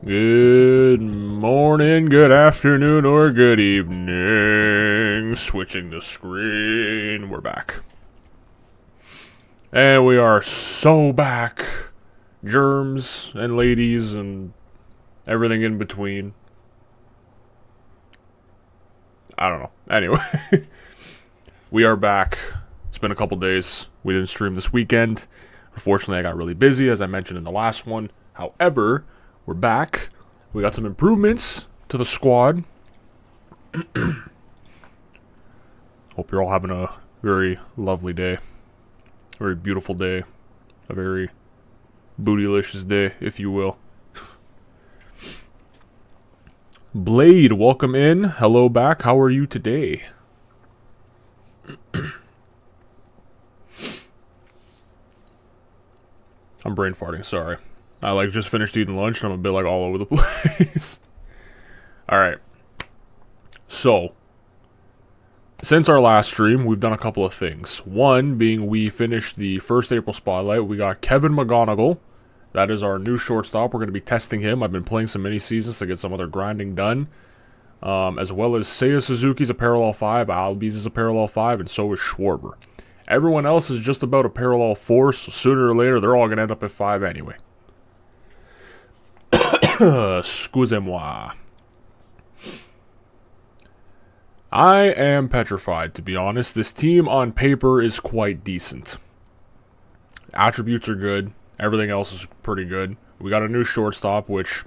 Good morning, good afternoon, or good evening. Switching the screen. We're back. And we are so back. Germs and ladies and everything in between. I don't know. Anyway. We are back. It's been a couple days. We didn't stream this weekend. Unfortunately, I got really busy, as I mentioned in the last one. However, we're back. We got some improvements to the squad. Hope you're all having a very lovely day. A very beautiful day. A very bootylicious day, if you will. Blade, welcome in. Hello back. How are you today? I'm brain farting, sorry. I just finished eating lunch and I'm a bit all over the place. Alright. So, since our last stream, we've done a couple of things. One being we finished the first April Spotlight. We got Kevin McGonigal. That is our new shortstop. We're going to be testing him. I've been playing some mini seasons to get some other grinding done. As well as Seiya Suzuki's a parallel 5, Albies is a parallel 5, and so is Schwarber. Everyone else is just about a parallel 4, so sooner or later they're all going to end up at 5 anyway. Excusez-moi. I am petrified, to be honest. This team on paper is quite decent. Attributes are good. Everything else is pretty good. We got a new shortstop, which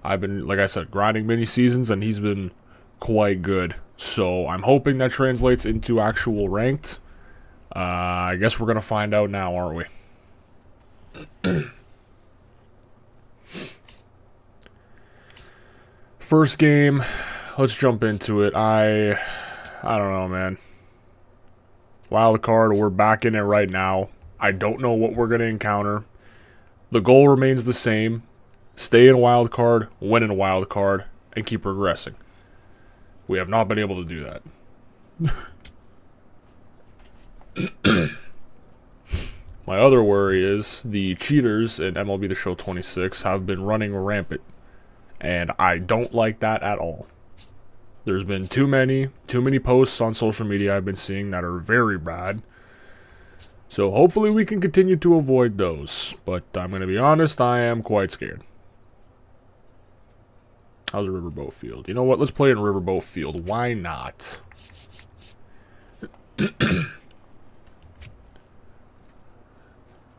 I've been, like I said, grinding mini seasons, and he's been quite good. So I'm hoping that translates into actual ranked. I guess we're going to find out now, aren't we? First game, let's jump into it. I don't know, man. Wild card, we're back in it right now. I don't know what we're going to encounter. The goal remains the same. Stay in wild card, win in wild card, and keep progressing. We have not been able to do that. My other worry is the cheaters in MLB The Show 26 have been running rampant. And I don't like that at all. There's been too many posts on social media I've been seeing that are very bad. So hopefully we can continue to avoid those. But I'm going to be honest, I am quite scared. How's Riverboat Field? You know what? Let's play in Riverboat Field. Why not?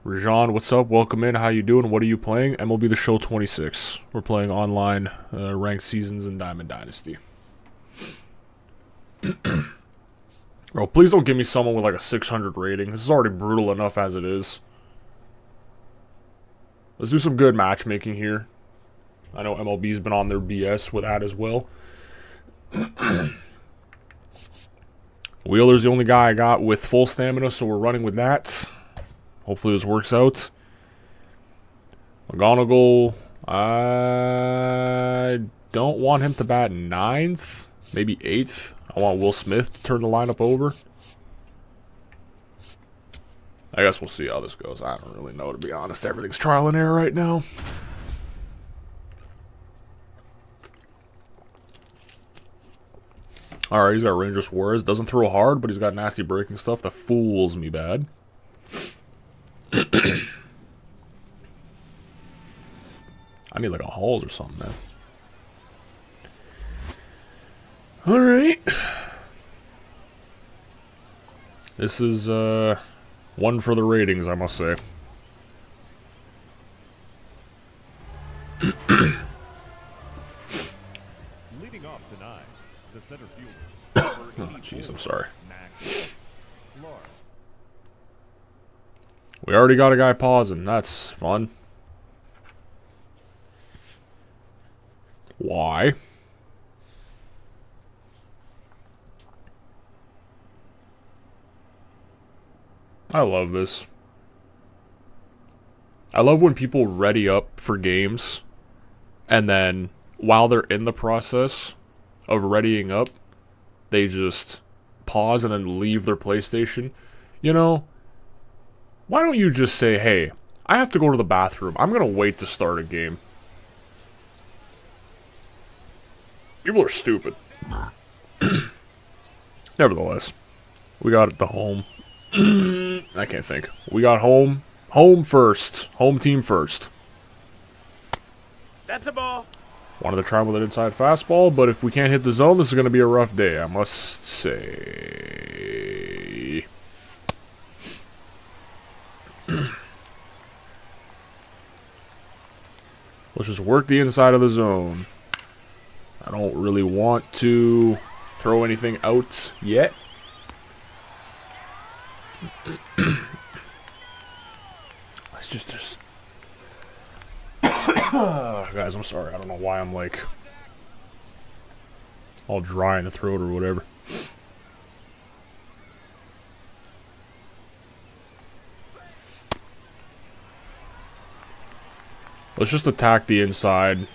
Rajan, what's up? Welcome in. How you doing? What are you playing? MLB The Show 26. We're playing online ranked seasons in Diamond Dynasty. Bro, please don't give me someone with a 600 rating. This is already brutal enough as it is. Let's do some good matchmaking here. I know MLB's been on their BS with that as well. Wheeler's the only guy I got with full stamina, so we're running with that. Hopefully this works out. McGonigal, I don't want him to bat 9th, maybe 8th. I want Will Smith to turn the lineup over. I guess we'll see how this goes. I don't really know, to be honest. Everything's trial and error right now. Alright, he's got Ranger Suarez. Doesn't throw hard, but he's got nasty breaking stuff that fools me bad. I need a Halls or something, man. Alright. This is one for the ratings, I must say. Leading off tonight, the center fielder. Oh, jeez, I'm sorry. We already got a guy pausing. That's fun. Why? I love this. I love when people ready up for games, and then while they're in the process of readying up, they just pause and then leave their PlayStation. You know, why don't you just say, hey, I have to go to the bathroom. I'm going to wait to start a game. People are stupid. Nevertheless, we got the home. I can't think. We got home. Home first. Home team first. That's a ball. Wanted to try with an inside fastball, but if we can't hit the zone, this is going to be a rough day, I must say. Let's just work the inside of the zone. I don't really want to throw anything out yet. Let's just guys, I'm sorry. I don't know why I'm like all dry in the throat or whatever. Let's just attack the inside.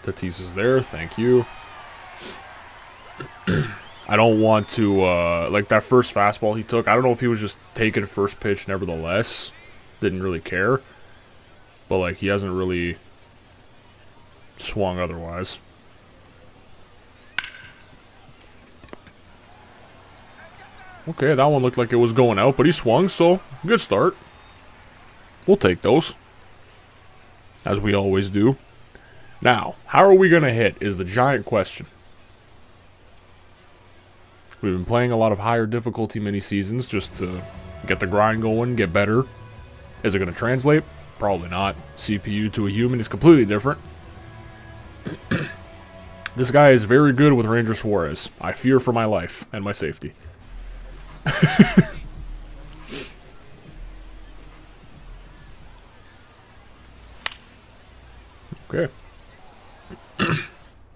Tatis is there, thank you. I don't want to, like that first fastball he took, I don't know if he was just taking first pitch nevertheless. Didn't really care. But, like, he hasn't really swung otherwise. Okay, that one looked like it was going out, but he swung, so good start. We'll take those. As we always do. Now, how are we going to hit is the giant question. We've been playing a lot of higher difficulty mini-seasons just to get the grind going, get better. Is it going to translate? Probably not. CPU to a human is completely different. This guy is very good with Ranger Suarez. I fear for my life and my safety. Okay.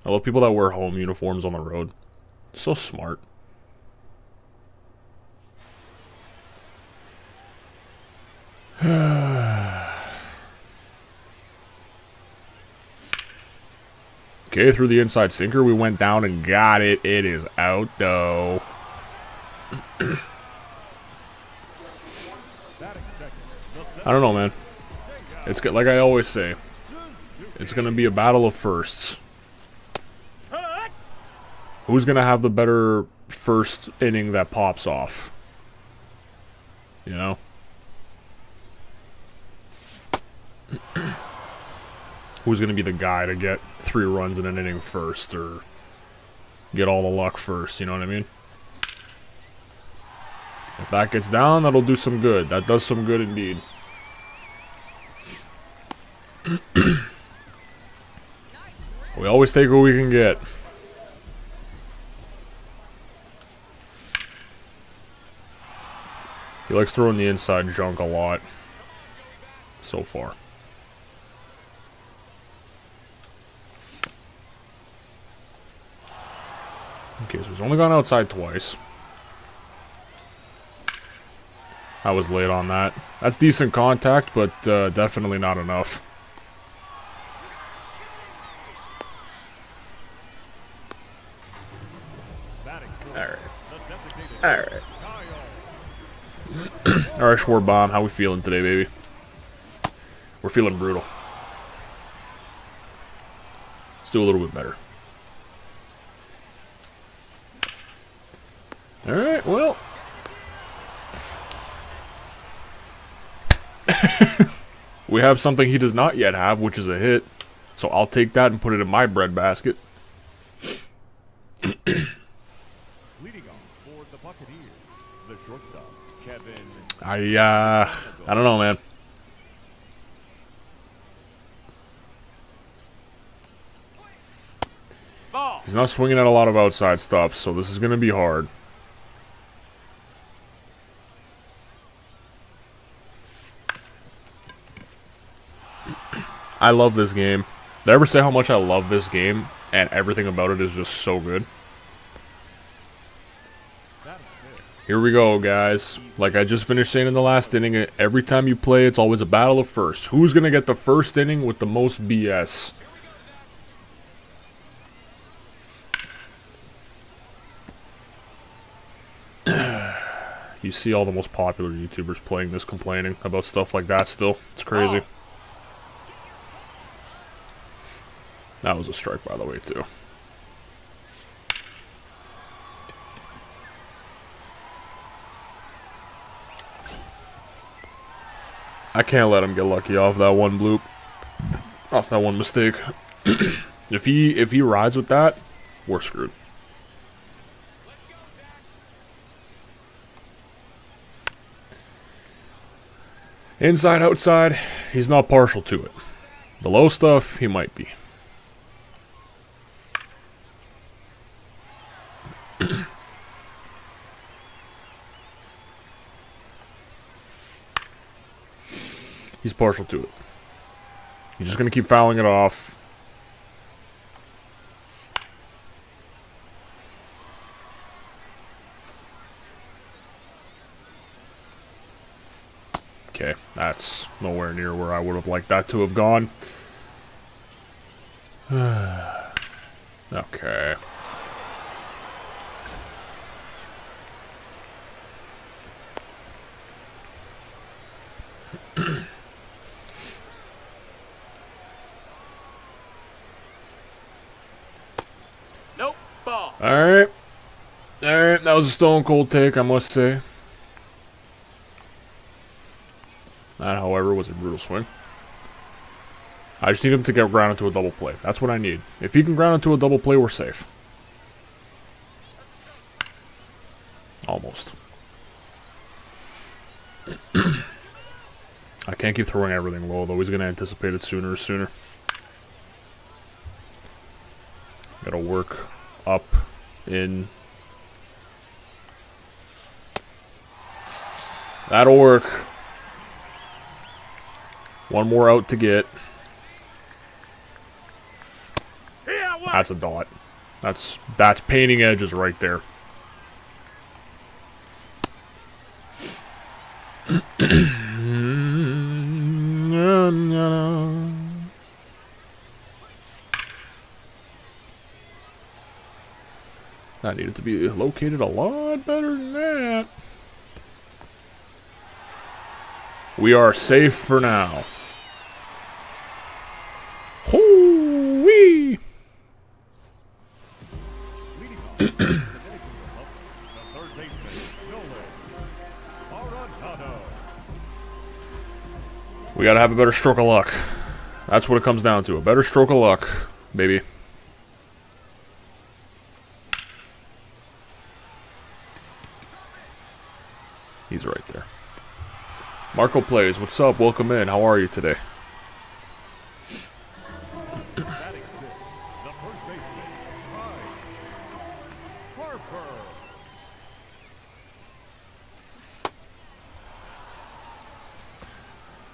I love people that wear home uniforms on the road. So smart. Okay, through the inside sinker, we went down and got it. It is out, though. I don't know, man. It's good, like I always say. It's gonna be a battle of firsts. Who's gonna have the better first inning that pops off? You know? Who's gonna be the guy to get 3 runs in an inning first, or get all the luck first, you know what I mean? If that gets down, that'll do some good. That does some good indeed. We always take what we can get. He likes throwing the inside junk a lot. So far. Okay, so he's only gone outside twice. I was late on that. That's decent contact, but definitely not enough. Alright. Alright. Alright, Schwarbomb, how we feeling today, baby? We're feeling brutal. Let's do a little bit better. Alright, well. We have something he does not yet have, which is a hit. So I'll take that and put it in my breadbasket. Leading off for the Buccaneers, the shortstop, Kevin. I don't know, man. Ball. He's not swinging at a lot of outside stuff, so this is going to be hard. I love this game. Did I ever say how much I love this game and everything about it is just so good? Here we go, guys. Like I just finished saying in the last inning, every time you play, it's always a battle of firsts. Who's going to get the first inning with the most BS? You see all the most popular YouTubers playing this, complaining about stuff like that still. It's crazy. That was a strike, by the way, too. I can't let him get lucky off that one bloop. Off that one mistake. If he rides with that, we're screwed. Inside, outside, he's not partial to it. The low stuff, he might be. He's partial to it. He's just going to keep fouling it off. Okay, that's nowhere near where I would have liked that to have gone. Okay. Nope, ball. Alright. Alright, that was a stone cold take, I must say. That, however, was a brutal swing. I just need him to get grounded to a double play. That's what I need. If he can ground into a double play, we're safe. Almost. I can't keep throwing everything low, though. He's going to anticipate it sooner or sooner. Gotta work up, in. That'll work. One more out to get. That's a dot. That's painting edges right there. That needed to be located a lot better than that. We are safe for now. Hoo-wee! We gotta have a better stroke of luck. That's what it comes down to. A better stroke of luck, baby. He's right there. Marco plays. What's up? Welcome in. How are you today?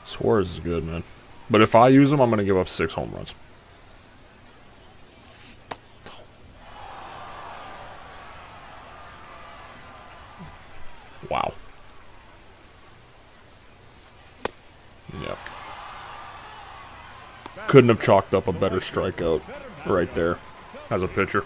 Suarez is good, man. But if I use him, I'm going to give up 6 home runs. Wow. Yep. Couldn't have chalked up a better strikeout right there as a pitcher.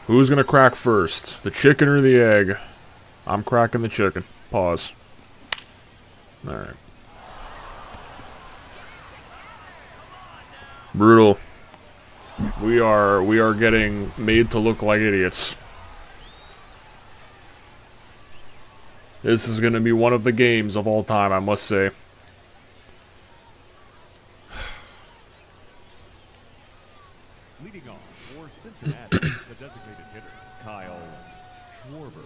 Who's gonna crack first? The chicken or the egg? I'm cracking the chicken. Pause. Alright. Brutal. We are getting made to look like idiots. This is gonna be one of the games of all time, I must say. Leading off for Cincinnati, the designated hitter, Kyle Schwarber.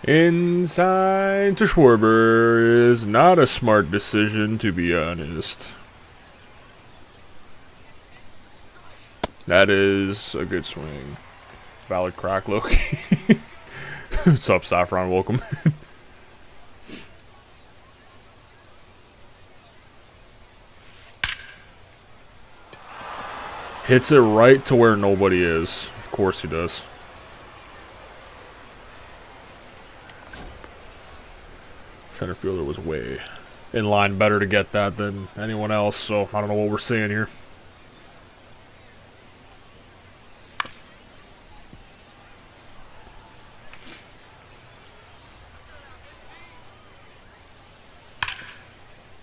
Inside to Schwarber is not a smart decision, to be honest. That is a good swing. Valid crack, Loki. What's up, Saffron? Welcome. Hits it right to where nobody is. Of course he does. Center fielder was way in line better to get that than anyone else, so I don't know what we're saying here.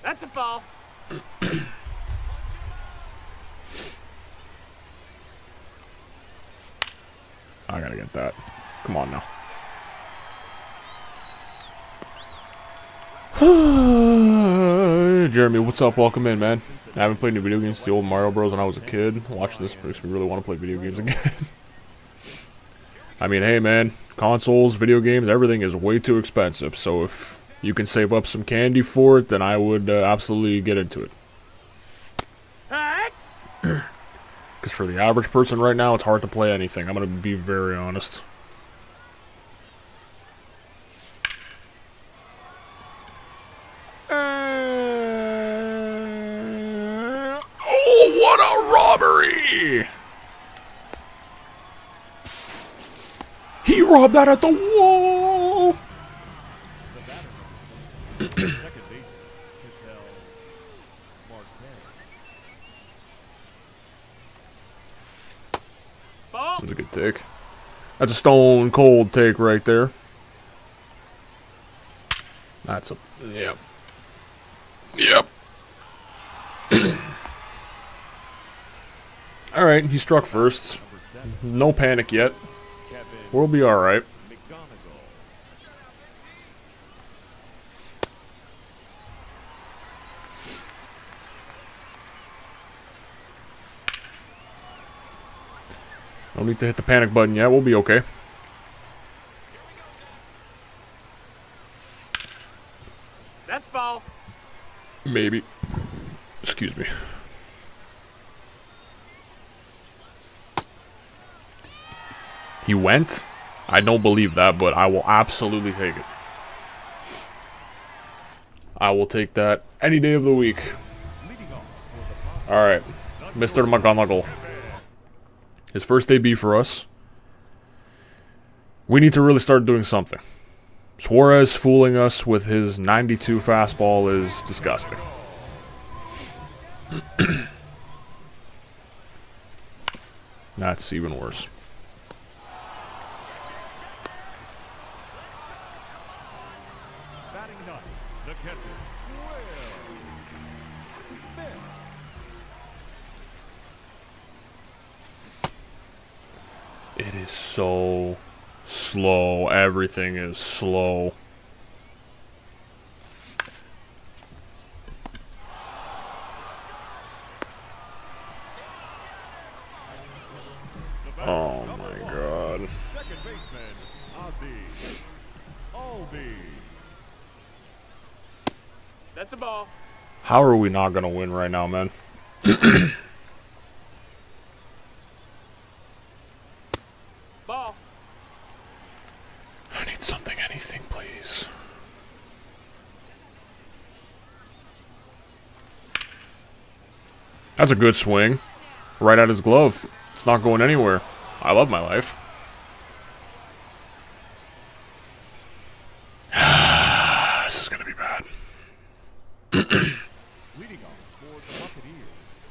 That's a ball. I gotta get that. Come on now. Jeremy, what's up? Welcome in, man. I haven't played any video games since the old Mario Bros. When I was a kid. Watching this makes me really want to play video games again. I mean, hey, man. Consoles, video games, everything is way too expensive. So if you can save up some candy for it, then I would absolutely get into it. Alright. Because for the average person right now, it's hard to play anything. I'm going to be very honest. Oh, what a robbery! He robbed that at the wall! Second baseman, Giselle Marquez. Ball. That's a good take. That's a stone cold take right there. That's a... Yep. Yep. Alright, he struck first. No panic yet. We'll be alright. Don't need to hit the panic button yet. We'll be okay. That's ball. Maybe. Excuse me. He went? I don't believe that, but I will absolutely take it. I will take that any day of the week. Alright. Mr. McGonagall. His first AB for us. We need to really start doing something. Suarez fooling us with his 92 fastball is disgusting. That's even worse. Batting ninth, the catcher, It is so slow. Everything is slow. Oh my god. second baseman, Aldi. That's a ball. How are we not gonna win right now, man? Ball. I need something, anything, please. That's a good swing. Right at his glove. It's not going anywhere. I love my life. This is gonna be bad. Leading off for the Buccaneers,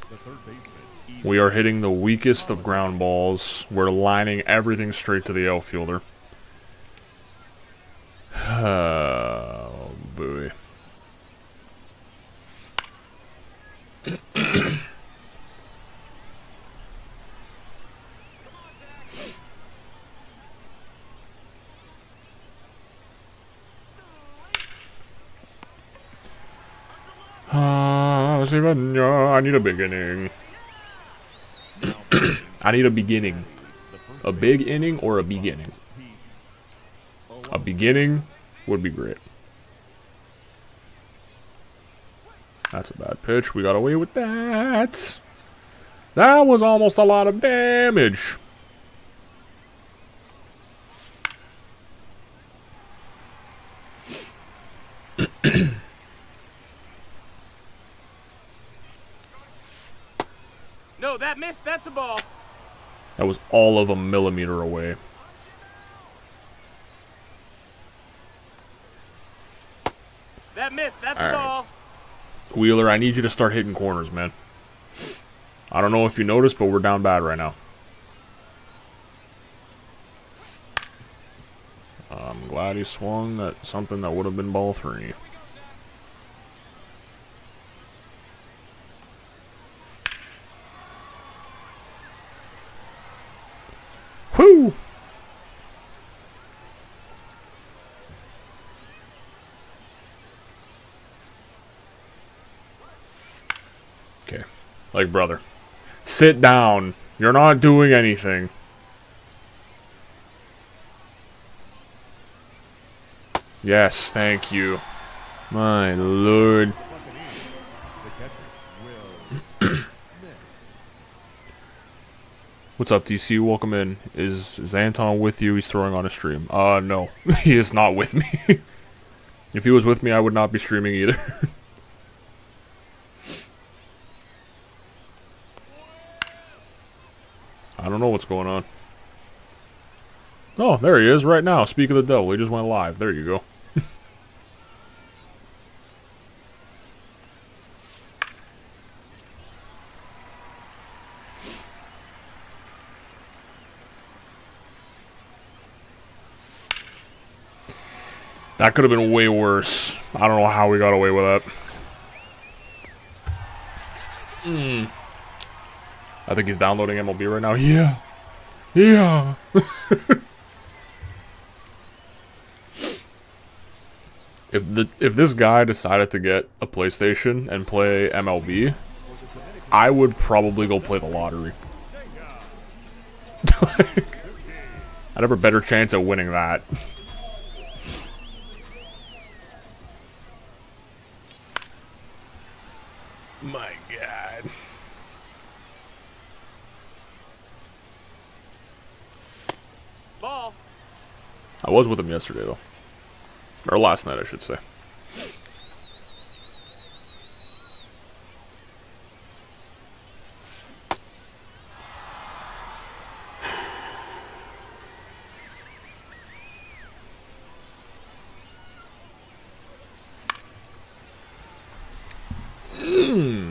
the third baseman, We are hitting the weakest of ground balls. We're lining everything straight to the outfielder. Oh, boy. I need a beginning. I need a beginning. A big inning or a beginning? A beginning would be great. That's a bad pitch. We got away with that. That was almost a lot of damage. No, that missed. That's a ball. That was all of a millimeter away. missed. That's All a right. ball. Wheeler, I need you to start hitting corners, man. I don't know if you noticed, but we're down bad right now. I'm glad he swung at something that would have been ball 3. Whoo! Okay. Like, brother. Sit down. You're not doing anything. Yes, thank you. My lord. What's up, DC? Welcome in. Is Anton with you? He's throwing on a stream. No. He is not with me. If he was with me, I would not be streaming either. I don't know what's going on. Oh, there he is right now. Speak of the devil. He just went live. There you go. That could have been way worse. I don't know how we got away with that. I think he's downloading MLB right now. Yeah. Yeah. If this guy decided to get a PlayStation and play MLB, I would probably go play the lottery. I'd have a better chance at winning that. My God. Ball. I was with him yesterday, though. Or last night, I should say.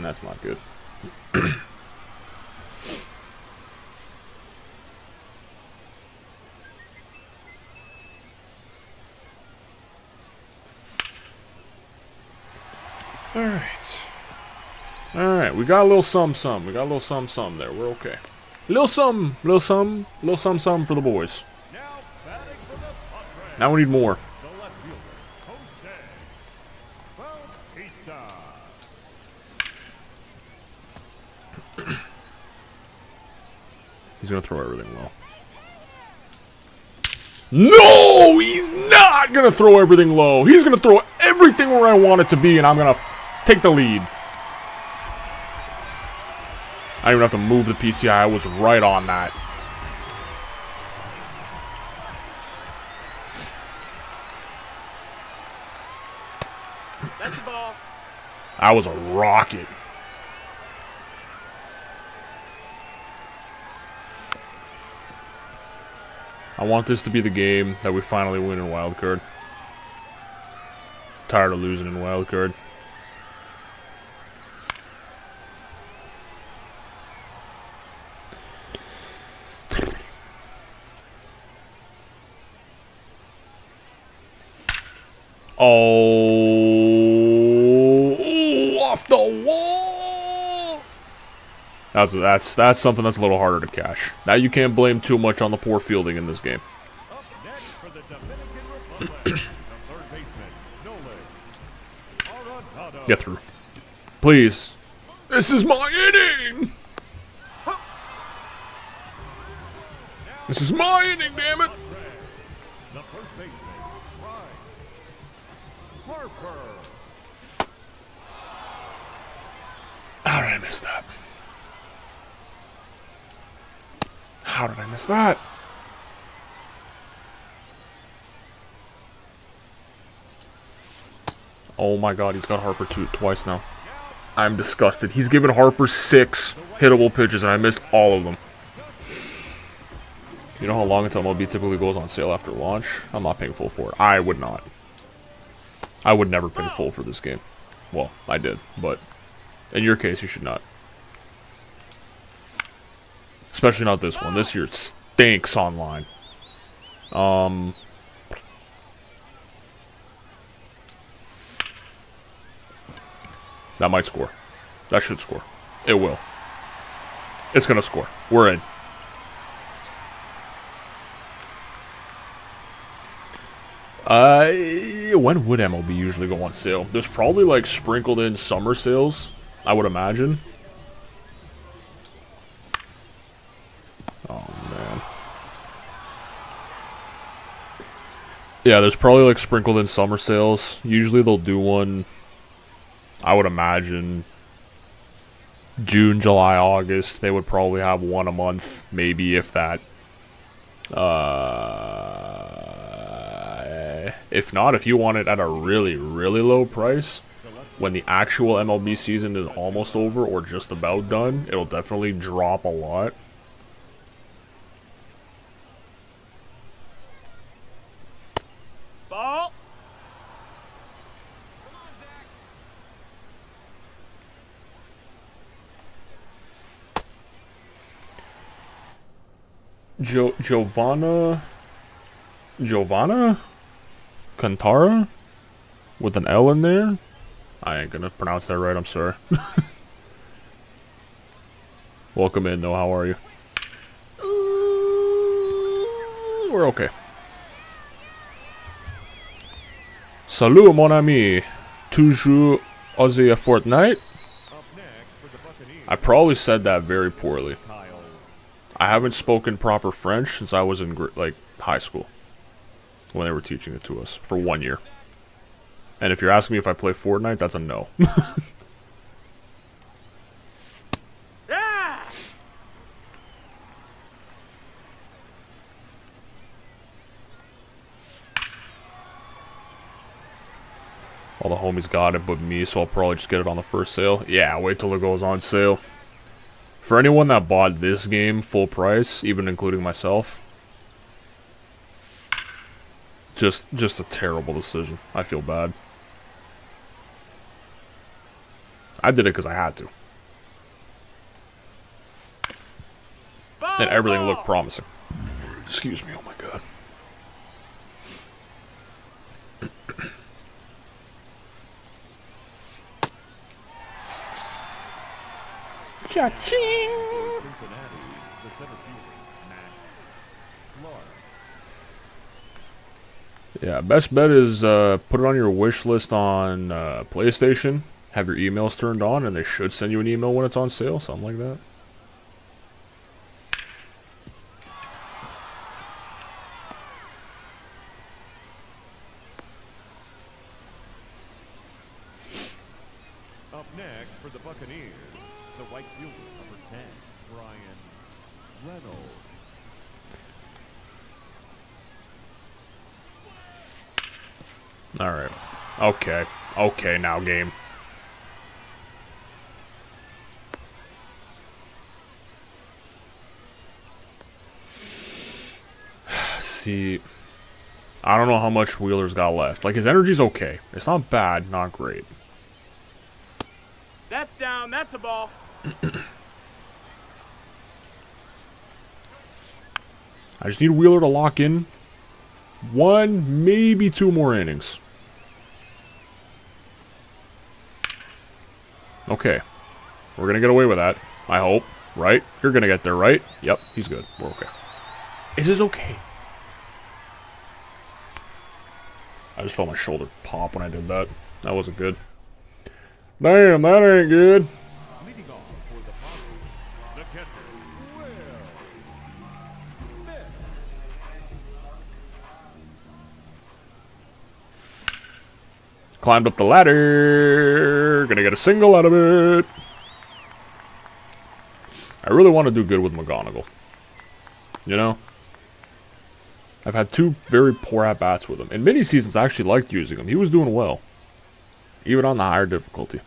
That's not good. Alright, we got a little some. We got a little some there. We're okay. Little some for the boys. Now we need more. The left fielder, Jose Bautista. He's gonna throw everything low. No! He's not gonna throw everything low. He's gonna throw everything where I want it to be, and I'm gonna take the lead. I don't even have to move the PCI. I was right on that. That's a ball. That was a rocket. I want this to be the game that we finally win in Wild Card. Tired of losing in Wild Card. Oh, off the wall. That's something that's a little harder to catch. Now you can't blame too much on the poor fielding in this game. Up next for the Dominican Republic, the third baseman, Nolan Arenado. Get through, please. This is my inning. This is my inning, damn it. The first baseman, Ryan Harper. How did I miss that? How did I miss that? Oh my god, he's got Harper twice now. I'm disgusted. He's given Harper 6 hittable pitches and I missed all of them. You know how long until MLB typically goes on sale after launch? I'm not paying full for it. I would not. I would never pay full for this game. Well, I did, but in your case, you should not. Especially not this one. This year stinks online. That might score. That should score. It will. It's gonna score. We're in. When would MLB usually go on sale? There's probably like sprinkled in summer sales, I would imagine. Oh man. Yeah, there's probably like sprinkled in summer sales. Usually they'll do one, I would imagine, June, July, August. They would probably have one a month, maybe if that. If not, if you want it at a really, really low price, when the actual MLB season is almost over or just about done, it'll definitely drop a lot. Ball. Giovanna Cantara? With an L in there? I ain't gonna pronounce that right, I'm sorry. Welcome in, though, how are you? We're okay. Salut, mon ami. Toujours osé à Fortnite? I probably said that very poorly. I haven't spoken proper French since I was in, like, high school. When they were teaching it to us. For 1 year. And if you're asking me if I play Fortnite, that's a no. Yeah. All the homies got it but me, so I'll probably just get it on the first sale. Yeah, wait till it goes on sale. For anyone that bought this game full price, even including myself, just a terrible decision. I feel bad. I did it because I had to. And everything looked promising. Excuse me, oh my god. Cha-ching! Yeah, best bet is put it on your wish list on PlayStation. Have your emails turned on, and they should send you an email when it's on sale, something like that. Up next for the Buccaneers, the white fielder, number 10, Brian Reynolds. Alright. Okay. Okay, now game. See, I don't know how much Wheeler's got left. Like, his energy's okay. It's not bad, not great. That's down. That's a ball. I just need Wheeler to lock in 1, maybe 2 more innings. Okay. We're gonna get away with that. I hope. Right? You're gonna get there, right? Yep, he's good. We're okay. It is okay. I just felt my shoulder pop when I did that. That wasn't good. Damn, that ain't good. Leading off for the Padres, the catcher, Will Smith. Climbed up the ladder. Gonna get a single out of it. I really want to do good with McGonagall. You know? I've had 2 very poor at-bats with him. In mini seasons, I actually liked using him. He was doing well. Even on the higher difficulty.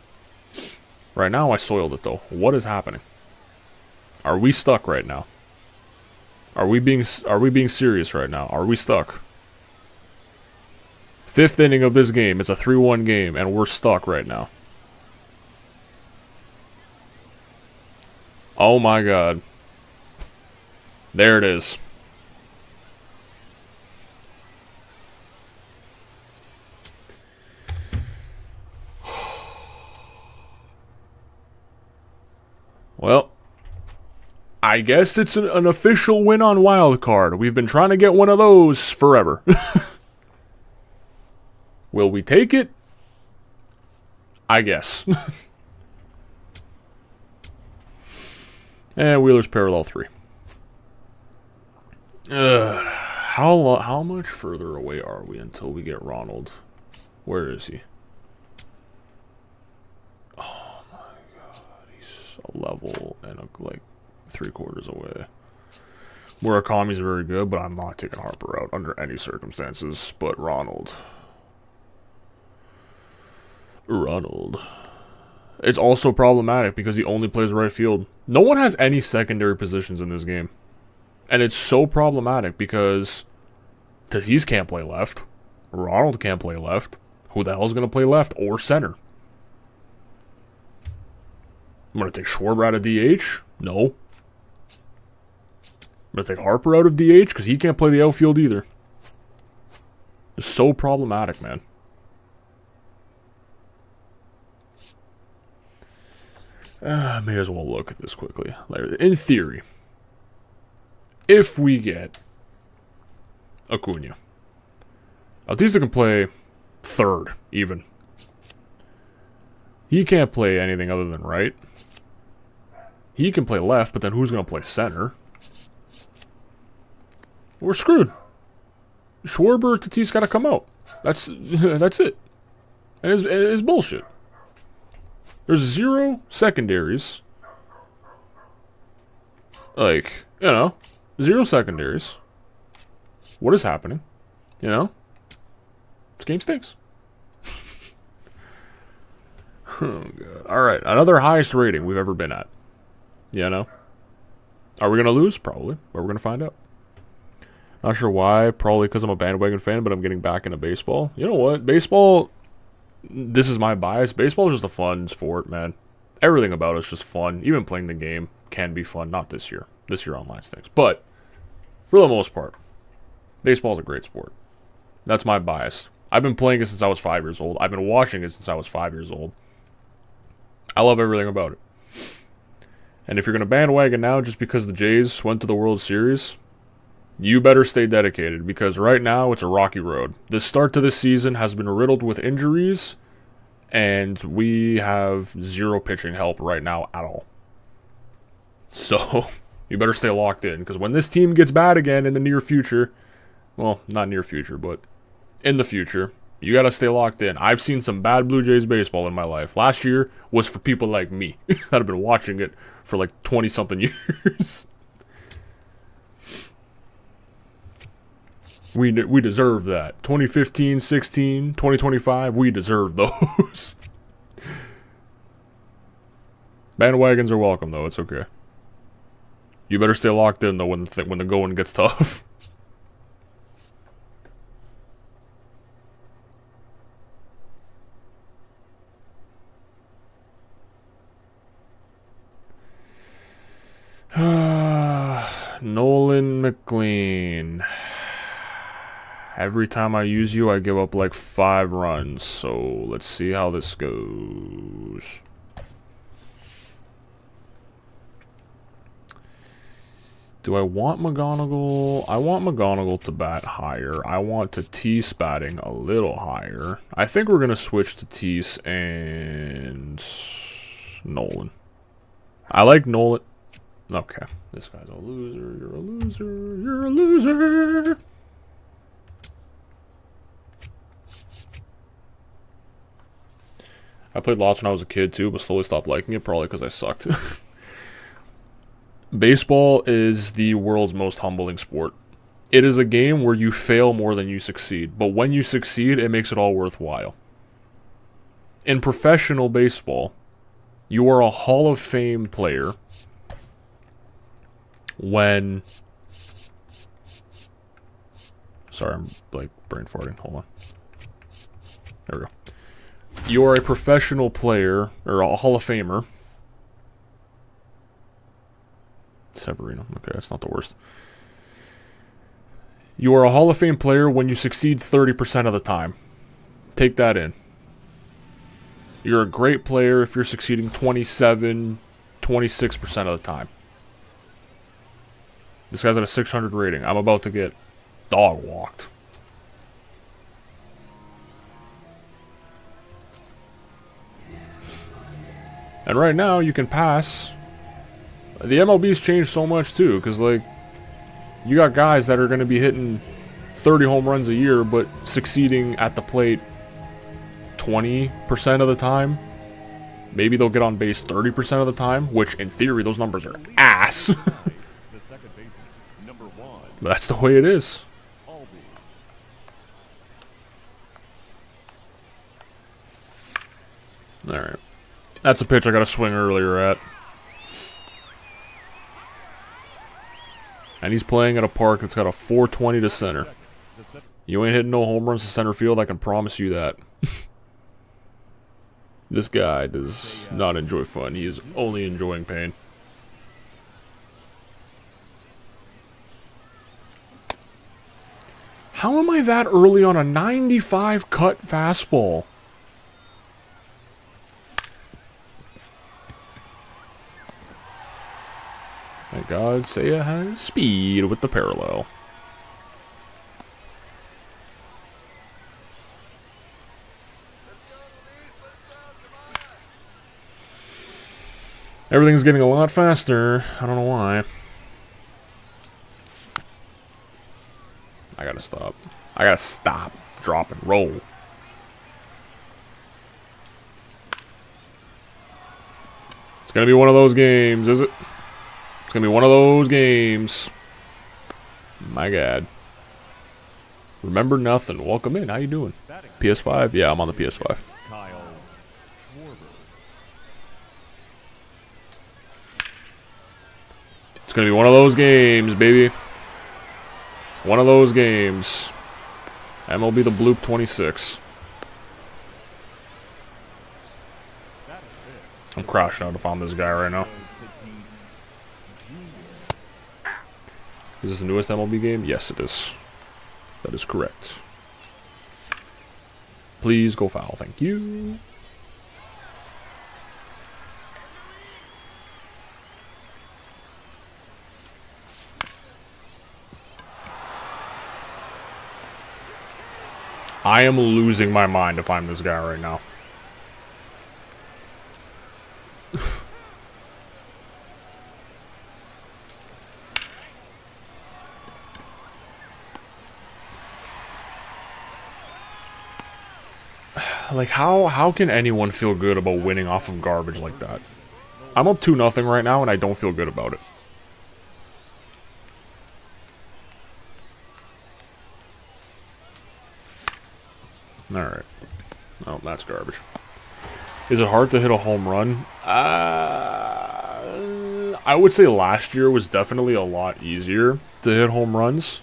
Right now, I soiled it, though. What is happening? Are we stuck right now? Are we being serious right now? Are we stuck? 5th inning of this game. It's a 3-1 game, and we're stuck right now. Oh my god. There it is. Well, I guess it's an official win on wildcard. We've been trying to get one of those forever. Will we take it? I guess. And Wheeler's parallel 3. How much further away are we until we get Ronald? Where is he? Oh my god, he's a level and like 3/4 away. Murakami's very good, but I'm not taking Harper out under any circumstances. But Ronald. It's also problematic because he only plays right field. No one has any secondary positions in this game. And it's so problematic because Tatis can't play left. Ronald can't play left. Who the hell is going to play left or center? I'm going to take Schwarber out of DH? No. I'm going to take Harper out of DH because he can't play the outfield either. It's so problematic, man. May as well look at this quickly. In theory, if we get Acuna, Bautista can play third, even. He can't play anything other than right. He can play left, but then who's going to play center? We're screwed. Schwarber, Tatis got to come out. That's it. And it's bullshit. There's 0 secondaries. Like, 0 secondaries. What is happening? This game stinks. Oh, God. Alright, another highest rating we've ever been at. Are we going to lose? Probably. But we're going to find out. Not sure why. Probably because I'm a bandwagon fan, but I'm getting back into baseball. You know what? Baseball... This is my bias. Baseball is just a fun sport, man. Everything about it's just fun. Even playing the game can be fun. Not this year. This year online stinks. But, for the most part, baseball is a great sport. That's my bias. I've been playing it since I was 5 years old. I've been watching it since I was 5 years old. I love everything about it. And if you're going to bandwagon now just because the Jays went to the World Series, you better stay dedicated, because right now it's a rocky road. The start to this season has been riddled with injuries, and we have 0 pitching help right now at all. So, you better stay locked in, because when this team gets bad again in the near future, well, not near future, but in the future, you gotta stay locked in. I've seen some bad Blue Jays baseball in my life. Last year was for people like me, that have been watching it for like 20-something years. We deserve that. 2015, 16, 2025, we deserve those. Bandwagons are welcome, though. It's okay. You better stay locked in, though, when the going gets tough. Nolan McLean. Every time I use you, I give up like 5 runs. So, let's see how this goes. Do I want McGonagall? I want McGonagall to bat higher. I want Tatis batting a little higher. I think we're going to switch Tatis and Nolan. I like Nolan. Okay. This guy's a loser. You're a loser. You're a loser. I played lots when I was a kid too, but slowly stopped liking it, probably because I sucked. Baseball is the world's most humbling sport. It is a game where you fail more than you succeed, but when you succeed, it makes it all worthwhile. In professional baseball, you are a Hall of Fame player when... Sorry, I'm like brain farting. Hold on. There we go. You are a professional player, or a Hall of Famer. Severino. Okay, that's not the worst. You are a Hall of Fame player when you succeed 30% of the time. Take that in. You're a great player if you're succeeding 27, 26% of the time. This guy's at a 600 rating. I'm about to get dog walked. And right now, you can pass. The MLB's changed so much, too, because, like, you got guys that are going to be hitting 30 home runs a year, but succeeding at the plate 20% of the time. Maybe they'll get on base 30% of the time, which, in theory, those numbers are ass. The second baseman, number 1. But that's the way it is. Alright. That's a pitch I got to swing earlier at. And he's playing at a park that's got a 420 to center. You ain't hitting no home runs to center field, I can promise you that. This guy does not enjoy fun. He is only enjoying pain. How am I that early on a 95 cut fastball? My God, Seiya has speed with the parallel. Everything's getting a lot faster. I don't know why. I gotta stop. I gotta stop, drop, and roll. It's gonna be one of those games, is it? It's gonna be one of those games. My God. Remember nothing. Welcome in. How you doing? PS5? Yeah, I'm on the PS5. It's gonna be one of those games, baby. One of those games. MLB The Bloop 26. I'm crashing out if I'm this guy right now. Is this the newest MLB game? Yes, it is. That is correct. Please go foul. Thank you. I am losing my mind if I'm this guy right now. Like, how can anyone feel good about winning off of garbage like that? I'm up 2-0 right now, and I don't feel good about it. Alright. Oh, that's garbage. Is it hard to hit a home run? I would say last year was definitely a lot easier to hit home runs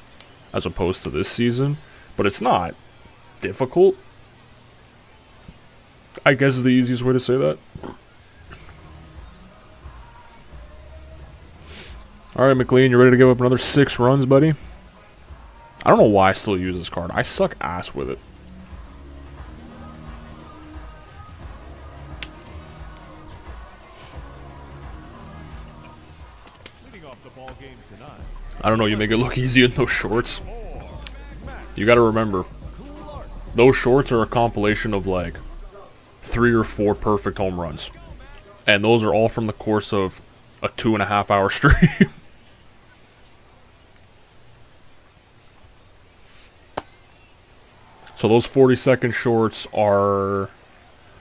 as opposed to this season, but it's not difficult. I guess is the easiest way to say that. Alright, McLean, you ready to give up another 6 runs, buddy? I don't know why I still use this card. I suck ass with it. I don't know, you make it look easy in those shorts. You gotta remember, those shorts are a compilation of like 3 or 4 perfect home runs. And those are all from the course of a 2.5 hour stream. So those 40-second shorts are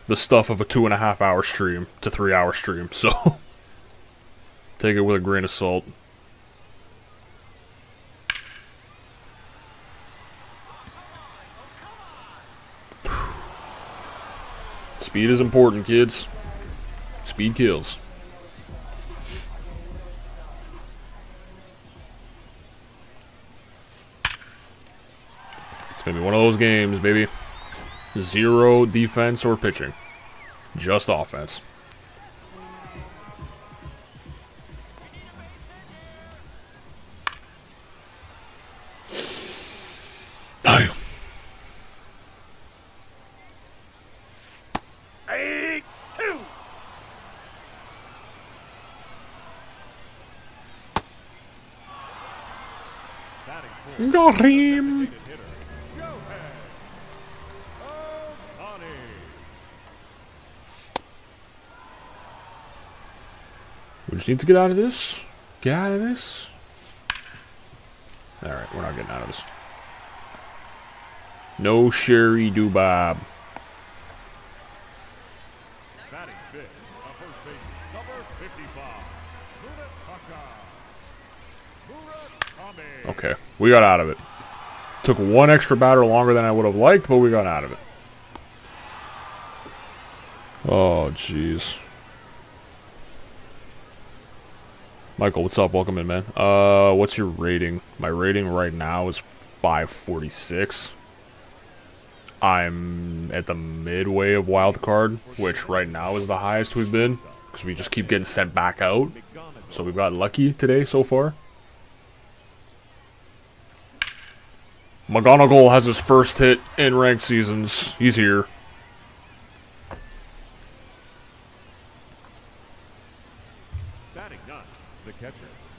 the stuff of a 2.5 hour stream to 3 hour stream. So take it with a grain of salt. Speed is important, kids. Speed kills. It's gonna be one of those games, baby. Zero defense or pitching. Just offense. Damn. Hey, two. Batting fourth. Got him. Hitter. Go ahead. Ohtani. We just need to get out of this. Get out of this. Alright, we're not getting out of this. No Sherry Dubab. Batting fifth. A first baseman. Number 55. Murakami. Okay, we got out of it. Took one extra batter longer than I would have liked, but we got out of it. Oh, jeez. Michael, what's up? Welcome in, man. What's your rating? My rating right now is 546. I'm at the midway of wild card, which right now is the highest we've been, because we just keep getting sent back out. So we've got lucky today so far. McGonagall has his first hit in ranked seasons. He's here. Batting ninth. The catcher.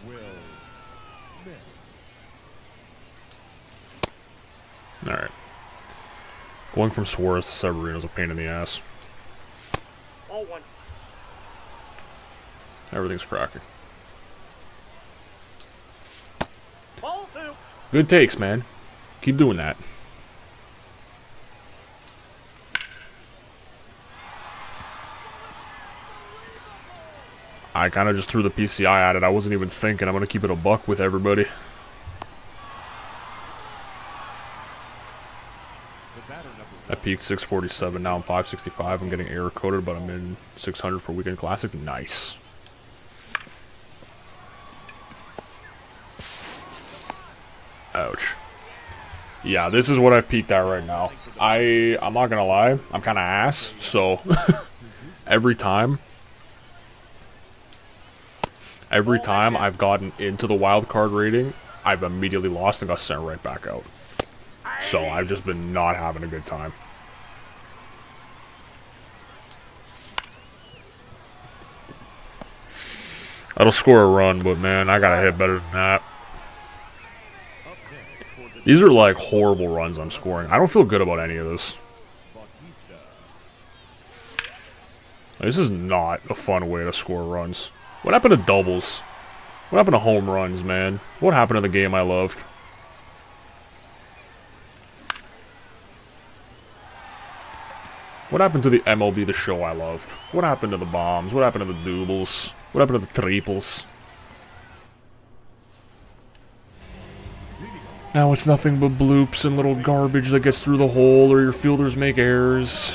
Will Smith. Alright. Going from Suarez to Severino is a pain in the ass. Ball one. Everything's cracking. Ball two. Good takes, man. Keep doing that. I kind of just threw the PCI at it. I wasn't even thinking. I'm going to keep it a buck with everybody. The batter number I peaked 647. Now I'm 565. I'm getting error coded, but I'm in 600 for Weekend Classic. Nice. Ouch. Yeah, this is what I've peaked at right now. I'm not gonna lie, I'm kind of ass, so every time I've gotten into the wild card rating, I've immediately lost and got sent right back out. So I've just been not having a good time. I'll score a run, but man, I gotta hit better than that. These are like horrible runs I'm scoring. I don't feel good about any of this. This is not a fun way to score runs. What happened to doubles? What happened to home runs, man? What happened to the game I loved? What happened to the MLB The Show I loved? What happened to the bombs? What happened to the doubles? What happened to the triples? Now it's nothing but bloops and little garbage that gets through the hole, or your fielders make errors.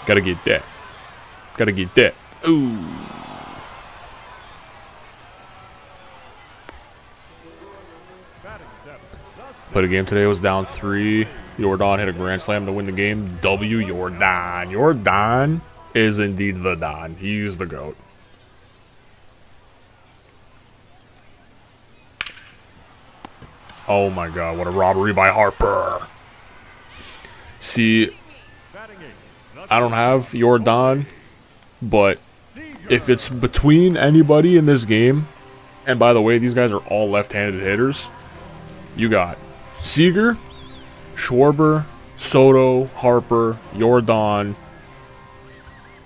Gotta get that. Gotta get that. Ooh. Played a game today, was down 3. Jordan hit a grand slam to win the game. W. Jordan. Jordan is indeed the Don. He's the GOAT. Oh my god, what a robbery by Harper. See, I don't have Jordan, but if it's between anybody in this game, and by the way, these guys are all left-handed hitters, you got Seager, Schwarber, Soto, Harper, Jordan. I'm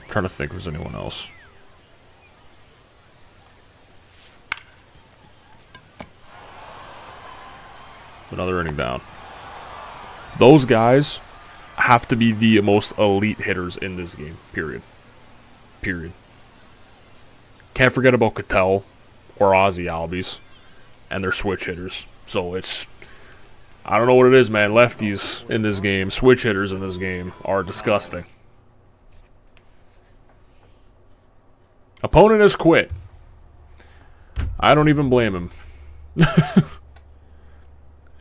trying to think if there's anyone else. Another inning down. Those guys have to be the most elite hitters in this game. Period. Period. Can't forget about Cattell or Ozzy Albies and their switch hitters. So it's, I don't know what it is, man. Lefties in this game, switch hitters in this game are disgusting. Opponent has quit. I don't even blame him.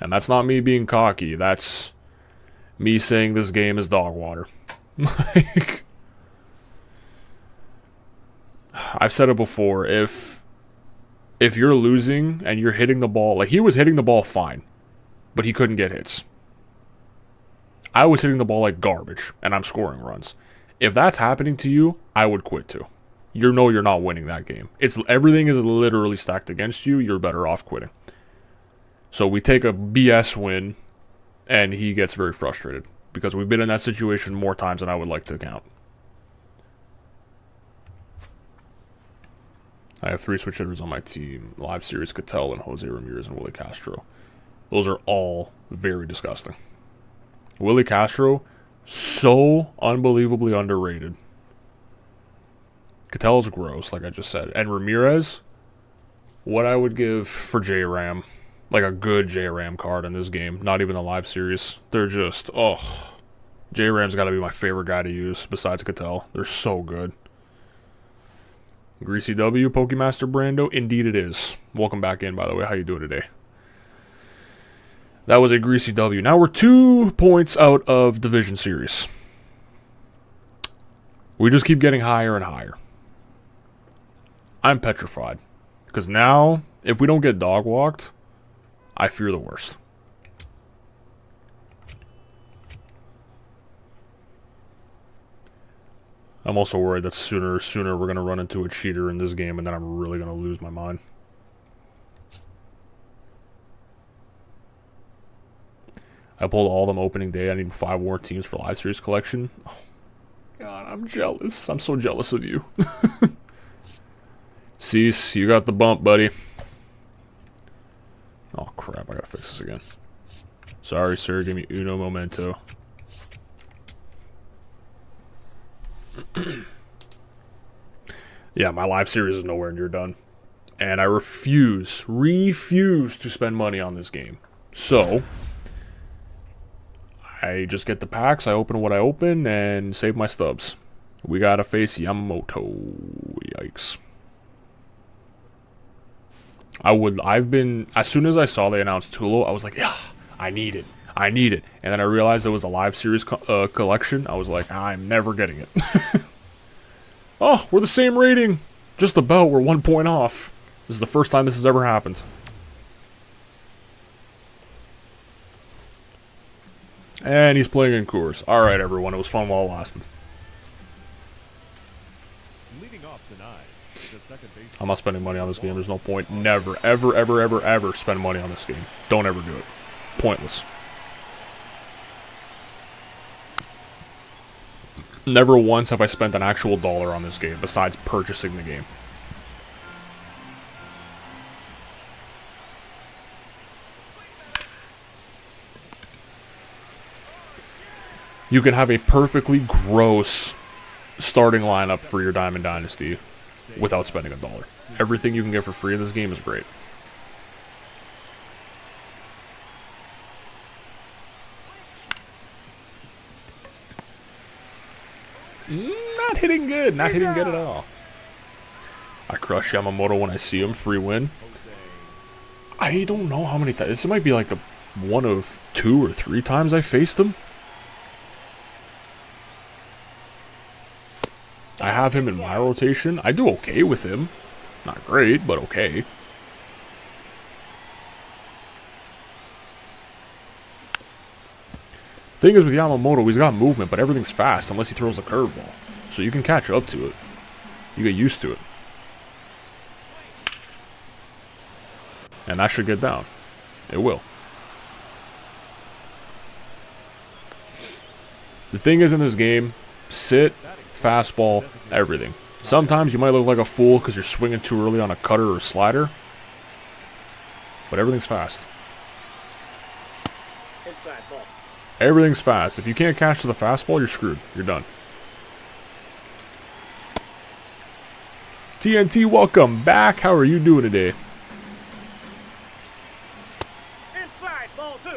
And that's not me being cocky. That's me saying this game is dog water. Like, I've said it before. If you're losing and you're hitting the ball, like he was hitting the ball fine, but he couldn't get hits. I was hitting the ball like garbage, and I'm scoring runs. If that's happening to you, I would quit too. You know you're not winning that game. Everything is literally stacked against you. You're better off quitting. So we take a BS win, and he gets very frustrated because we've been in that situation more times than I would like to count. I have 3 switch hitters on my team. Live Series, Cattell, and Jose Ramirez, and Willie Castro. Those are all very disgusting. Willie Castro, so unbelievably underrated. Cattell's gross, like I just said. And Ramirez, what I would give for J-Ram, like a good J-Ram card in this game, not even a Live Series. They're just, oh. J-Ram's got to be my favorite guy to use besides Cattell. They're so good. Greasy W, Pokemaster Brando, indeed it is. Welcome back in, by the way. How you doing today? That was a Greasy W. Now we're 2 points out of Division Series. We just keep getting higher and higher. I'm petrified. Because now, if we don't get dog walked, I fear the worst. I'm also worried that sooner we're going to run into a cheater in this game, and then I'm really going to lose my mind. I pulled all of them opening day. I need 5 more teams for Live Series collection. Oh, God, I'm jealous. I'm so jealous of you. Cease, you got the bump, buddy. Oh, crap. I got to fix this again. Sorry, sir. Give me uno momento. Yeah, my Live Series is nowhere near done. And I refuse to spend money on this game. So, I just get the packs, I open what I open, and save my stubs. We gotta face Yamamoto. Yikes. As soon as I saw they announced Tulo, I was like, yeah, I need it. And then I realized it was a Live Series collection. I was like, I'm never getting it. Oh, we're the same rating. Just about, we're 1 point off. This is the first time this has ever happened. And he's playing in Coors. Alright, everyone, it was fun while it lasted. Leading off tonight, the second base. I'm not spending money on this game. There's no point. Never, ever spend money on this game. Don't ever do it. Pointless. Never once have I spent an actual dollar on this game besides purchasing the game. You can have a perfectly gross starting lineup for your Diamond Dynasty without spending a dollar. Everything you can get for free in this game is great. Not hitting good. Not hitting good at all. I crush Yamamoto when I see him. Free win. I don't know how many times. This might be like the one of 2 or 3 times I faced him. I have him in my rotation. I do okay with him. Not great, but okay. Thing is with Yamamoto, he's got movement, but everything's fast unless he throws a curveball. So you can catch up to it. You get used to it. And that should get down. It will. The thing is in this game, sit, fastball, everything. Sometimes you might look like a fool because you're swinging too early on a cutter or a slider. But everything's fast. Inside ball. Everything's fast. If you can't catch to the fastball, you're screwed. You're done. TNT, welcome back. How are you doing today? Inside, ball 2.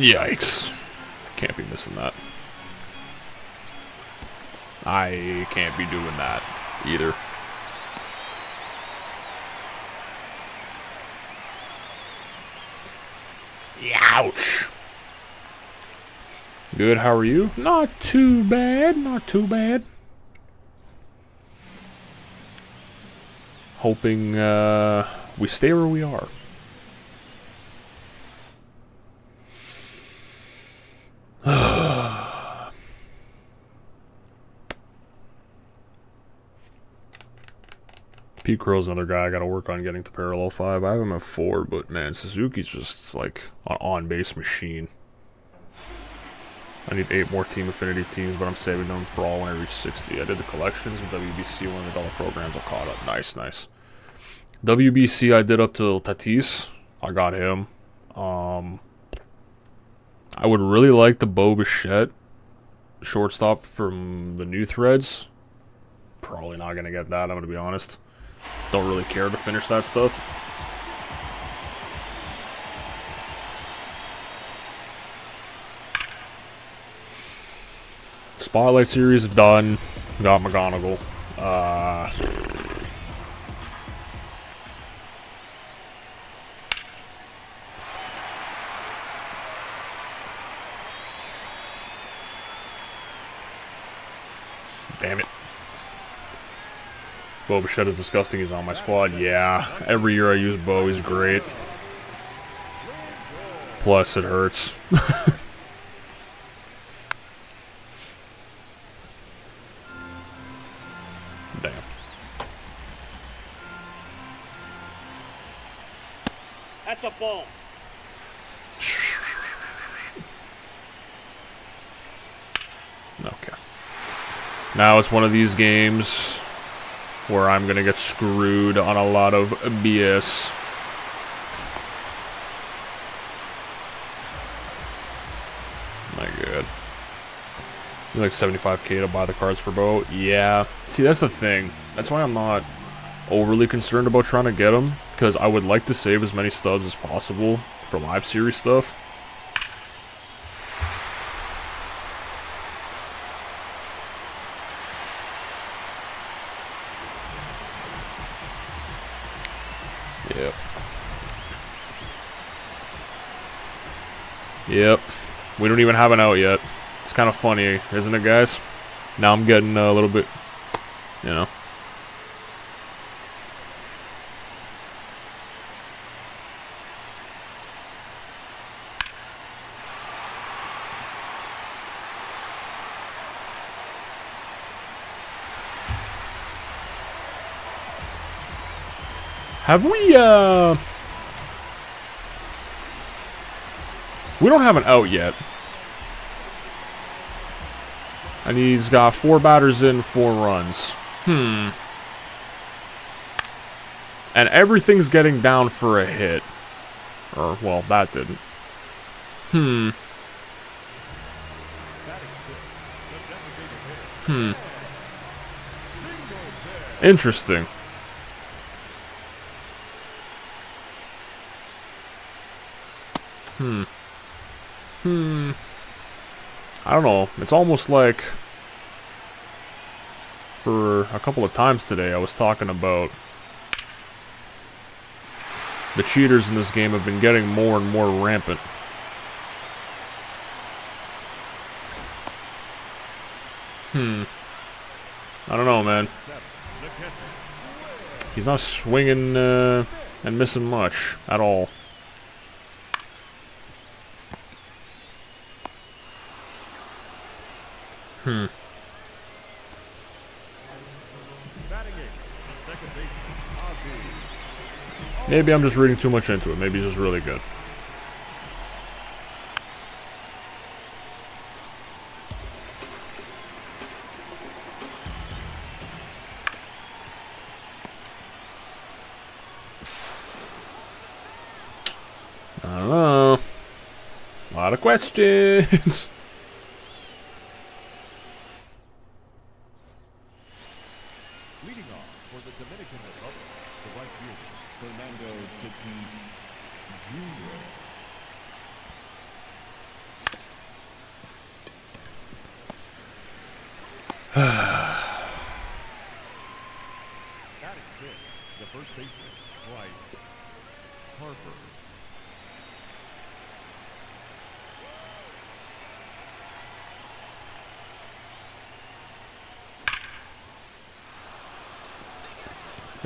Yikes. Can't be missing that. I can't be doing that either. Ouch. Good, how are you? Not too bad, not too bad. Hoping we stay where we are. Pete Crow's another guy I gotta work on getting to parallel 5. I have him at 4, but man, Suzuki's just like an on-base machine. I need 8 more team affinity teams, but I'm saving them for all when I reach 60. I did the collections with WBC, one of the dollar programs. I caught up. Nice, nice. WBC I did up to Tatis. I got him. I would really like the Bo Bichette shortstop from the new threads. Probably not gonna get that, I'm gonna be honest. Don't really care to finish that stuff. Spotlight series done. Got McGonagall. Damn it. Bo Bichette is disgusting. He's on my squad. Yeah. Every year I use Bo. He's great. Plus, it hurts. Damn. That's a ball. Okay. Now it's one of these games where I'm gonna get screwed on a lot of BS. My god. Like 75k to buy the cards for Bo. Yeah. See, that's the thing. That's why I'm not overly concerned about trying to get them, because I would like to save as many stubs as possible for live series stuff. Yep. Yep. We don't even have an out yet. It's kind of funny, isn't it, guys? Now I'm getting a little bit, you know. Have we don't have an out yet. And he's got 4 batters in, 4 runs. And everything's getting down for a hit. Or, well, that didn't. Interesting. I don't know. It's almost like for a couple of times today I was talking about the cheaters in this game have been getting more and more rampant. I don't know, man. He's not swinging and missing much at all. Maybe I'm just reading too much into it. Maybe he's just really good. lot of questions. Leading off for the Dominican Republic, the right fielder, Fernando Tatis Jr. Batting fifth, the first baseman, Bryce Harper.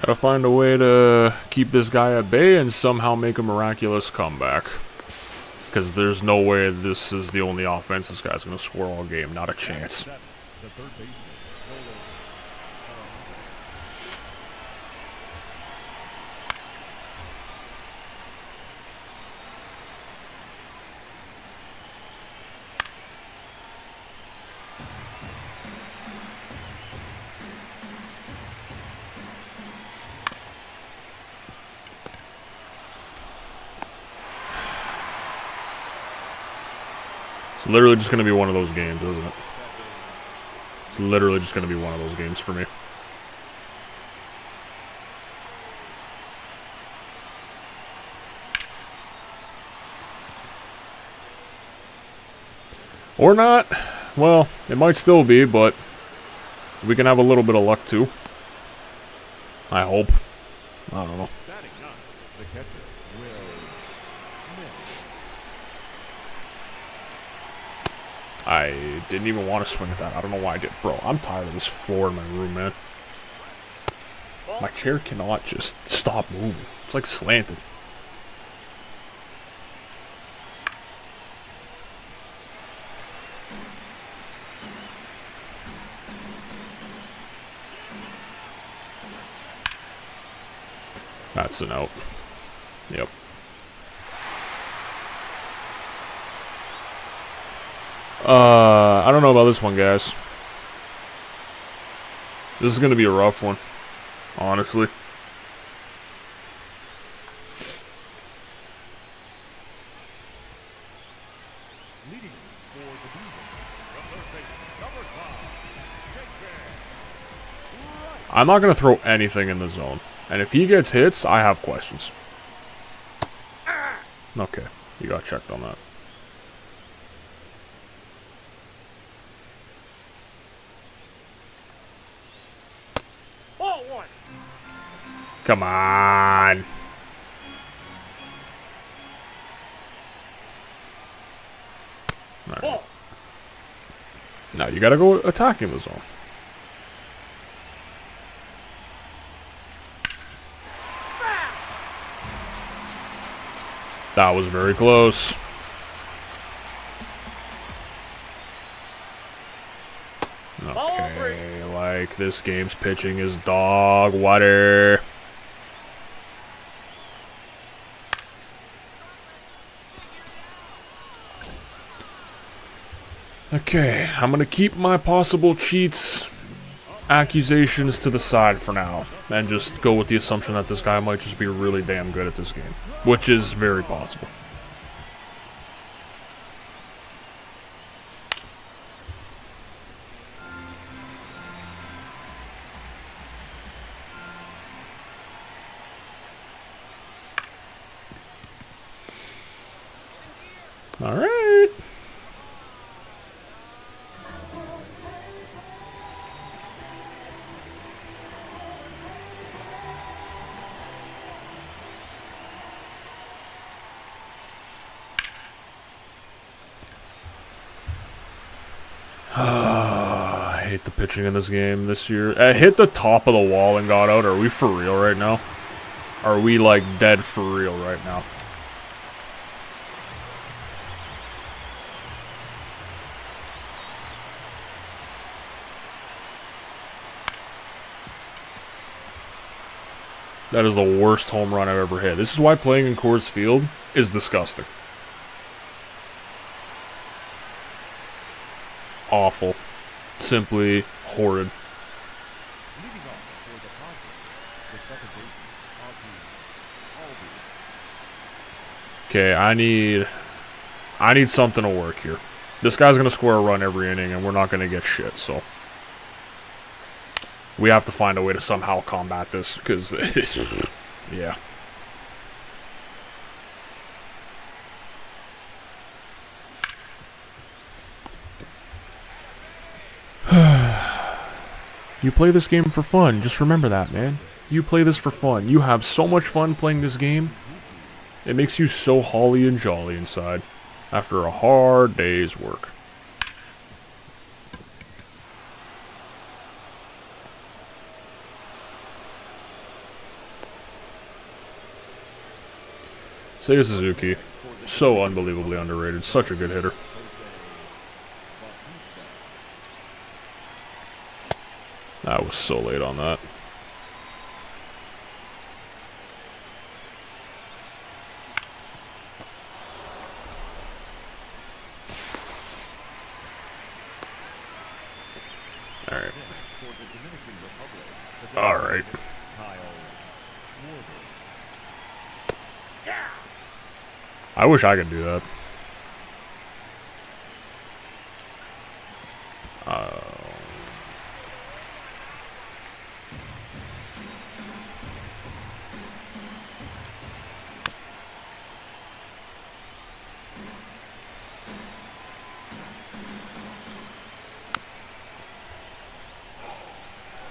Gotta find a way to keep this guy at bay and somehow make a miraculous comeback. Because there's no way this is the only offense this guy's gonna score all game. Not a chance. Seven, the third baseman, It's literally just gonna be one of those games, isn't it? It's literally just gonna be one of those games for me. Or not. Well, it might still be, but we can have a little bit of luck too. I hope. I don't know. batting ninth, the catcher, Will Smith. I didn't even want to swing at that. I don't know why I did. Bro, I'm tired of this floor in my room, man. My chair cannot just stop moving. It's like slanted. That's an out. Yep. I don't know about this one, guys. This is gonna be a rough one, honestly. Leading for the Beavers, the third baseman, number 5, Right. I'm not gonna throw anything in the zone, and if he gets hits, I have questions. Okay, you got checked on that. Ball one. Come on. All right. Ball. Now you gotta go attacking the zone. That was very close. Okay, like this game's pitching is dog water. Okay, I'm gonna keep my possible cheats accusations to the side for now and just go with the assumption that this guy might just be really damn good at this game, which is very possible. All right. I hate the pitching in this game this year. I hit the top of the wall and got out. Are we for real right now? Are we like dead for real right now? That is the worst home run I've ever hit. This is why playing in Coors Field is disgusting. Awful. Simply horrid. Leading off for the Padres, the second baseman, Ozzie Albies. Okay, I need I need something to work here. This guy's going to score a run every inning, and we're not going to get shit, so. We have to find a way to somehow combat this, because it's... yeah. You play this game for fun. Just remember that, man. You play this for fun. You have so much fun playing this game. It makes you so holly and jolly inside after a hard day's work. Seiya Suzuki, so unbelievably underrated. Such a good hitter. I was so late on that. Alright. Alright. I wish I could do that.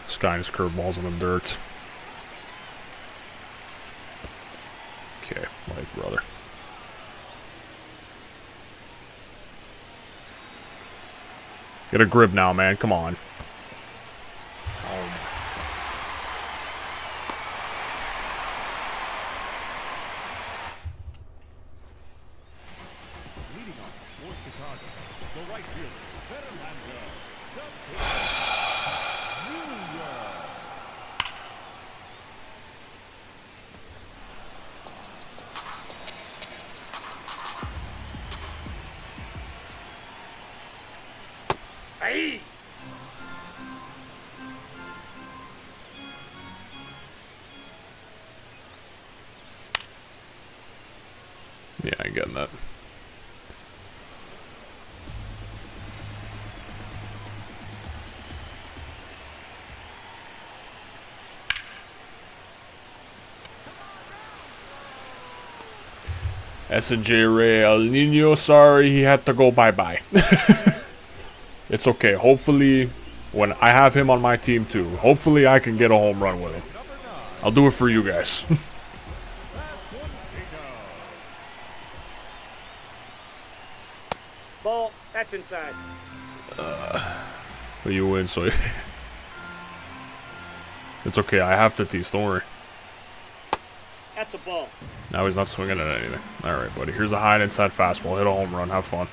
This guy and his curveballs in the dirt. Okay, like brother. Get a grip now, man. Come on. Leading off for Chicago, the right fielder, Fernando. Hey! Yeah, I get that. S&J Ray El Nino, sorry, he had to go bye-bye. It's okay. Hopefully, when I have him on my team too, hopefully I can get a home run with him. I'll do it for you guys. Ball, that's inside. But you win, so it's okay. I have Tatis, don't worry. That's a ball. Now he's not swinging at anything. Alright, buddy. Here's a high and inside fastball. Hit a home run. Have fun.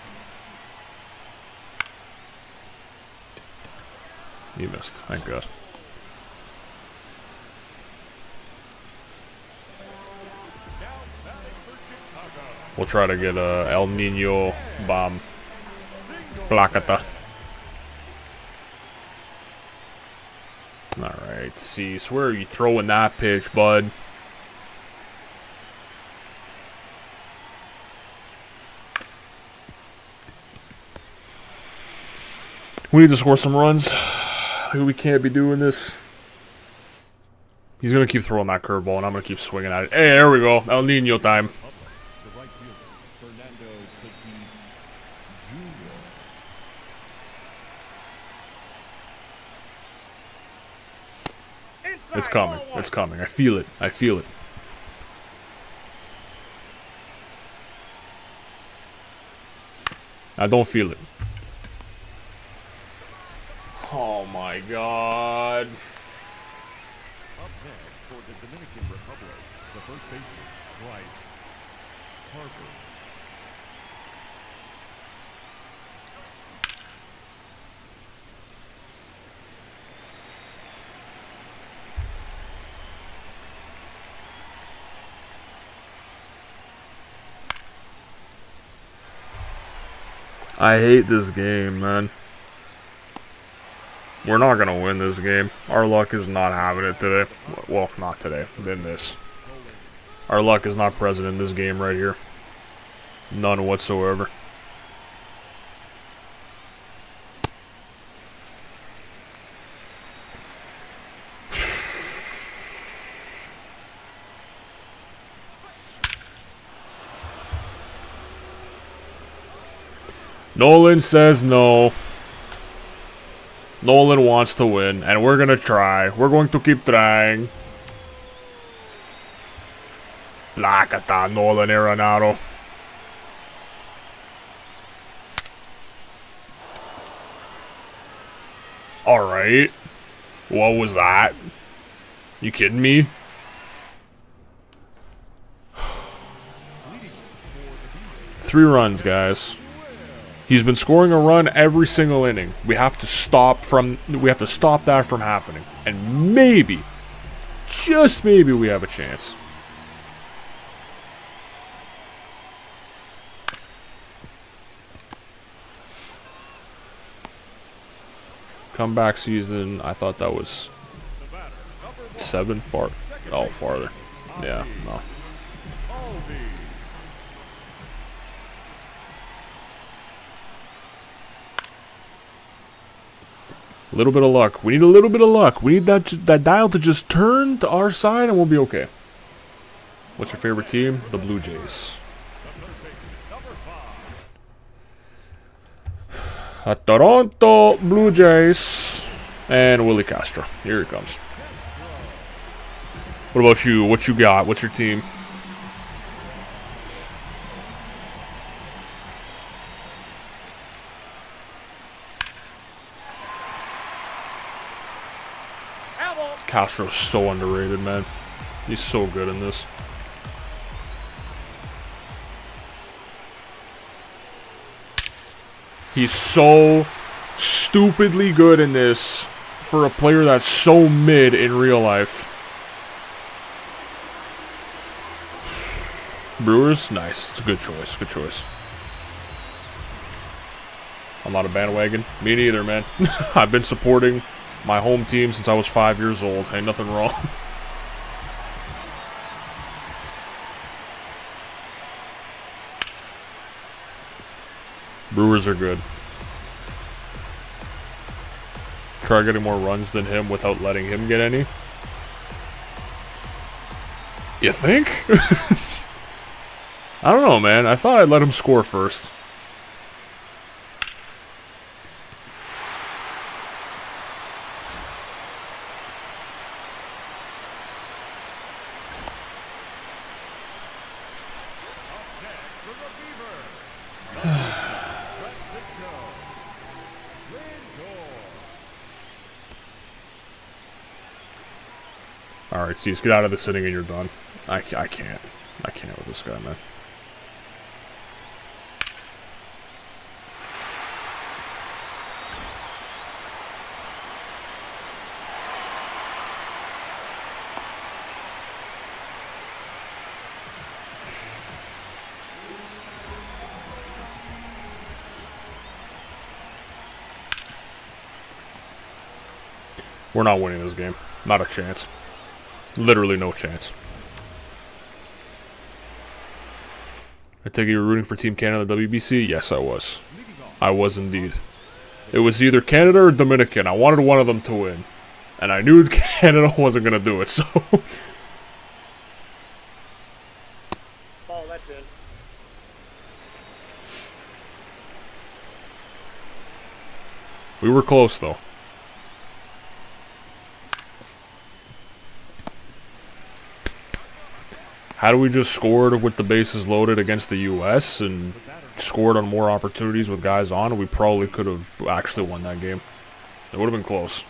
He missed. Thank God. We'll try to get a El Nino bomb. Placata. Alright, see. So where are you throwing that pitch, bud? We need to score some runs. We can't be doing this. He's going to keep throwing that curveball, and I'm going to keep swinging at it. Hey, there we go. El Nino time. The right fielder, Fernando Jr. Inside, It's coming. ball one. It's coming. I feel it. I feel it. I don't feel it. Oh my God. Up next for the Dominican Republic, the first baseman, Bryce Harper. I hate this game, man. We're not gonna win this game. Our luck is not having it today. Well, not today. In this. Our luck is not present in this game right here. None whatsoever. Nolan says no. Nolan wants to win, and we're gonna try. We're going to keep trying. Placata, Nolan Arenado. Alright. What was that? You kidding me? Three runs, guys. He's been scoring a run every single inning. We have to stop that from happening. And maybe, just maybe, we have a chance. Comeback season, I thought that was 7 far. Oh, farther. Yeah, no. A little bit of luck. We need a little bit of luck. We need that dial to just turn to our side and we'll be okay. What's your favorite team? The Blue Jays. Toronto Blue Jays. And Willie Castro. Here he comes. What about you? What you got? What's your team? Castro's so underrated, man. He's so good in this. He's so stupidly good in this for a player that's so mid in real life. Brewers? Nice. It's a good choice. Good choice. I'm not a bandwagon. Me neither, man. I've been supporting my home team since I was 5 years old. Ain't nothing wrong. Brewers are good. Try getting more runs than him without letting him get any. You think? I don't know, man. I thought I'd let him score first. Alright, Cease, get out of this inning and you're done. I can't. I can't with this guy, man. We're not winning this game. Not a chance. Literally no chance. I take it you were rooting for Team Canada WBC? Yes, I was. I was indeed. It was either Canada or Dominican. I wanted one of them to win. And I knew Canada wasn't going to do it, so... Ball, that's in. We were close, though. Had we just scored with the bases loaded against the U.S. and scored on more opportunities with guys on, we probably could have actually won that game. It would have been close.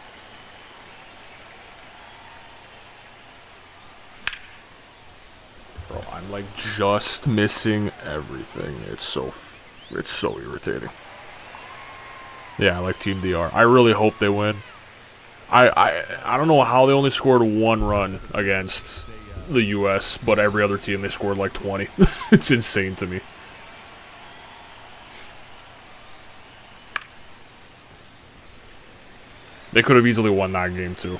Bro, I'm like just missing everything. It's so irritating. Yeah, I like Team DR. I really hope they win. I don't know how they only scored 1 run against the U.S., but every other team they scored like 20. It's insane to me. They could have easily won that game too.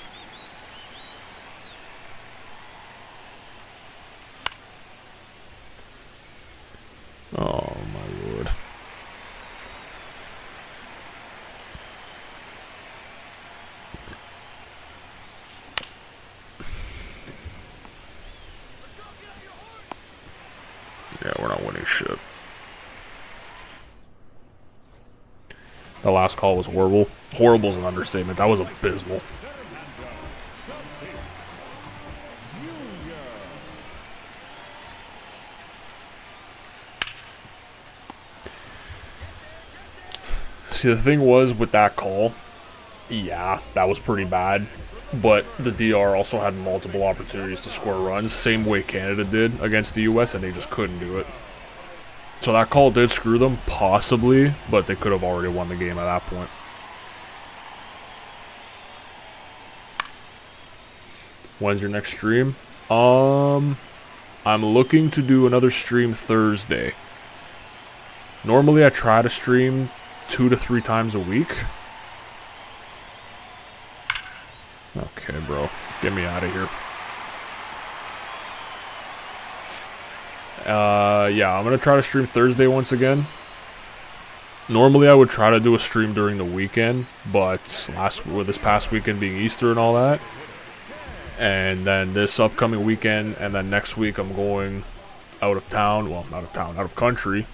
Oh my lord. Yeah, we're not winning shit. The last call was horrible. Horrible is an understatement. That was abysmal. See, the thing was with that call, yeah, that was pretty bad. But the DR also had multiple opportunities to score runs, same way Canada did against the US, and they just couldn't do it. So that call did screw them, possibly, but they could have already won the game at that point. When's your next stream? I'm looking to do another stream Thursday. Normally I try to stream 2 to 3 times a week. Okay, bro. Get me out of here. Yeah, I'm gonna try to stream Thursday once again. Normally I would try to do a stream during the weekend, but this past weekend being Easter and all that, and then this upcoming weekend, and then next week I'm going out of town, well, not out of town, out of country,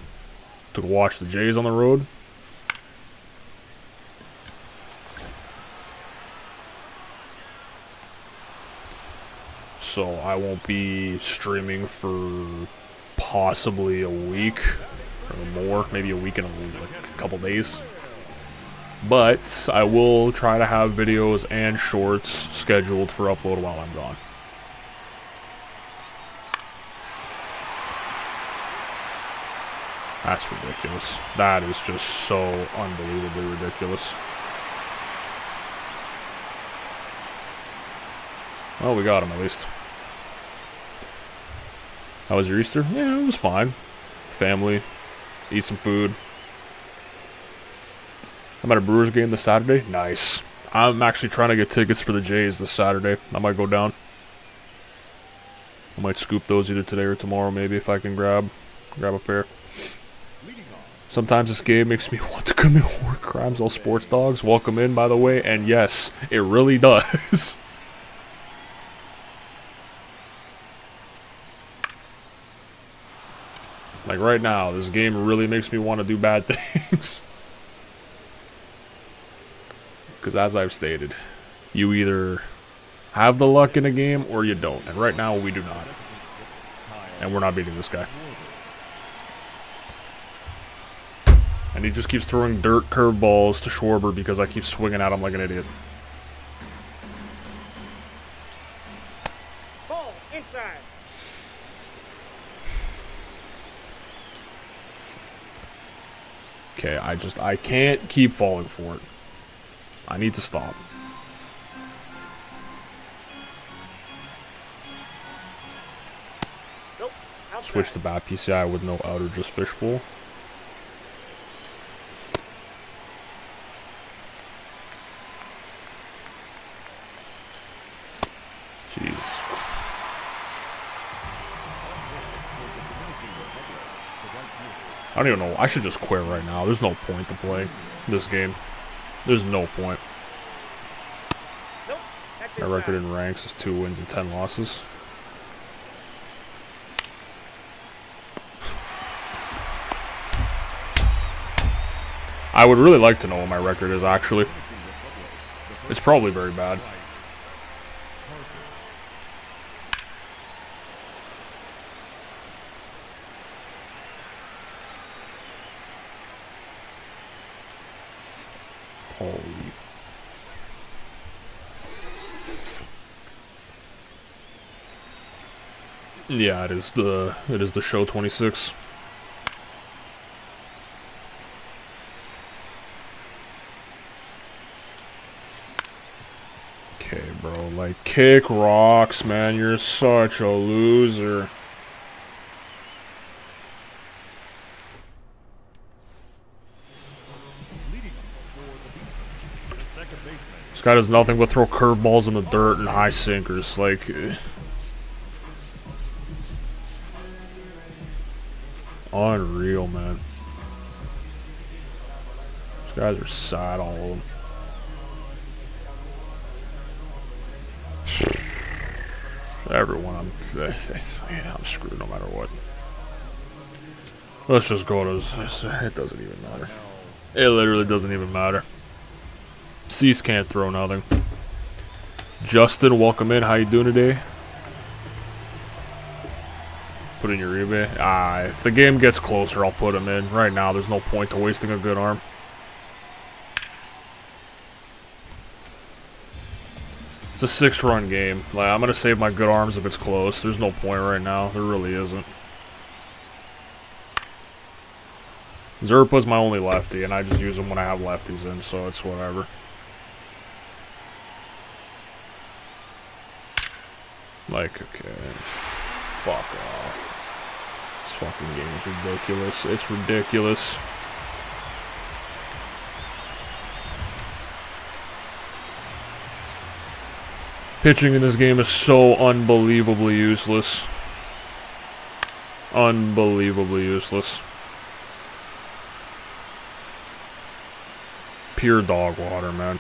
to watch the Jays on the road. So I won't be streaming for possibly a week or more, maybe a week and a couple days. But I will try to have videos and shorts scheduled for upload while I'm gone. That's ridiculous. That is just so unbelievably ridiculous. Well, we got him at least. How was your Easter? Yeah, it was fine. Family, eat some food. I'm at a Brewers game this Saturday. Nice. I'm actually trying to get tickets for the Jays this Saturday. I might go down. I might scoop those either today or tomorrow, maybe, if I can grab a pair. Sometimes this game makes me want to commit war crimes. All sports dogs, welcome in, by the way. And yes, it really does. Like right now, this game really makes me want to do bad things. Because as I've stated, you either have the luck in a game or you don't. And right now, we do not. And we're not beating this guy. And he just keeps throwing dirt curveballs to Schwarber because I keep swinging at him like an idiot. Ball inside. Okay, I can't keep falling for it. I need to stop. Nope. Outside. Switch to bat PCI with no out or just fishbowl. Jesus. I don't even know. I should just quit right now. There's no point to play this game. There's no point. Nope. That's My inside. record in ranks is 2 wins and 10 losses. I would really like to know what my record is, actually. It's probably very bad. Holy yeah, it is the show 26. Okay, bro, like kick rocks, man. You're such a loser. This guy does nothing but throw curveballs in the dirt and high sinkers. Like, unreal, man. These guys are sad, all of them. Everyone, I'm screwed no matter what. Let's just go to. It doesn't even matter. It literally doesn't even matter. Cease can't throw nothing. Justin, welcome in. How you doing today? Put in your eBay. If the game gets closer, I'll put him in. Right now, there's no point to wasting a good arm. It's a 6-run game. Like, I'm gonna save my good arms if it's close. There's no point right now. There really isn't. Zerpa's my only lefty, and I just use him when I have lefties in, so it's whatever. Like, okay. Fuck off. This fucking game is ridiculous. It's ridiculous. Pitching in this game is so unbelievably useless. Unbelievably useless. Pure dog water, man.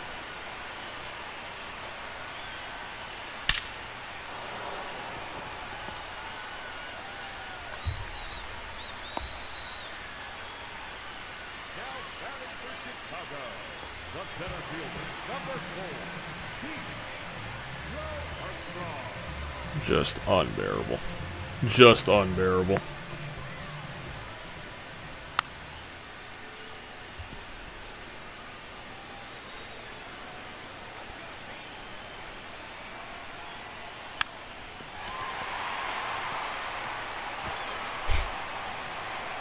Just unbearable. Just unbearable.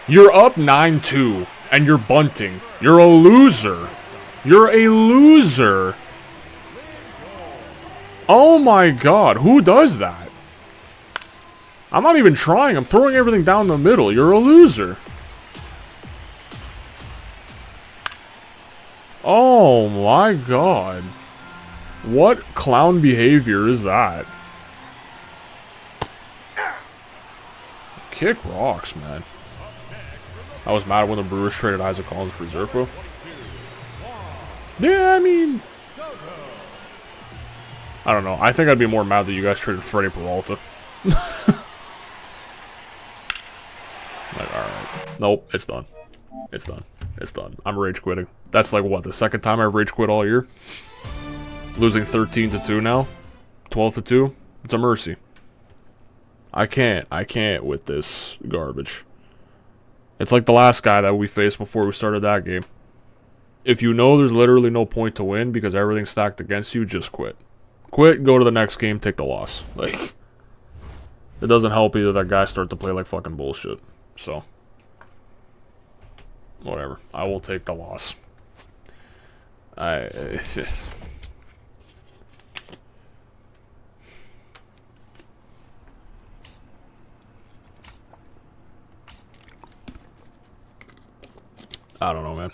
You're up 9-2, and you're bunting. You're a loser. You're a loser. Oh my god, who does that? I'm not even trying, I'm throwing everything down the middle. You're a loser. Oh my god. What clown behavior is that? Kick rocks, man. I was mad when the Brewers traded Isaac Collins for Zerpa. Yeah, I mean... I don't know. I think I'd be more mad that you guys traded Freddie Peralta. Like, alright. Nope, it's done. It's done. It's done. I'm rage quitting. That's like, what, the second time I've rage quit all year? Losing 13-2 now? 12-2? It's a mercy. I can't with this garbage. It's like the last guy that we faced before we started that game. If you know there's literally no point to win because everything's stacked against you, just quit. Quit, go to the next game, take the loss. Like, it doesn't help either that guys start to play like fucking bullshit. So, whatever. I will take the loss. I don't know, man.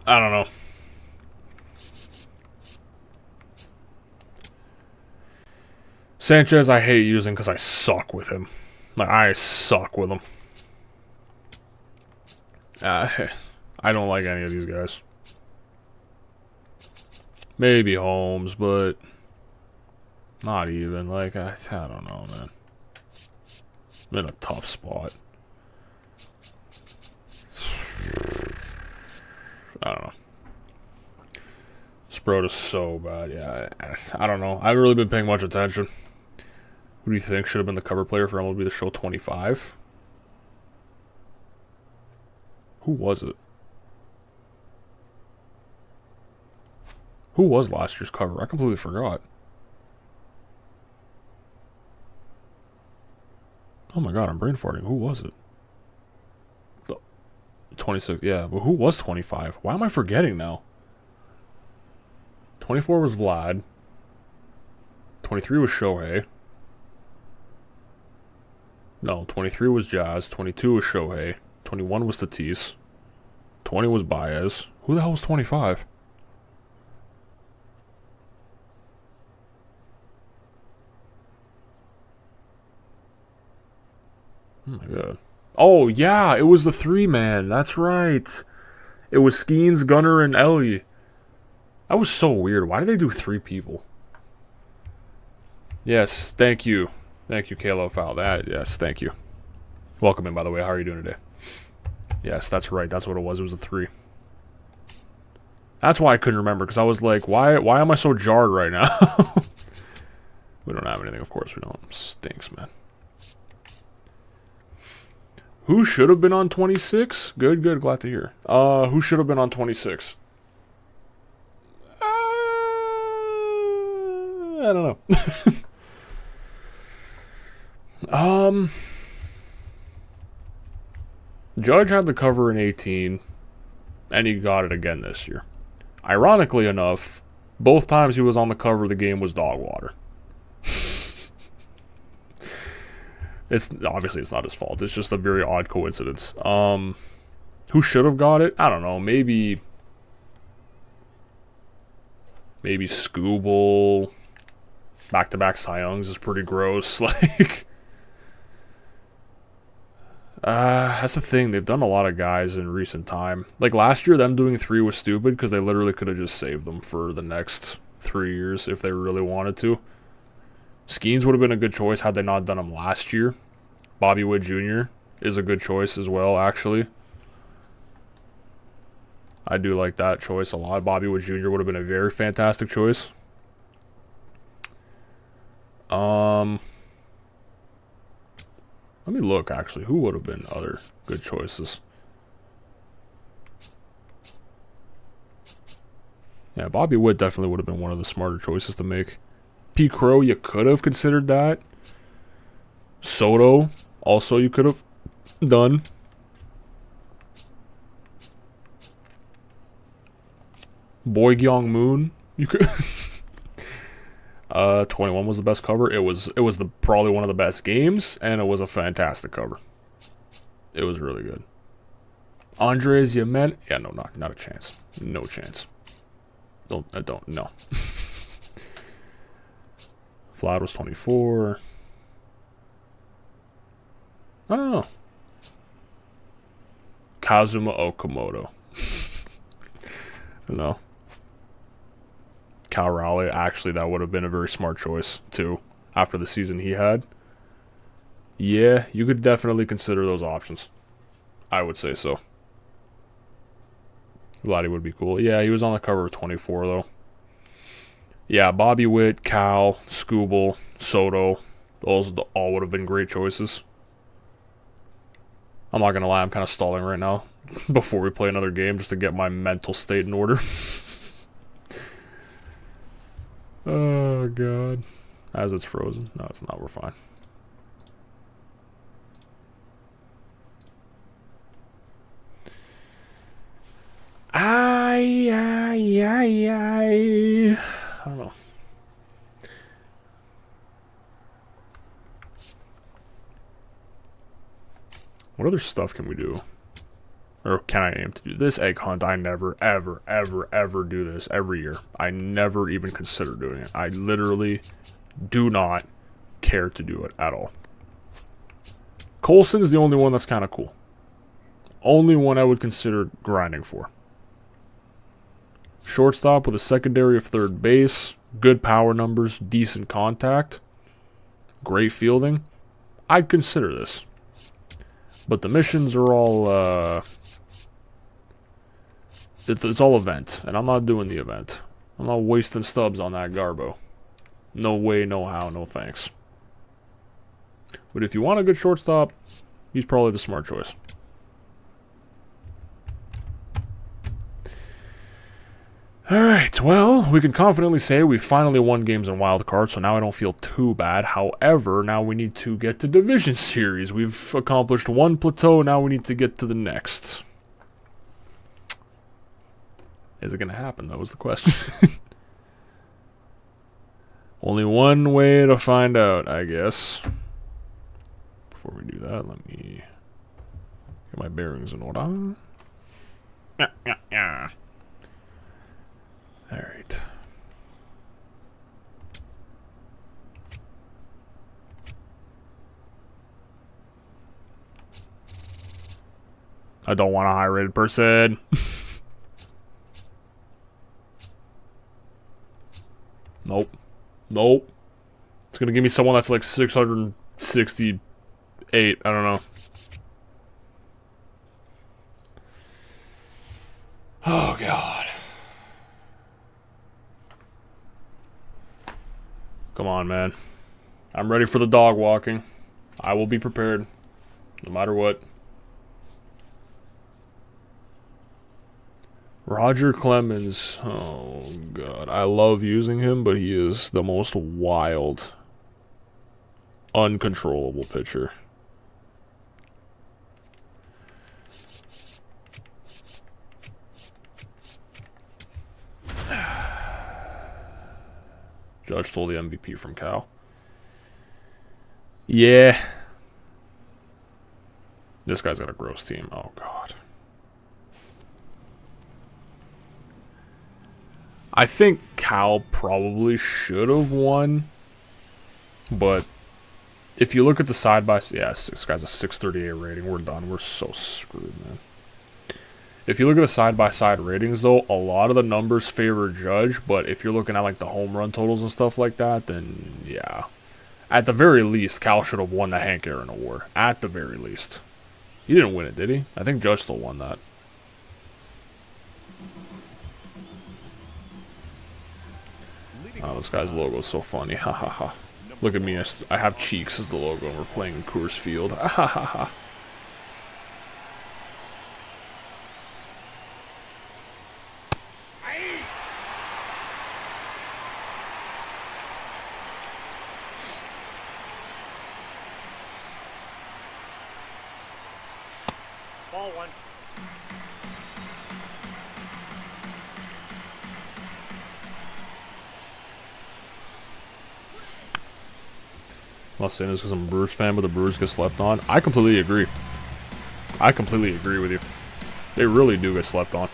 I don't know. Sanchez, I hate using because I suck with him. Like, I suck with him. I don't like any of these guys. Maybe Holmes, but not even. Like, I don't know, man. I'm in a tough spot. I don't know. Sprout is so bad. Yeah, I don't know. I haven't really been paying much attention. Who do you think should have been the cover player for MLB The Show 25? Who was it? Who was last year's cover? I completely forgot. Oh my god, I'm brain farting. Who was it? 26, yeah, but who was 25? Why am I forgetting now? 24 was Vlad. 23 was Shohei. No, 23 was Jazz. 22 was Shohei. 21 was Tatis. 20 was Baez. Who the hell was 25? Oh my god. Oh, yeah, it was the 3-man. That's right. It was Skeens, Gunner, and Ellie. That was so weird. Why did they do 3 people? Yes, thank you. Thank you, Kalo Foul. That, yes, thank you. Welcome in, by the way. How are you doing today? Yes, that's right. That's what it was. It was a 3. That's why I couldn't remember, because I was like, why am I so jarred right now? We don't have anything, of course we don't. Stinks, man. Who should have been on 26? Good, good, glad to hear. Who should have been on 26? I don't know. Judge had the cover in 18, and he got it again this year. Ironically enough, both times he was on the cover, the game was dog water. It's obviously it's not his fault. It's just a very odd coincidence. Who should have got it? I don't know. Maybe Scooble. Back-to-back Cy Youngs is pretty gross. Like, that's the thing. They've done a lot of guys in recent time. Like last year, them doing 3 was stupid because they literally could have just saved them for the next 3 years if they really wanted to. Skeens would have been a good choice had they not done them last year. Bobby Witt Jr. is a good choice as well, actually. I do like that choice a lot. Bobby Witt Jr. would have been a very fantastic choice. Let me look, actually. Who would have been other good choices? Yeah, Bobby Witt definitely would have been one of the smarter choices to make. P. Crow, you could have considered that. Soto, also you could have done. Boy Gyeong Moon, you could. 21 was the best cover. It was probably one of the best games, and it was a fantastic cover. It was really good. Andres Yemen, yeah, no, not a chance. No chance. No. Vlad was 24. I don't know. Kazuma Okamoto. No. Cal Raleigh, actually, that would have been a very smart choice, too, after the season he had. Yeah, you could definitely consider those options. I would say so. Vladdy would be cool. Yeah, he was on the cover of 24, though. Yeah, Bobby Witt, Cal, Scooble, Soto, those all would have been great choices. I'm not going to lie, I'm kind of stalling right now before we play another game just to get my mental state in order. Oh, God. As it's frozen. No, it's not. We're fine. I don't know. What other stuff can we do? Or can I aim to do this egg hunt? I never, ever, ever, ever do this every year. I never even consider doing it. I literally do not care to do it at all. Colson's the only one that's kind of cool. Only one I would consider grinding for. Shortstop with a secondary of third base. Good power numbers. Decent contact. Great fielding. I'd consider this. But the missions are all, it's all event, and I'm not doing the event. I'm not wasting stubs on that Garbo. No way, no how, no thanks. But if you want a good shortstop, he's probably the smart choice. Alright, well, we can confidently say we finally won games in Wild Card, so now I don't feel too bad. However, now we need to get to Division Series. We've accomplished one plateau, now we need to get to the next. Is it going to happen? That was the question. Only one way to find out, I guess. Before we do that, let me get my bearings in order. Alright. I don't want a high-rated person. Nope. Nope. It's gonna give me someone that's like 668. I don't know. Oh, God. Come on, man. I'm ready for the dog walking. I will be prepared, no matter what. Roger Clemens. Oh, God. I love using him, but he is the most wild, uncontrollable pitcher. Judge stole the MVP from Cal. Yeah. This guy's got a gross team. Oh, God. I think Cal probably should have won. But if you look at the side-by-side... Yeah, this guy's a 638 rating. We're done. We're so screwed, man. If you look at the side-by-side ratings, though, a lot of the numbers favor Judge. But if you're looking at like the home run totals and stuff like that, then yeah. At the very least, Cal should have won the Hank Aaron Award. At the very least. He didn't win it, did he? I think Judge still won that. Oh, this guy's logo is so funny. Ha ha ha. Look at me. I have cheeks as the logo and we're playing in Coors Field. Ha ha ha ha. Ball one. I'm not saying this because I'm a Brewers fan, but the Brewers get slept on. I completely agree. I completely agree with you. They really do get slept on.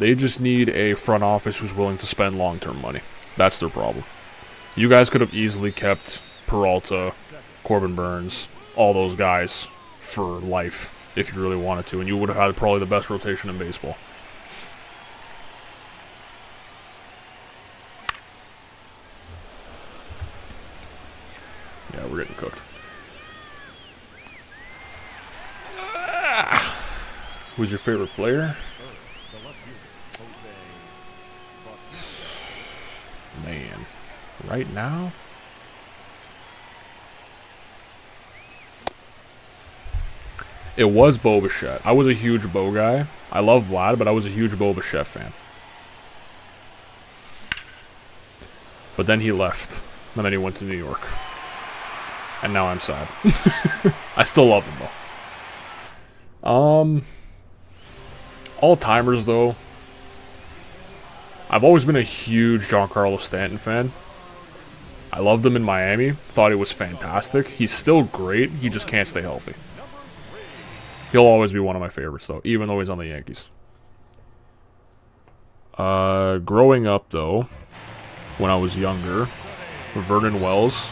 They just need a front office who's willing to spend long-term money. That's their problem. You guys could have easily kept Peralta, Corbin Burns, all those guys for life if you really wanted to, and you would have had probably the best rotation in baseball. Yeah, we're getting cooked. Who's your favorite player? Man, right now? It was Bo Bichette. I was a huge Bo guy. I love Vlad, but I was a huge Bo Bichette fan. But then he left. And then he went to New York. And now I'm sad. I still love him, though. All-timers, though. I've always been a huge Giancarlo Stanton fan. I loved him in Miami. Thought he was fantastic. He's still great. He just can't stay healthy. He'll always be one of my favorites, though, even though he's on the Yankees. Growing up, though, when I was younger, Vernon Wells,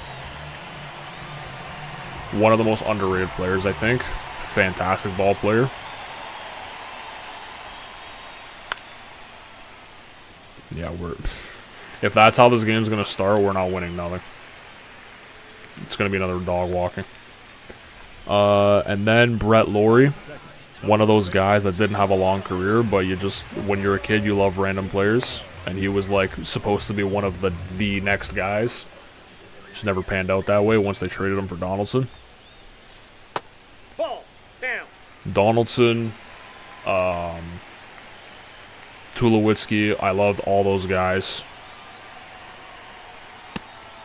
one of the most underrated players, I think. Fantastic ball player. Yeah, if that's how this game's going to start, we're not winning nothing. It's going to be another dog walking. And then Brett Lawrie, one of those guys that didn't have a long career, but you just, when you're a kid, you love random players. And he was, like, supposed to be one of the next guys. Just never panned out that way once they traded him for Donaldson. Ball down. Donaldson, Tulowitzki, I loved all those guys.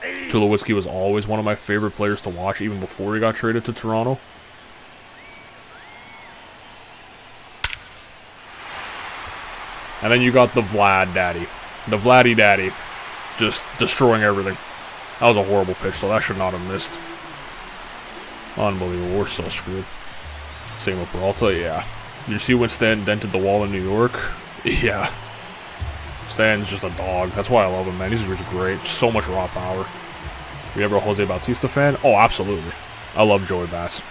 Tulowitzki was always one of my favorite players to watch, even before he got traded to Toronto. And then you got the Vlad Daddy. The Vladdy Daddy. Just destroying everything. That was a horrible pitch, so that should not have missed. Unbelievable. We're so screwed. Same with Peralta, yeah. Did you see when Stan dented the wall in New York? Yeah. Stan's just a dog. That's why I love him, man. He's just great. So much raw power. You ever a Jose Bautista fan? Oh, absolutely. I love Joey Bass.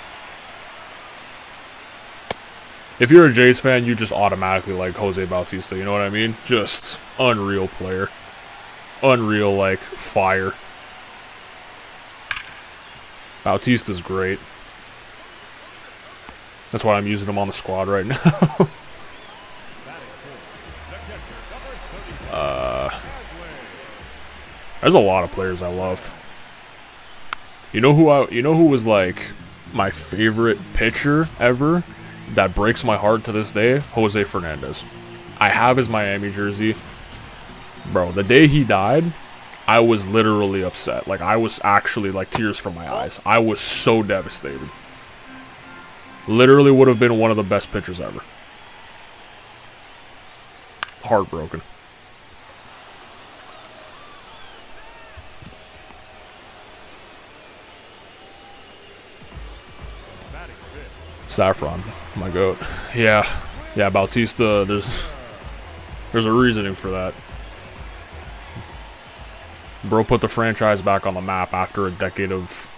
If you're a Jays fan, you just automatically like Jose Bautista. You know what I mean? Just unreal player. Unreal, like, fire. Bautista's great. That's why I'm using him on the squad right now. There's a lot of players I loved. You know who was like my favorite pitcher ever that breaks my heart to this day? Jose Fernandez. I have his Miami jersey. Bro, the day he died, I was literally upset. Like, I was actually, like, tears from my eyes. I was so devastated. Literally would have been one of the best pitchers ever. Heartbroken. Saffron, my goat. Yeah, Bautista. There's a reasoning for that. Bro put the franchise back on the map after a decade of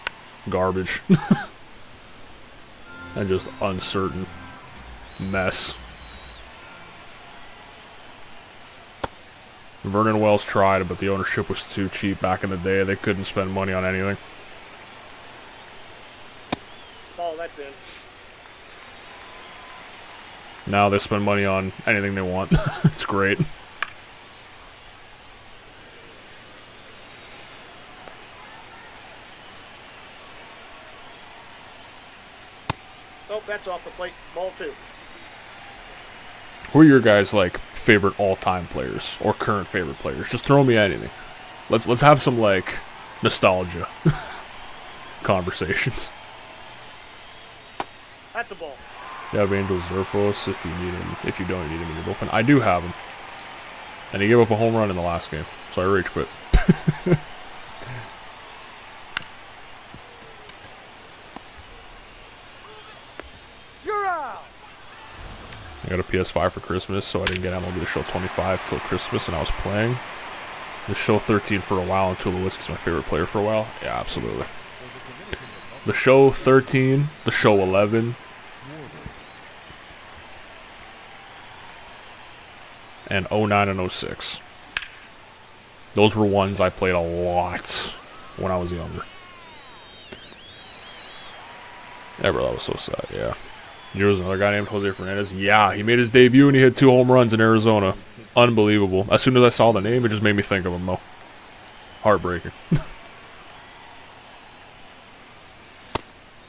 garbage and just uncertain mess. Vernon Wells tried, but the ownership was too cheap back in the day. They couldn't spend money on anything. Ball, that's in. Now they spend money on anything they want. It's great. Oh, that's off the plate. Ball 2. Who are your guys' like favorite all-time players or current favorite players? Just throw me anything. Let's have some like nostalgia conversations. That's a ball. You have Angel Zerpos if you need him. If you don't need him in your bullpen, I do have him, and he gave up a home run in the last game, so I rage quit. You're out. I got a PS5 for Christmas, so I didn't get MLB The Show 25 till Christmas, and I was playing the Show 13 for a while, and Tulowitzki's my favorite player for a while. Yeah, absolutely. The Show 13, the Show 11, and 09 and 06. Those were ones I played a lot when I was younger. Yeah, bro, that was so sad, yeah. There was another guy named Jose Fernandez. Yeah, he made his debut and he hit 2 home runs in Arizona. Unbelievable. As soon as I saw the name, it just made me think of him, though. Heartbreaking.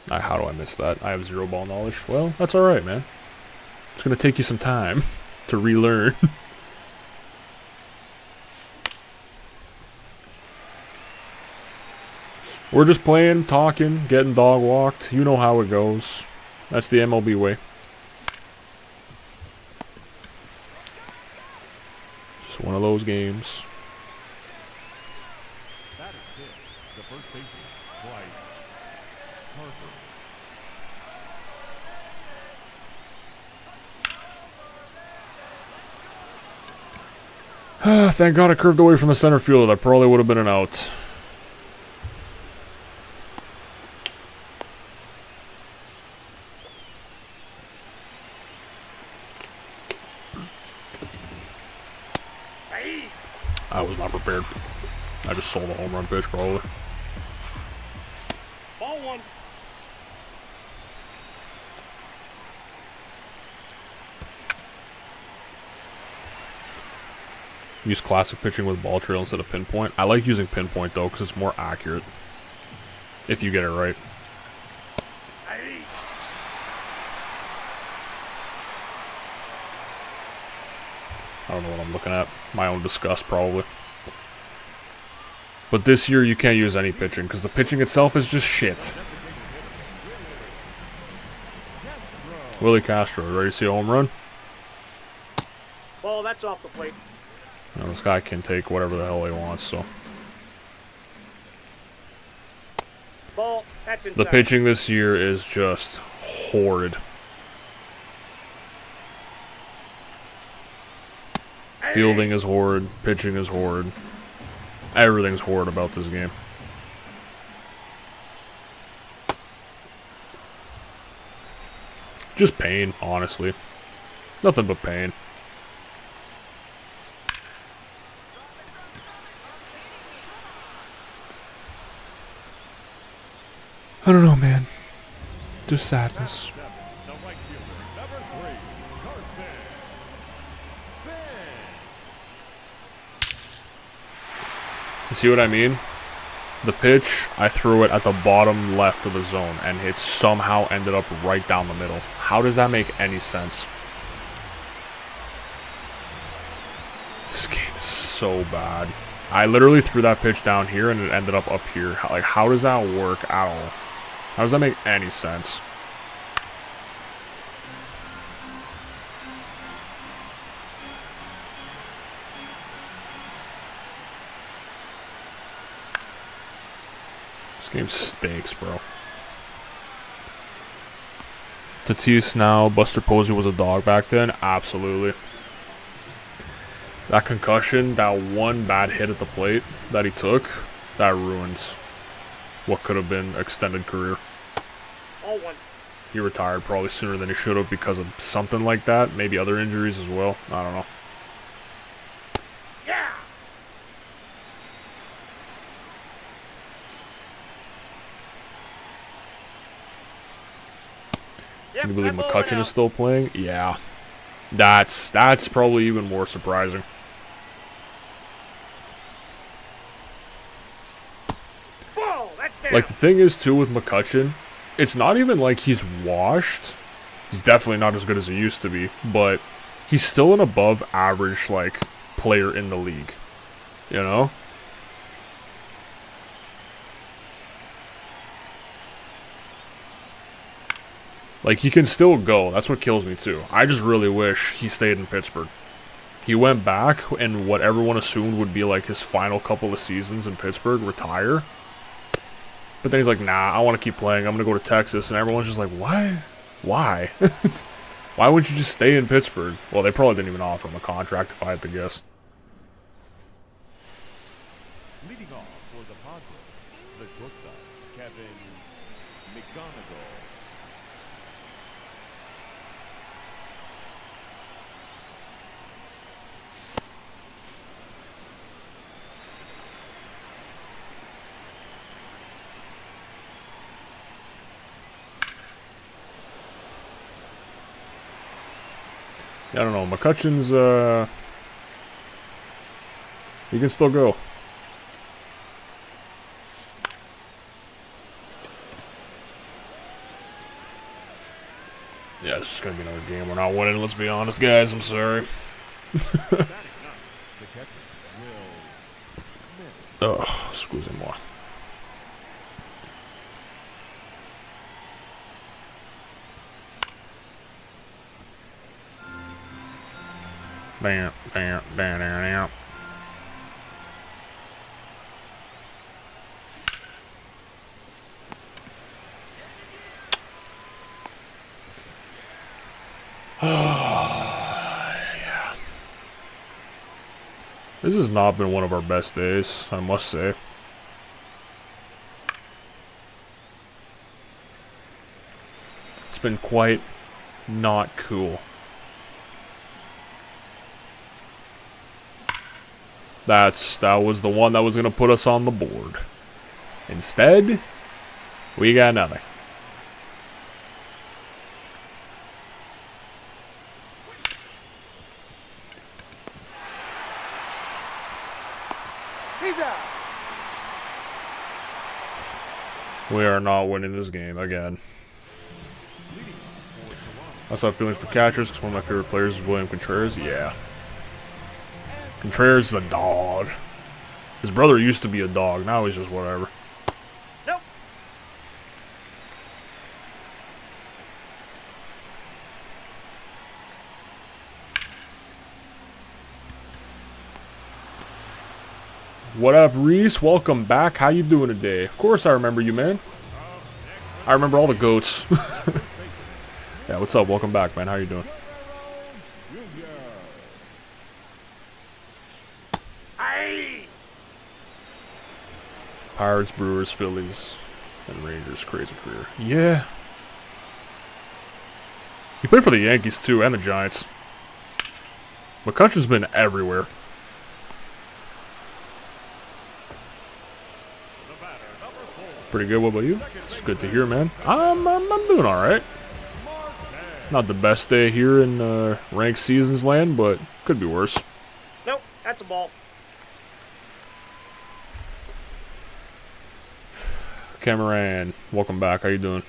How do I miss that? I have 0 ball knowledge. Well, that's alright, man. It's going to take you some time to relearn. We're just playing, talking, getting dog walked. You know how it goes. That's the MLB way. Just one of those games. That is hit. The first baseman, Bryce Harper. Thank God I curved away from the center fielder. That probably would have been an out. I was not prepared. I just sold a home run pitch, probably. Ball 1. Use classic pitching with ball trail instead of pinpoint. I like using pinpoint, though, because it's more accurate. If you get it right. I don't know what I'm looking at. My own disgust, probably. But this year, you can't use any pitching, because the pitching itself is just shit. Willie Castro, ready to see a home run? Ball, that's off the plate. You know, this guy can take whatever the hell he wants, so. Ball, that's inside. The pitching this year is just horrid. Fielding is horrid. Pitching is horrid. Everything's horrid about this game. Just pain, honestly. Nothing but pain. I don't know, man. Just sadness. The right You see what I mean? The pitch, I threw it at the bottom left of the zone, and it somehow ended up right down the middle. How does that make any sense? This game is so bad. I literally threw that pitch down here, and it ended up here. Like, how does that work at all? How does that make any sense? This game stinks, bro. Tatis now. Buster Posey was a dog back then. Absolutely. That concussion, that one bad hit at the plate that he took, that ruins what could have been an extended career. All one. He retired probably sooner than he should have because of something like that. Maybe other injuries as well. I don't know. Yeah. Yep, Can you believe I'm all McCutcheon out. is still playing? Yeah. That's probably even more surprising. Whoa, that's down. Like, the thing is, too, with McCutcheon, it's not even like he's washed. He's definitely not as good as he used to be, but he's still an above average, like, player in the league. You know? Like, he can still go. That's what kills me, too. I just really wish he stayed in Pittsburgh. He went back, and what everyone assumed would be, like, his final couple of seasons in Pittsburgh, retire. But then he's like, nah, I want to keep playing. I'm going to go to Texas. And everyone's just like, what? Why? Why wouldn't you just stay in Pittsburgh? Well, they probably didn't even offer him a contract, if I had to guess. Leading off for the Padres, the shortstop, Kevin McGonigal. I don't know. McCutcheon's, he can still go. Yeah, it's just going to be another game. We're not winning, let's be honest, guys. I'm sorry. The catcher will miss. Oh, excusez-moi. Bam, bam, bam, bam, bam. Yeah. This has not been one of our best days, I must say. It's been quite not cool. That was the one that was going to put us on the board. Instead, we got nothing. He's out. We are not winning this game again. I also have feelings for catchers because one of my favorite players is William Contreras. Yeah. Contreras is a dog. His brother used to be a dog. Now he's just whatever. Nope. What up, Reese? Welcome back. How you doing today? Of course I remember you, man. I remember all the goats. Yeah, what's up? Welcome back, man. How you doing? Aye. Pirates, Brewers, Phillies, and Rangers. Crazy career. Yeah. He played for the Yankees, too, and the Giants. McCutcheon's been everywhere. Pretty good. What about you? It's good to hear, man. I'm doing all right. Not the best day here in ranked seasons land, but could be worse. Nope, that's a ball. Cameron, welcome back. How you doing?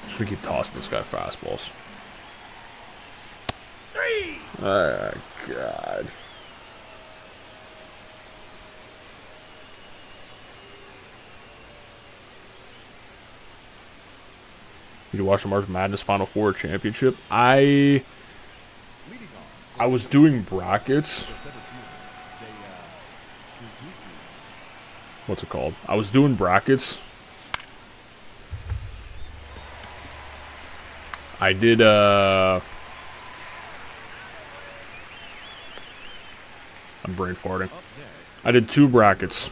Just gonna keep tossing this guy fastballs. Oh, God. Did you watch the March Madness Final Four championship? I was doing brackets. What's it called? I was doing brackets. I did, I'm brain farting. I did 2 brackets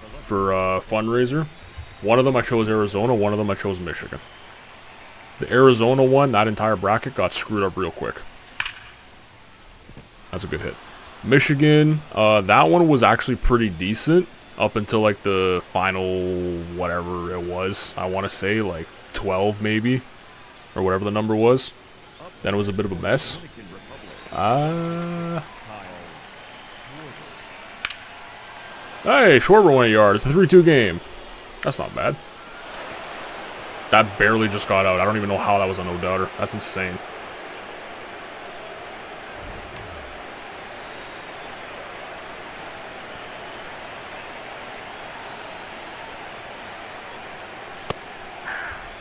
for fundraiser. One of them I chose Arizona, one of them I chose Michigan. The Arizona one, that entire bracket got screwed up real quick. That's a good hit. Michigan, that one was actually pretty decent up until like the final whatever it was. I want to say like 12 maybe, or whatever the number was. Then it was a bit of a mess. Hey, Schwarber went a yard. It's a 3-2 game. That's not bad. That barely just got out. I don't even know how that was a no-doubter. That's insane.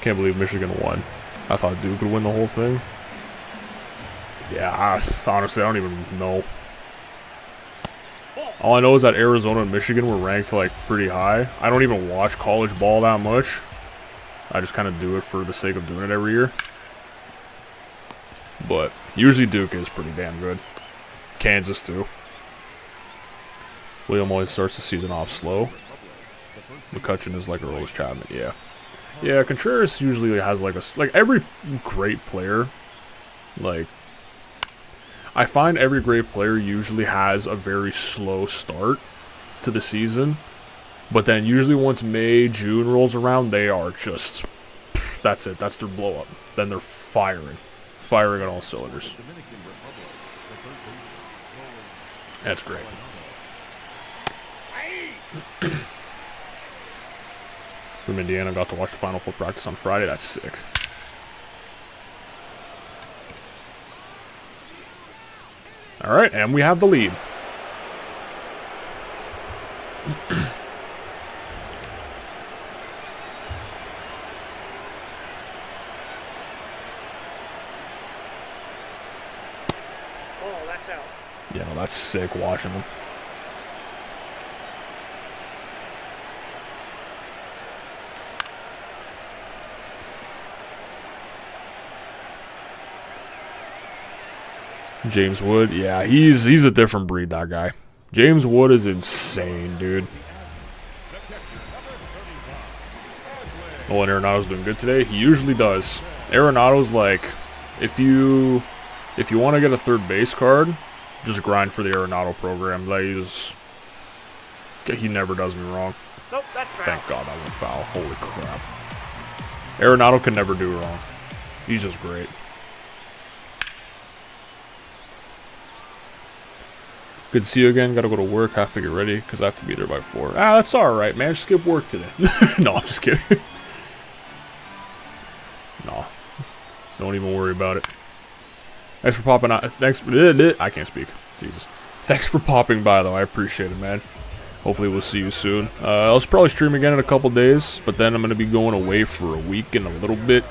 Can't believe Michigan won. I thought Duke would win the whole thing. Yeah, honestly, I don't even know. All I know is that Arizona and Michigan were ranked, like, pretty high. I don't even watch college ball that much. I just kind of do it for the sake of doing it every year. But usually Duke is pretty damn good. Kansas, too. William always starts the season off slow. McCutcheon is like Earl's Chapman, yeah. Yeah, Contreras usually has like every great player, like, I find every great player usually has a very slow start to the season, but then usually once May, June rolls around, they are just, that's it, that's their blow up. Then they're firing on all cylinders. That's great. From Indiana, got to watch the Final Four practice on Friday. That's sick. All right, and we have the lead. Oh, that's out. Yeah, no, that's sick watching them. James Wood, yeah, he's a different breed, that guy. James Wood is insane, dude. Oh, and Arenado's doing good today. He usually does. Arenado's like, if you want to get a third base card, just grind for the Arenado program. Like, he never does me wrong. Nope, that's foul. Thank God that went foul. Holy crap. Arenado can never do wrong. He's just great. Good to see you again. Gotta go to work. Have to get ready because I have to be there by 4. Ah, that's alright, man. Skip work today. No, I'm just kidding. No. Don't even worry about it. Thanks for popping out. Thanks. I can't speak. Jesus. Thanks for popping by, though. I appreciate it, man. Hopefully we'll see you soon. I'll probably stream again in a couple days, but then I'm going to be going away for a week in a little bit.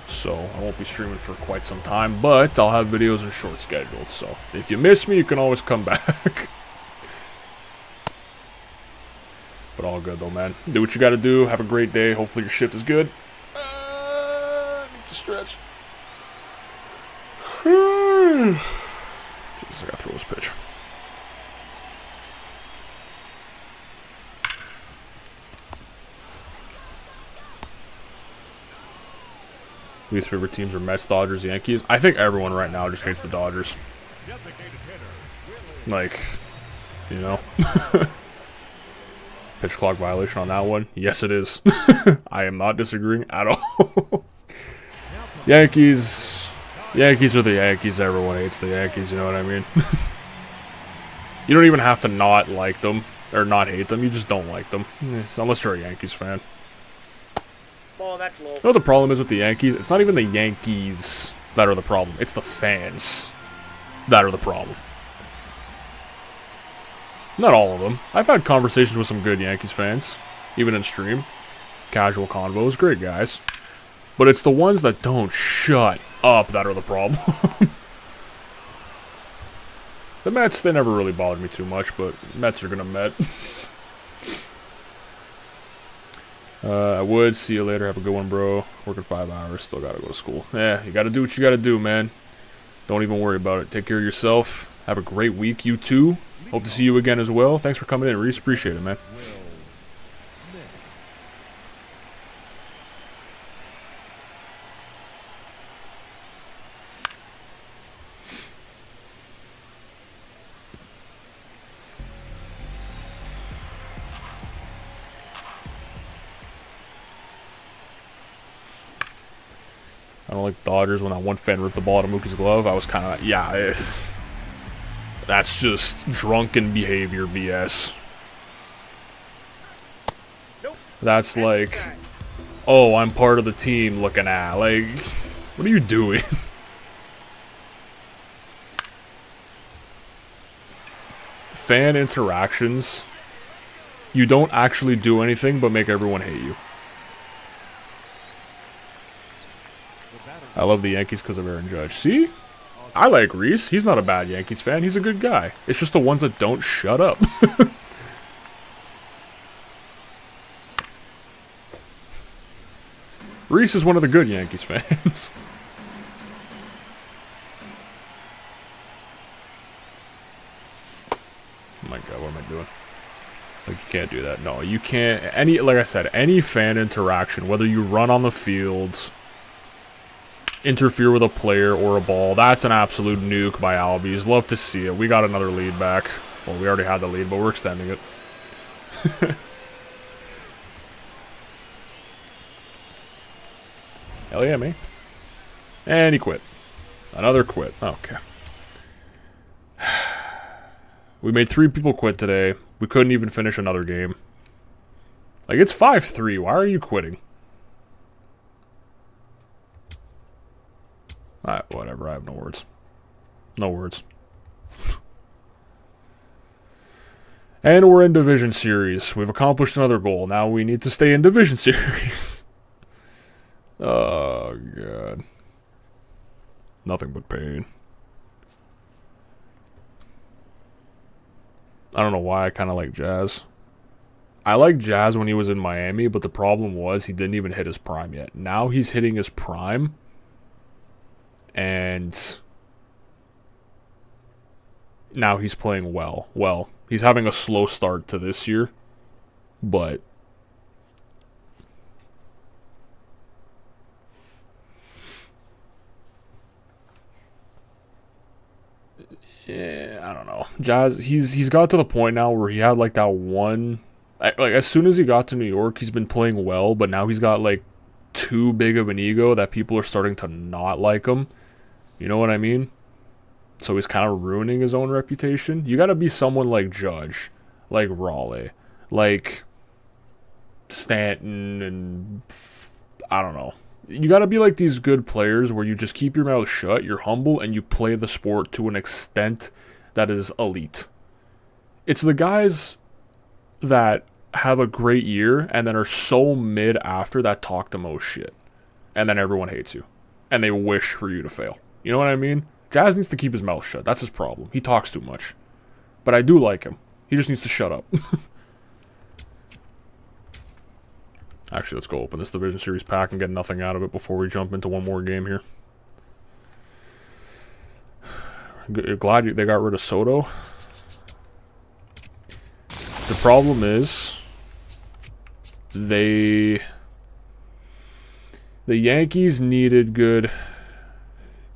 So I won't be streaming for quite some time, but I'll have videos in short scheduled. So if you miss me, you can always come back. But all good though, man. Do what you gotta do. Have a great day. Hopefully your shift is good. I need to stretch. Jesus, I gotta throw this pitch. Least favorite teams are Mets, Dodgers, Yankees. I think everyone right now just hates the Dodgers. Like, you know? Pitch clock violation on that one. Yes, it is. I am not disagreeing at all. Yankees. Yankees are the Yankees. Everyone hates the Yankees, you know what I mean? You don't even have to not like them, or not hate them, you just don't like them. Unless you're a Yankees fan. Oh, that's low. You know what the problem is with the Yankees? It's not even the Yankees that are the problem. It's the fans that are the problem. Not all of them. I've had conversations with some good Yankees fans, even in stream. Casual convos, great guys. But it's the ones that don't shut up that are the problem. The Mets, they never really bothered me too much, but Mets are gonna Met. I would. See you later. Have a good one, bro. Working 5 hours. Still gotta go to school. Yeah, you gotta do what you gotta do, man. Don't even worry about it. Take care of yourself. Have a great week, you too. Hope to see you again as well. Thanks for coming in, Reese. Appreciate it, man. I don't like Dodgers. When that one fan ripped the ball out of Mookie's glove, I was kind of like, yeah, that's just drunken behavior BS. Nope. That's like, oh, I'm part of the team looking at. Like, what are you doing? Fan interactions, you don't actually do anything but make everyone hate you. I love the Yankees because of Aaron Judge. See? I like Reese. He's not a bad Yankees fan. He's a good guy. It's just the ones that don't shut up. Reese is one of the good Yankees fans. Oh my god, what am I doing? Like, you can't do that. No, you can't. Like I said, any fan interaction, whether you run on the field, interfere with a player or a ball, that's an absolute nuke by Albies. Love to see it. We got another lead back. Well, we already had the lead, but we're extending it. Hell yeah, me. And he quit. Another quit. Okay. We made 3 people quit today. We couldn't even finish another game. Like, it's 5-3. Why are you quitting? Alright, whatever. I have no words. No words. And we're in Division Series. We've accomplished another goal. Now we need to stay in Division Series. Oh, God. Nothing but pain. I don't know why I kind of like Jazz. I liked Jazz when he was in Miami, but the problem was he didn't even hit his prime yet. Now he's hitting his prime. And now he's playing well. Well, he's having a slow start to this year, but yeah, I don't know. Jazz, he's got to the point now where he had like that one, like as soon as he got to New York, he's been playing well, but now he's got like too big of an ego that people are starting to not like him. You know what I mean? So he's kind of ruining his own reputation. You got to be someone like Judge, like Raleigh, like Stanton, and I don't know. You got to be like these good players where you just keep your mouth shut, you're humble, and you play the sport to an extent that is elite. It's the guys that have a great year and then are so mid after that talk the most shit. And then everyone hates you. And they wish for you to fail. You know what I mean? Jazz needs to keep his mouth shut. That's his problem. He talks too much. But I do like him. He just needs to shut up. Actually, let's go open this Division Series pack and get nothing out of it before we jump into one more game here. Glad they got rid of Soto. The problem is the Yankees needed good...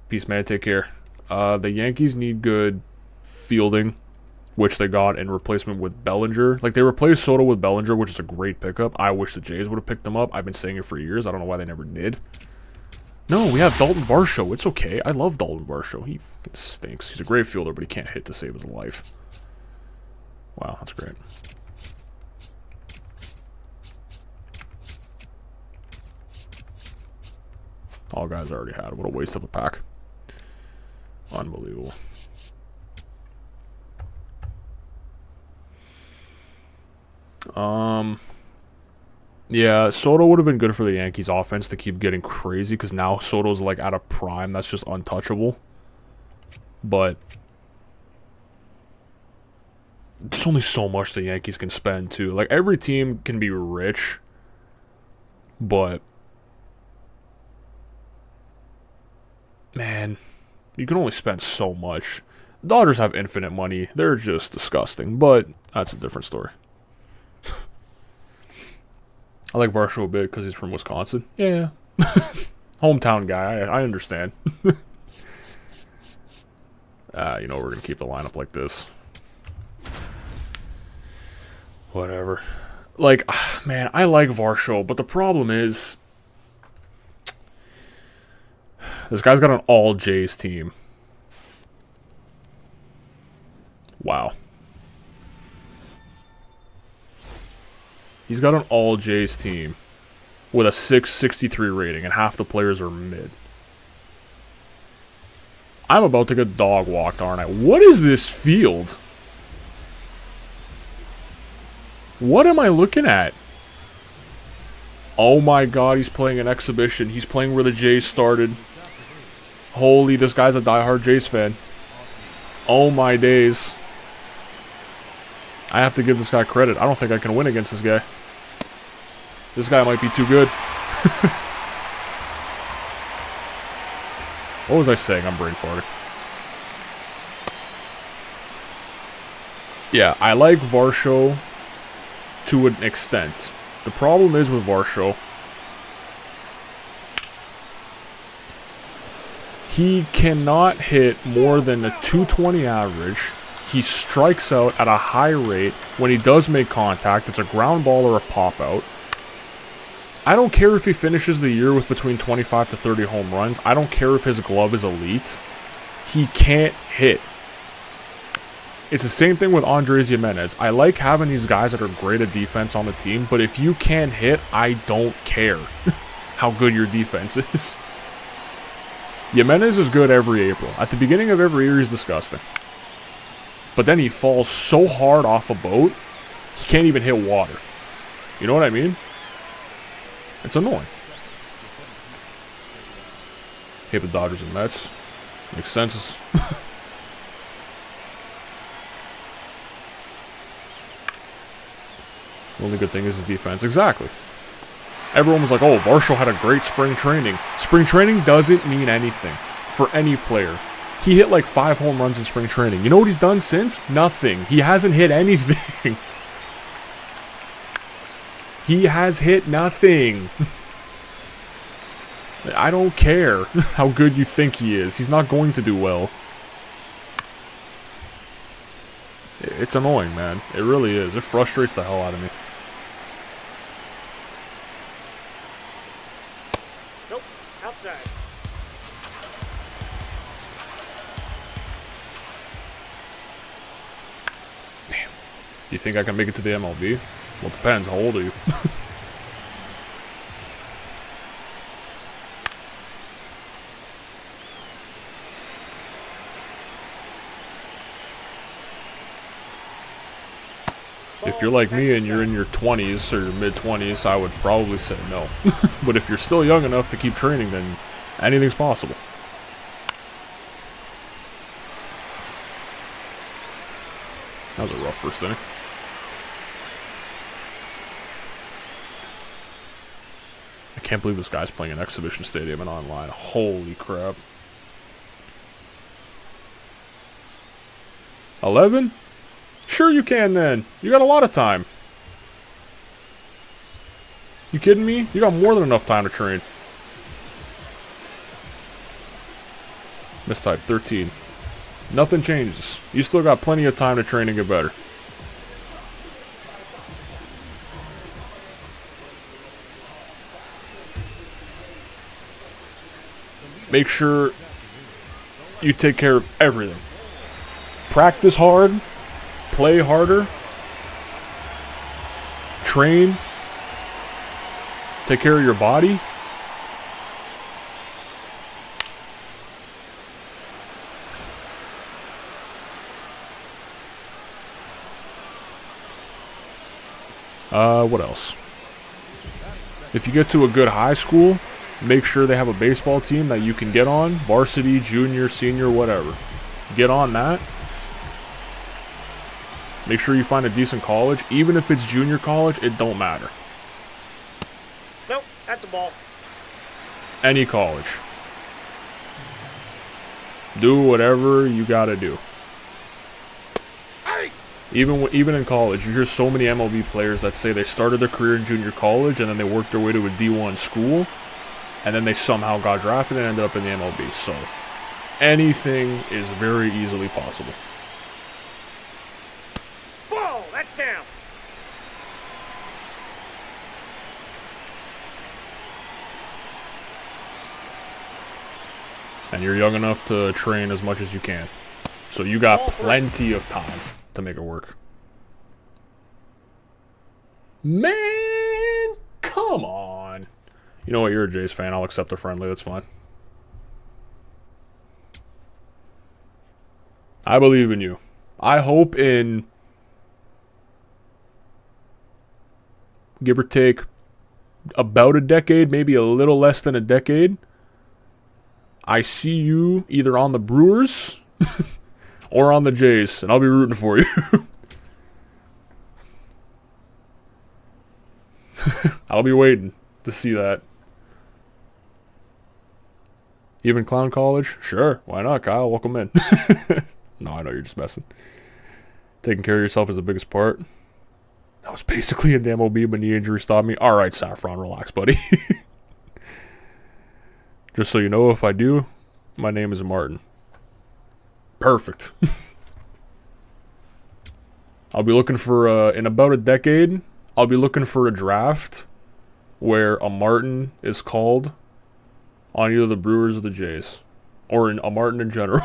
Peace, man. Take care. The Yankees need good fielding, which they got in replacement with Bellinger. Like, they replaced Soto with Bellinger, which is a great pickup. I wish the Jays would have picked them up. I've been saying it for years. I don't know why they never did. No, we have Dalton Varsho. It's okay. I love Dalton Varsho. He fucking stinks. He's a great fielder, but he can't hit to save his life. Wow, that's great. All guys already had. What a waste of a pack. Unbelievable. Yeah, Soto would have been good for the Yankees offense to keep getting crazy, because now Soto's like at a prime that's just untouchable. But there's only so much the Yankees can spend too. Like, every team can be rich, but man, you can only spend so much. Dodgers have infinite money. They're just disgusting, but that's a different story. I like Varsho a bit because he's from Wisconsin. Yeah. Hometown guy. I understand. You know, we're going to keep the lineup like this. Whatever. Like, man, I like Varsho, but the problem is this guy's got an all Jays team. Wow. He's got an all Jays team with a 663 rating, and half the players are mid. I'm about to get dog walked, aren't I? What is this field? What am I looking at? Oh my god, he's playing an exhibition. He's playing where the Jays started. Holy, this guy's a diehard Jays fan. Oh my days. I have to give this guy credit. I don't think I can win against this guy. This guy might be too good. What was I saying? I'm brain farting. Yeah, I like Varsho to an extent. The problem is with Varsho, he cannot hit more than a 220 average. He strikes out at a high rate. When he does make contact, it's a ground ball or a pop out. I don't care if he finishes the year with between 25 to 30 home runs. I don't care if his glove is elite. He can't hit. It's the same thing with Andres Gimenez. I like having these guys that are great at defense on the team, but if you can't hit, I don't care how good your defense is. Gimenez is good every April. At the beginning of every year, he's disgusting. But then he falls so hard off a boat, he can't even hit water. You know what I mean? It's annoying. Hate the Dodgers and Mets. Makes sense. The only good thing is his defense. Exactly. Everyone was like, oh, Varsho had a great spring training. Spring training doesn't mean anything for any player. He hit like 5 home runs in spring training. You know what he's done since? Nothing. He hasn't hit anything. He has hit nothing. I don't care how good you think he is. He's not going to do well. It's annoying, man. It really is. It frustrates the hell out of me. Nope. Outside. Damn. You think I can make it to the MLB? Well, it depends. How old are you? If you're like me and you're in your 20s or your mid-20s, I would probably say no. But if you're still young enough to keep training, then anything's possible. That was a rough first inning. I can't believe this guy's playing an exhibition stadium and online. Holy crap. 11? Sure you can then. You got a lot of time. You kidding me? You got more than enough time to train. Mistype 13. Nothing changes. You still got plenty of time to train and get better. Make sure you take care of everything. Practice hard, play harder, train, take care of your body. What else? If you get to a good high school, make sure they have a baseball team that you can get on. Varsity, junior, senior, whatever. Get on that. Make sure you find a decent college. Even if it's junior college, it don't matter. Nope, that's a ball. Any college. Do whatever you gotta do. Hey! Even in college, you hear so many MLB players that say they started their career in junior college and then they worked their way to a D1 school and then they somehow got drafted and ended up in the MLB. So, anything is very easily possible. Ball, that's down. And you're young enough to train as much as you can. So you got plenty of time to make it work. Man, come on. You know what, you're a Jays fan. I'll accept the friendly, that's fine. I believe in you. I hope in, give or take, about a decade, maybe a little less than a decade, I see you either on the Brewers or on the Jays, and I'll be rooting for you. I'll be waiting to see that. Even Clown College? Sure, why not, Kyle? Welcome in. No, I know you're just messing. Taking care of yourself is the biggest part. I was basically in the MLB, but knee injury stopped me. Alright, Saffron, relax, buddy. Just so you know, if I do, my name is Martin. Perfect. I'll be looking for, in about a decade, I'll be looking for a draft where a Martin is called on either the Brewers or the Jays. Or a Martin in general.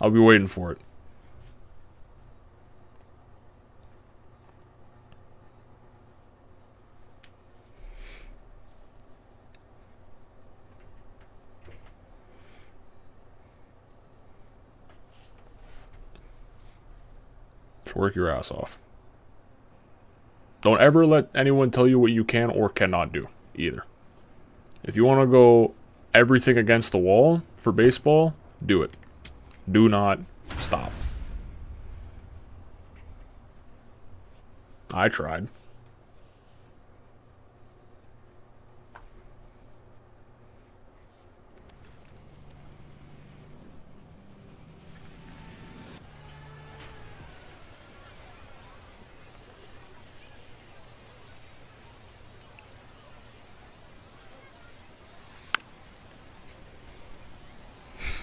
I'll be waiting for it. Just work your ass off. Don't ever let anyone tell you what you can or cannot do, either. If you want to go everything against the wall for baseball, do it. Do not stop. I tried.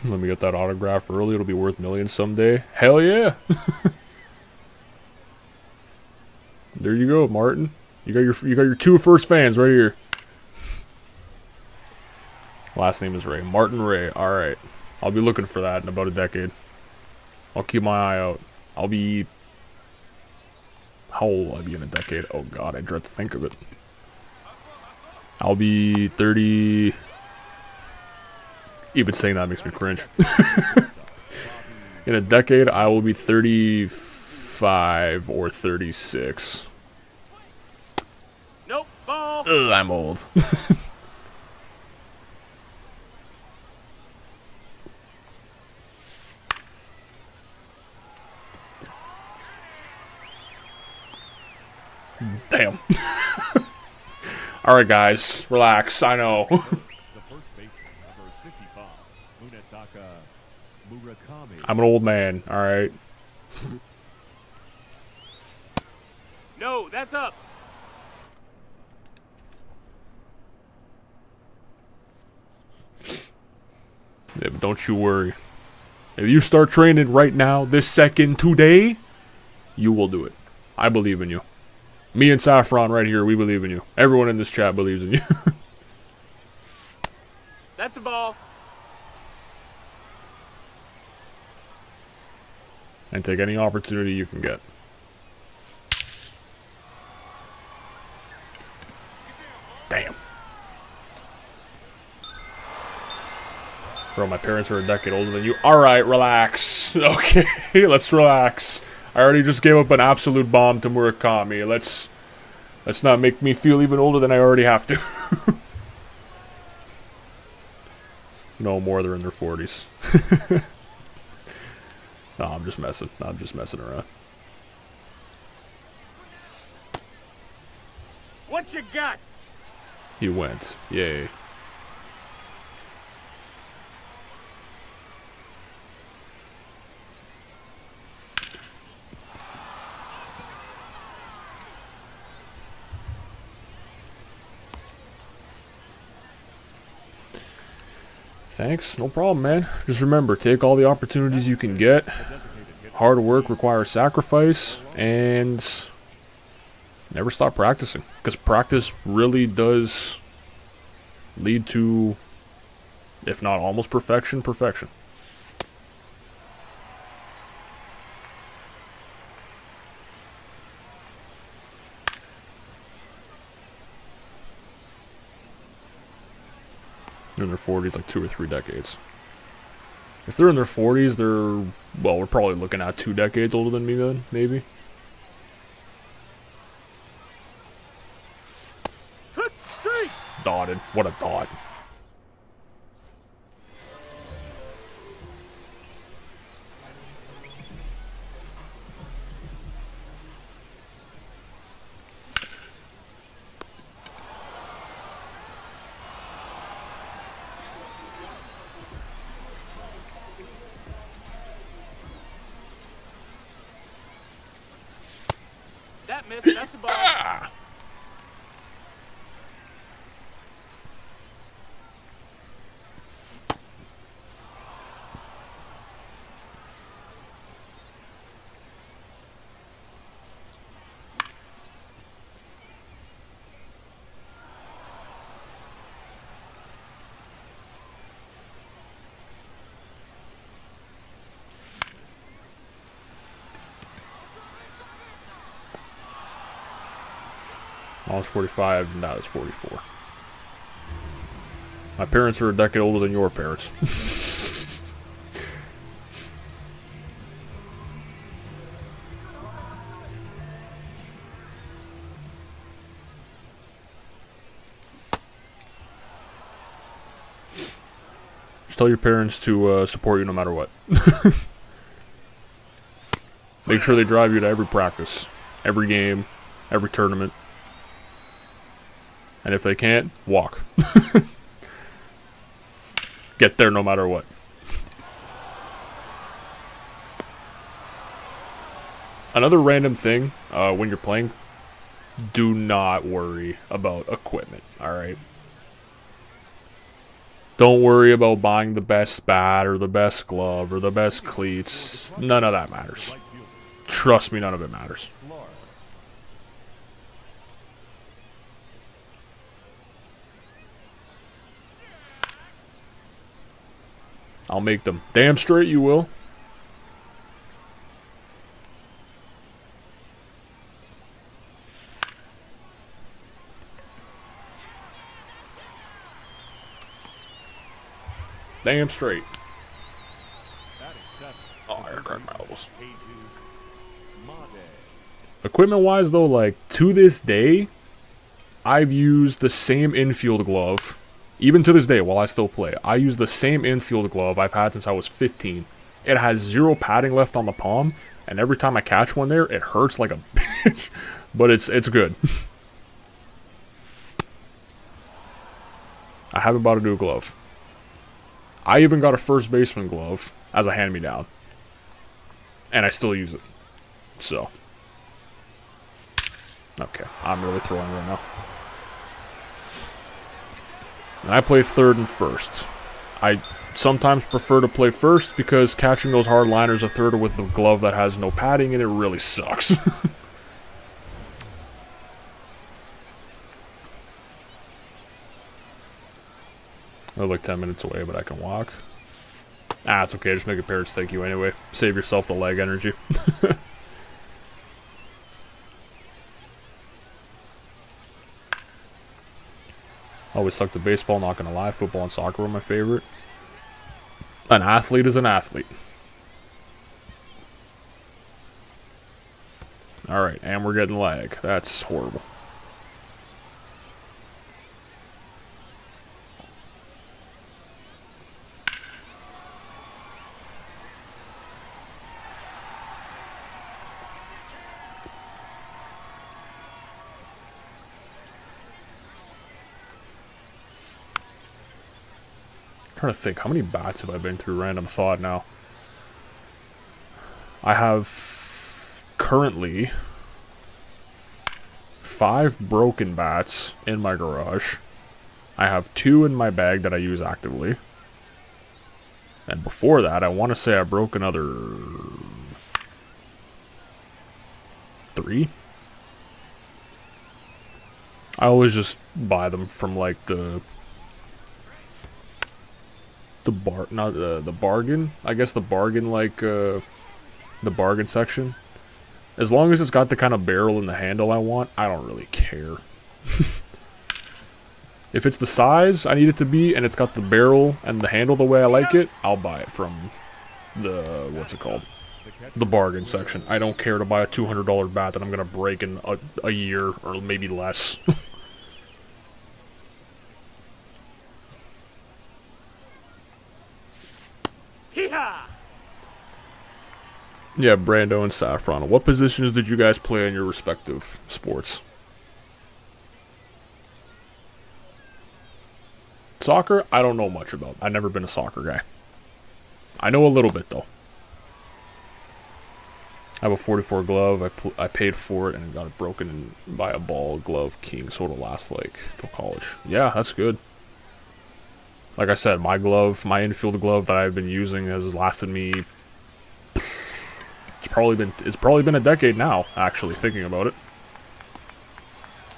Let me get that autograph early. It'll be worth millions someday. Hell yeah! There you go, Martin. You got your two first fans right here. Last name is Ray. Martin Ray. All right. I'll be looking for that in about a decade. I'll keep my eye out. I'll be... How old will I be in a decade? Oh god, I dread to think of it. I'll be 30... Even saying that makes me cringe. In a decade, I will be 35 or 36. Nope, ball. Ugh, I'm old. Damn. Alright, guys. Relax. I know. I'm an old man, alright? No, that's up. Yeah, but don't you worry. If you start training right now, this second, today, you will do it. I believe in you. Me and Saffron right here, we believe in you. Everyone in this chat believes in you. That's a ball. And take any opportunity you can get. Damn. Bro, my parents are a decade older than you. Alright, relax. Okay, let's relax. I already just gave up an absolute bomb to Murakami. Let's not make me feel even older than I already have to. No more, they're in their 40s. No, I'm just messing. I'm just messing around. What you got? He went. Yay. Thanks. No problem, man. Just remember, take all the opportunities you can get. Hard work requires sacrifice, and never stop practicing. Because practice really does lead to, if not almost perfection, perfection. In their 40s, like 2 or 3 decades. If they're in their 40s, they're, well, we're probably looking at 2 decades older than me then, maybe. Dotted. What a dot. That missed. That's a ball. Ah! I was 45, and now it's 44. My parents are a decade older than your parents. Just tell your parents to support you no matter what. Make sure they drive you to every practice, every game, every tournament. And if they can't, walk. Get there no matter what. Another random thing, when you're playing, do not worry about equipment, alright? Don't worry about buying the best bat or the best glove or the best cleats. None of that matters. Trust me, none of it matters. I'll make them. Damn straight you will. Damn straight. Oh, I cracked my elbows. Equipment-wise, though, like, to this day, I've used the same infield glove. Even to this day, while I still play, I use the same infield glove I've had since I was 15. It has 0 padding left on the palm, and every time I catch one there, it hurts like a bitch. But it's good. I haven't bought a new glove. I even got a first baseman glove as a hand-me-down. And I still use it. So. Okay, I'm really throwing right now. And I play third and first. I sometimes prefer to play first because catching those hard liners a third with a glove that has no padding in it really sucks. I'm like 10 minutes away, but I can walk. Ah, it's okay. Just make a parrots take you anyway. Save yourself the leg energy. Always sucked at baseball, not gonna lie. Football and soccer were my favorite. An athlete is an athlete. Alright, and we're getting lag. That's horrible. Trying to think, how many bats have I been through? Random thought now. I have currently 5 broken bats in my garage. I have 2 in my bag that I use actively. And before that, I want to say I broke another 3. I always just buy them from like the bargain, I guess the bargain, like, the bargain section. As long as it's got the kind of barrel and the handle I want, I don't really care. If it's the size I need it to be, and it's got the barrel and the handle the way I like it, I'll buy it from the, what's it called? The bargain section. I don't care to buy a $200 bat that I'm gonna break in a year, or maybe less. Yeah, Brando and Saffron. What positions did you guys play in your respective sports? Soccer, I don't know much about. I've never been a soccer guy. I know a little bit, though. I have a 44 glove. I paid for it and got it broken by a ball glove king, so it'll last, like, till college. Yeah, that's good. Like I said, my glove, my infield glove that I've been using has lasted me... It's probably been a decade now, actually, thinking about it.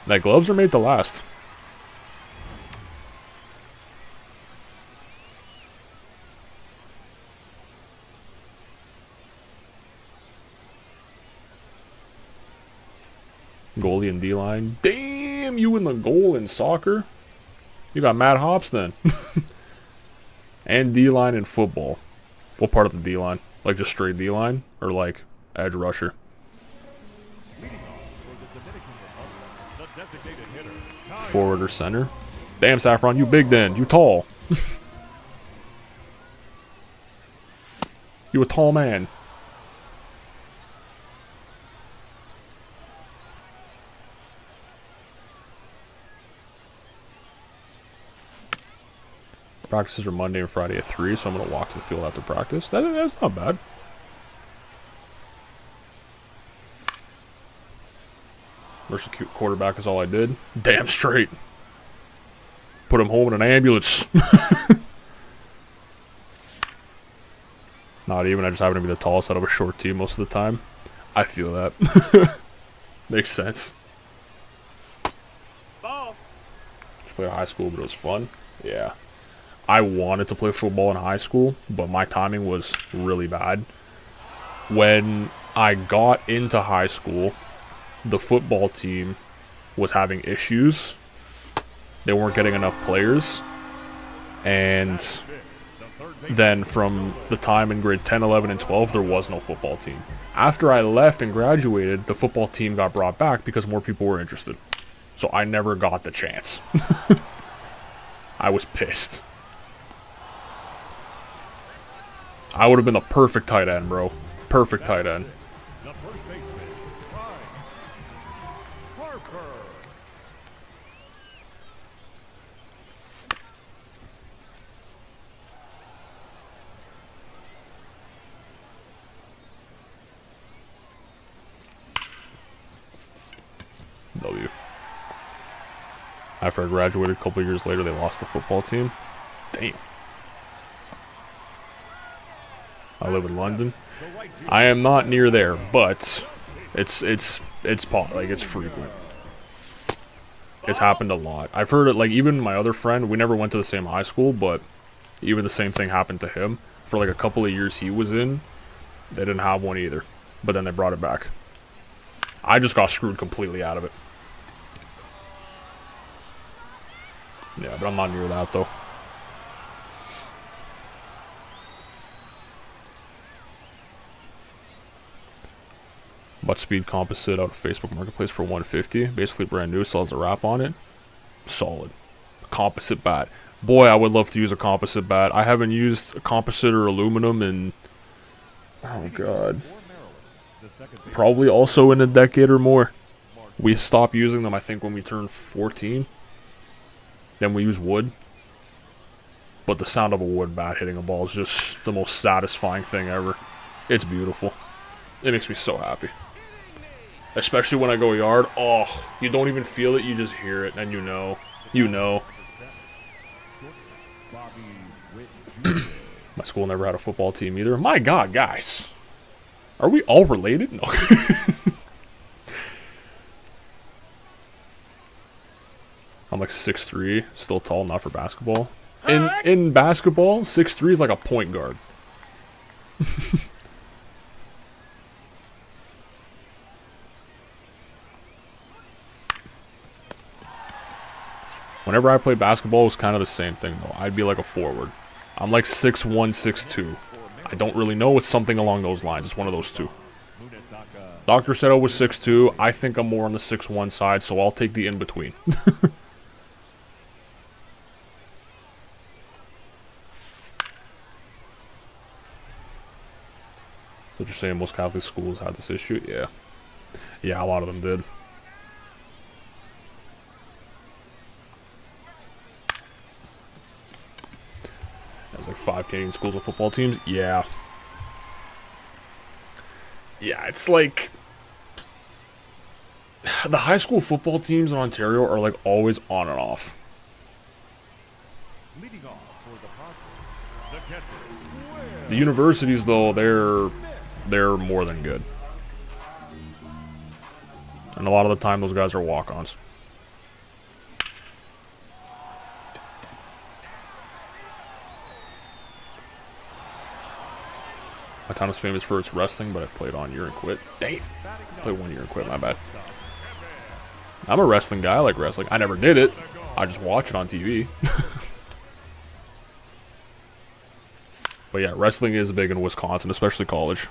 That gloves are made to last. Goalie and D-line. Damn, you in the goal in soccer? You got mad hops then. And D-line in football. What part of the D-line? Like just straight D-line? Or like edge rusher? Forward or center? Damn, Saffron, you big then. You tall. You a tall man. Practices are Monday and Friday at 3, so I'm going to walk to the field after practice. That's not bad. Versus quarterback is all I did. Damn straight. Put him home in an ambulance. Not even. I just happen to be the tallest out of a short team most of the time. I feel that. Makes sense. Ball. Just played high school, but it was fun. Yeah. I wanted to play football in high school, but my timing was really bad. When I got into high school, the football team was having issues. They weren't getting enough players. And then from the time in grade 10, 11, and 12, there was no football team. After I left and graduated, the football team got brought back because more people were interested. So I never got the chance. I was pissed. I would have been the perfect tight end, bro. Perfect tight end. The first baseman, Harper. W. After I graduated a couple years later, they lost the football team. Damn. I live in London. I am not near there, but it's like it's frequent. It's happened a lot. I've heard it, like, even my other friend, we never went to the same high school, but even the same thing happened to him. For like a couple of years he was in, they didn't have one either. But then they brought it back. I just got screwed completely out of it. Yeah, but I'm not near that, though. Butt speed composite out of Facebook Marketplace for 150. Basically brand new, still has a wrap on it. Solid. Composite bat. Boy, I would love to use a composite bat. I haven't used a composite or aluminum in... oh, God. Probably also in a decade or more. We stopped using them, I think, when we turned 14. Then we use wood. But the sound of a wood bat hitting a ball is just the most satisfying thing ever. It's beautiful. It makes me so happy. Especially when I go yard. Oh, you don't even feel it, you just hear it, and you know. You know. My school never had a football team either. My God, guys. Are we all related? No. I'm like 6'3", still tall, not for basketball. In basketball, 6'3" is like a point guard. Whenever I played basketball, it was kind of the same thing, though. I'd be like a forward. I'm like 6'1", 6'2". I don't really know. It's something along those lines. It's one of those two. Doctor said I was 6'2". I think I'm more on the 6'1" side, so I'll take the in-between. So you're saying most Catholic schools had this issue? Yeah. Yeah, a lot of them did. There's like 5 Canadian schools with football teams? Yeah. Yeah, it's like... the high school football teams in Ontario are like always on and off. The universities, though, they're more than good. And a lot of the time, those guys are walk-ons. My town is famous for its wrestling, but I've played on year and quit. Damn. Played 1 year and quit, my bad. I'm a wrestling guy. I like wrestling. I never did it. I just watch it on TV. But yeah, wrestling is big in Wisconsin, especially college.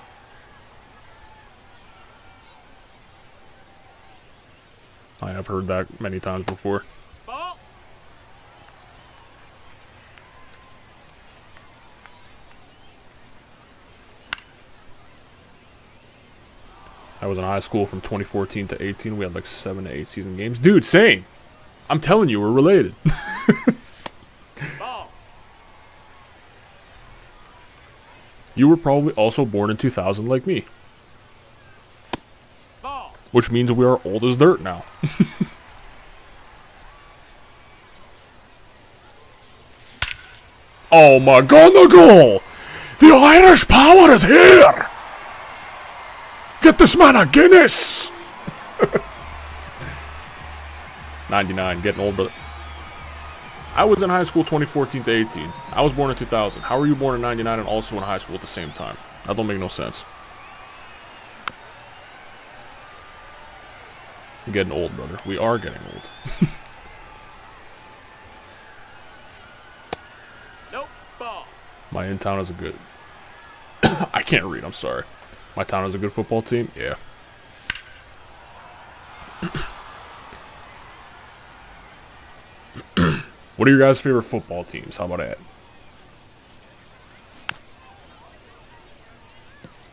I have heard that many times before. I was in high school from 2014 to 18. We had like 7 to 8 season games. Dude, same. I'm telling you, we're related. You were probably also born in 2000 like me. Which means we are old as dirt now. Oh my God, the goal! The Irish power is here! Get this man a Guinness! 99, getting old, brother. I was in high school 2014 to 18. I was born in 2000. How are you born in 99 and also in high school at the same time? That don't make no sense. I'm getting old, brother. We are getting old. Nope. Ball. My in-town is a good... I can't read, I'm sorry. My town has a good football team? Yeah. What are your guys' favorite football teams? How about that?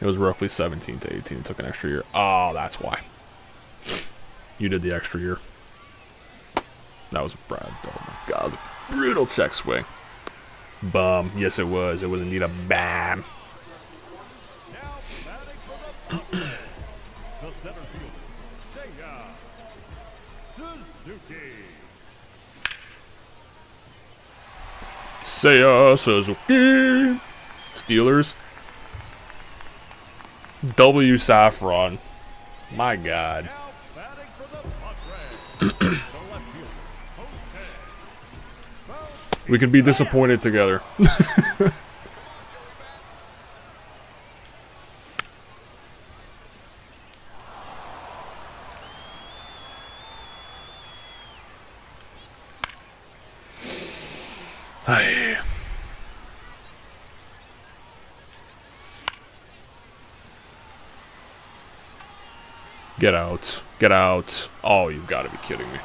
It was roughly 17 to 18. It took an extra year. Oh, that's why. You did the extra year. That was a Brad. Oh my God. It was a brutal check swing. Bum. Yes, it was. It was indeed a bam. Seiya Suzuki. Steelers. W. Saffron. My God. Now batting for the Padres. The left fielder, Jose. We can be disappointed together. Hey. Get out. Get out. Oh, you've got to be kidding me.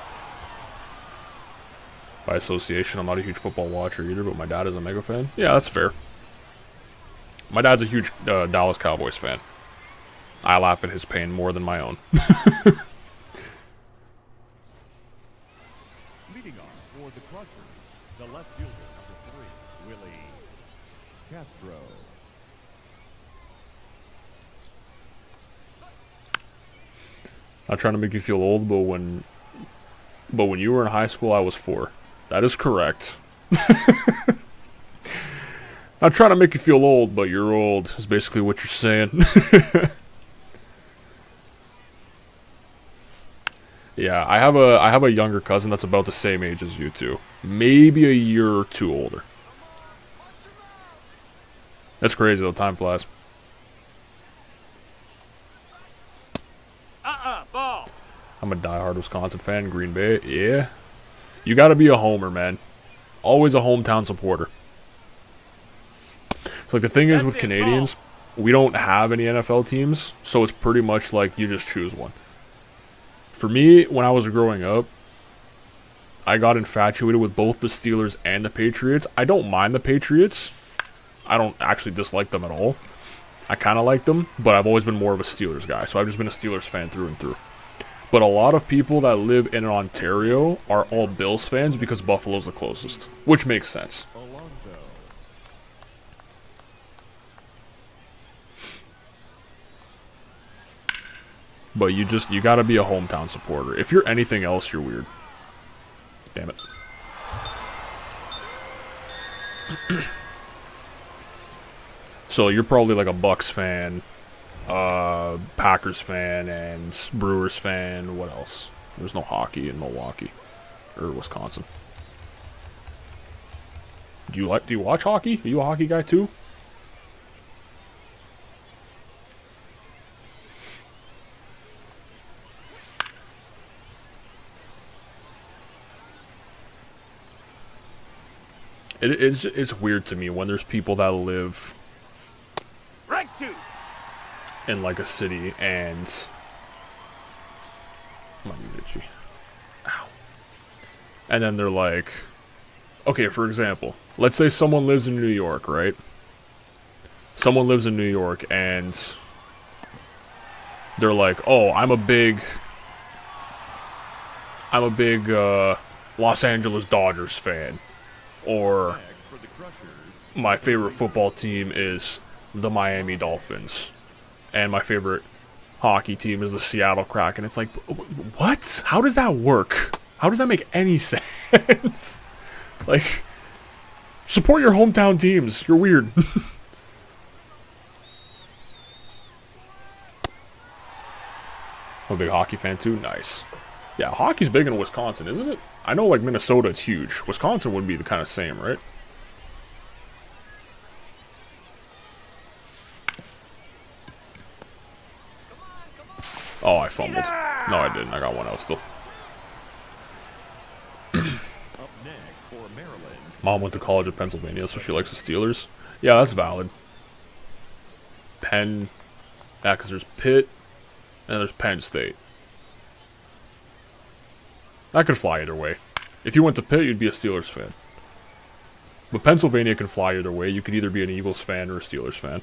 By association, I'm not a huge football watcher either, but my dad is a mega fan. Yeah, that's fair. My dad's a huge Dallas Cowboys fan. I laugh at his pain more than my own. Leading off for the Crushers, the left fielder, number 3, Willie Castro. Not trying to make you feel old, but when you were in high school, I was 4. That is correct. Not trying to make you feel old, but you're old, is basically what you're saying. Yeah, I have a younger cousin that's about the same age as you two. Maybe a year or 2 older. That's crazy though, time flies. Ball. I'm a diehard Wisconsin fan, Green Bay. Yeah. You gotta be a homer, man. Always a hometown supporter. It's like the thing is with Canadians, we don't have any NFL teams, so it's pretty much like you just choose one. For me, when I was growing up, I got infatuated with both the Steelers and the Patriots. I don't mind the Patriots. I don't actually dislike them at all. I kind of like them, but I've always been more of a Steelers guy, so I've just been a Steelers fan through and through. But a lot of people that live in Ontario are all Bills fans because Buffalo's the closest, which makes sense. Alonso. But you gotta be a hometown supporter. If you're anything else, you're weird. Damn it. So you're probably like a Bucks fan, Packers fan, and Brewers fan. What else? There's no hockey in Milwaukee or Wisconsin. Do you watch hockey? Are you a hockey guy too? It's weird to me when there's people that live Right 2. in like a city and my knee's itchy. Ow. And then they're like, okay, for example, let's say someone lives in New York, right? Someone lives in New York and they're like, oh, I'm a big Los Angeles Dodgers fan. Or my favorite football team is the Miami Dolphins. And my favorite hockey team is the Seattle Kraken. It's like, what? How does that work? How does that make any sense? Like, support your hometown teams. You're weird. I'm a big hockey fan too. Nice. Yeah, hockey's big in Wisconsin, isn't it? I know, like, Minnesota, it's huge. Wisconsin would be the kind of same, right? Oh, I fumbled. No, I didn't. I got one out still. Up next for Maryland. Mom went to college in Pennsylvania, so she likes the Steelers. Yeah, that's valid. Penn. Yeah, because there's Pitt, and there's Penn State. That could fly either way. If you went to Pitt, you'd be a Steelers fan. But Pennsylvania can fly either way. You could either be an Eagles fan or a Steelers fan.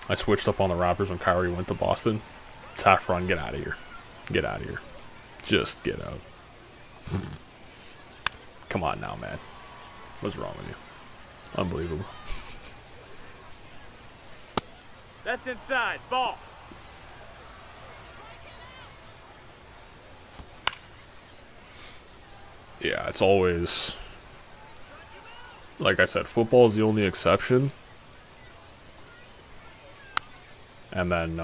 I switched up on the Raptors when Kyrie went to Boston. Saffron, get out of here. Get out of here. Just get out. Come on now, man. What's wrong with you? Unbelievable. That's inside. Ball. Yeah, it's always Like I said, football is the only exception. And then,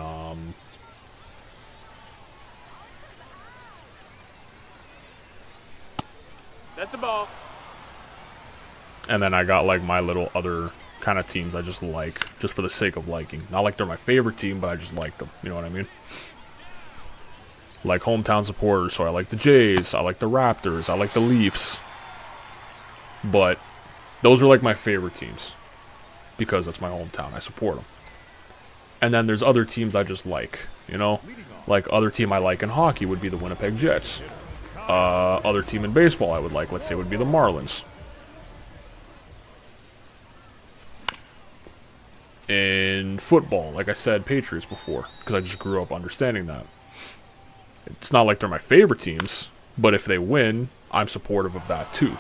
That's a ball. and then I got like my little other kind of teams I just like, just for the sake of liking. Not like they're my favorite team, but I just like them. You know what I mean? Like hometown supporters, so I like the Jays, I like the Raptors, I like the Leafs. But those are like my favorite teams because that's my hometown. I support them. And then there's other teams I just like, you know? Like other team I like in hockey would be the Winnipeg Jets. Other team in baseball I would like, let's say, would be the Marlins. In football, like I said, Patriots before, because I just grew up understanding that. It's not like they're my favorite teams, but if they win, I'm supportive of that too.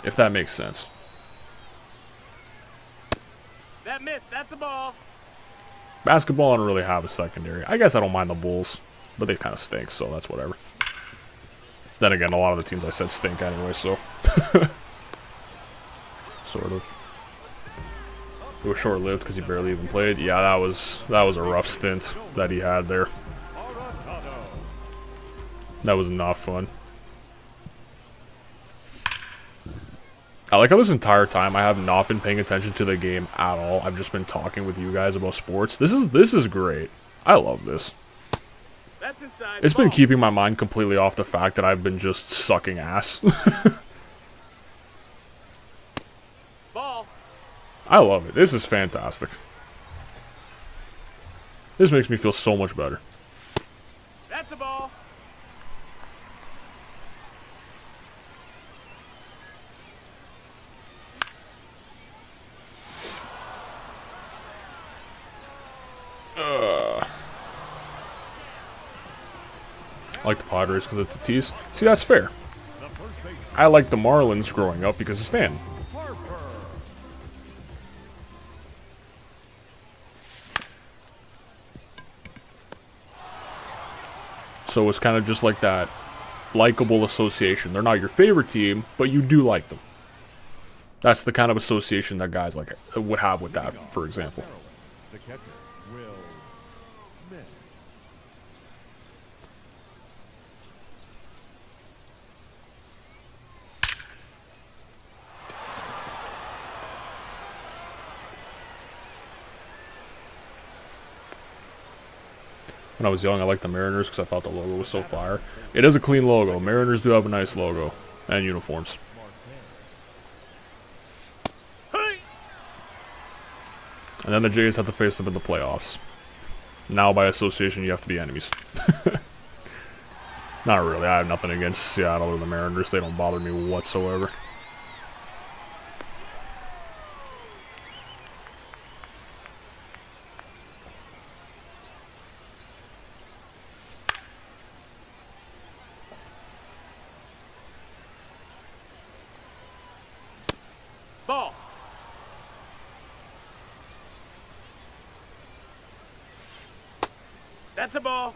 If that makes sense. That missed. That's a ball. Basketball, I don't really have a secondary. I guess I don't mind the Bulls, but they kind of stink, so that's whatever. Then again, a lot of the teams I said stink anyway, so. Sort of. It was short-lived because he barely even played. Yeah, that was a rough stint that he had there. That was not fun. I like how this entire time I have not been paying attention to the game at all. I've just been talking with you guys about sports. This is great. I love this. That's inside. It's been keeping my mind completely off the fact that I've been just sucking ass. Ball. I love it. This is fantastic. This makes me feel so much better. That's a ball. I like the Padres because it's a tease. See, that's fair. I like the Marlins growing up because of Stan. So it's kind of just like that likable association. They're not your favorite team, but you do like them. That's the kind of association that guys like would have with that, for example. The catcher, Will Smith. When I was young, I liked the Mariners because I thought the logo was so fire. It is a clean logo. Mariners do have a nice logo and uniforms. Hey. And then the Jays have to face them in the playoffs. Now, by association, you have to be enemies. Not really. I have nothing against Seattle or the Mariners. They don't bother me whatsoever. Ball. That's a ball.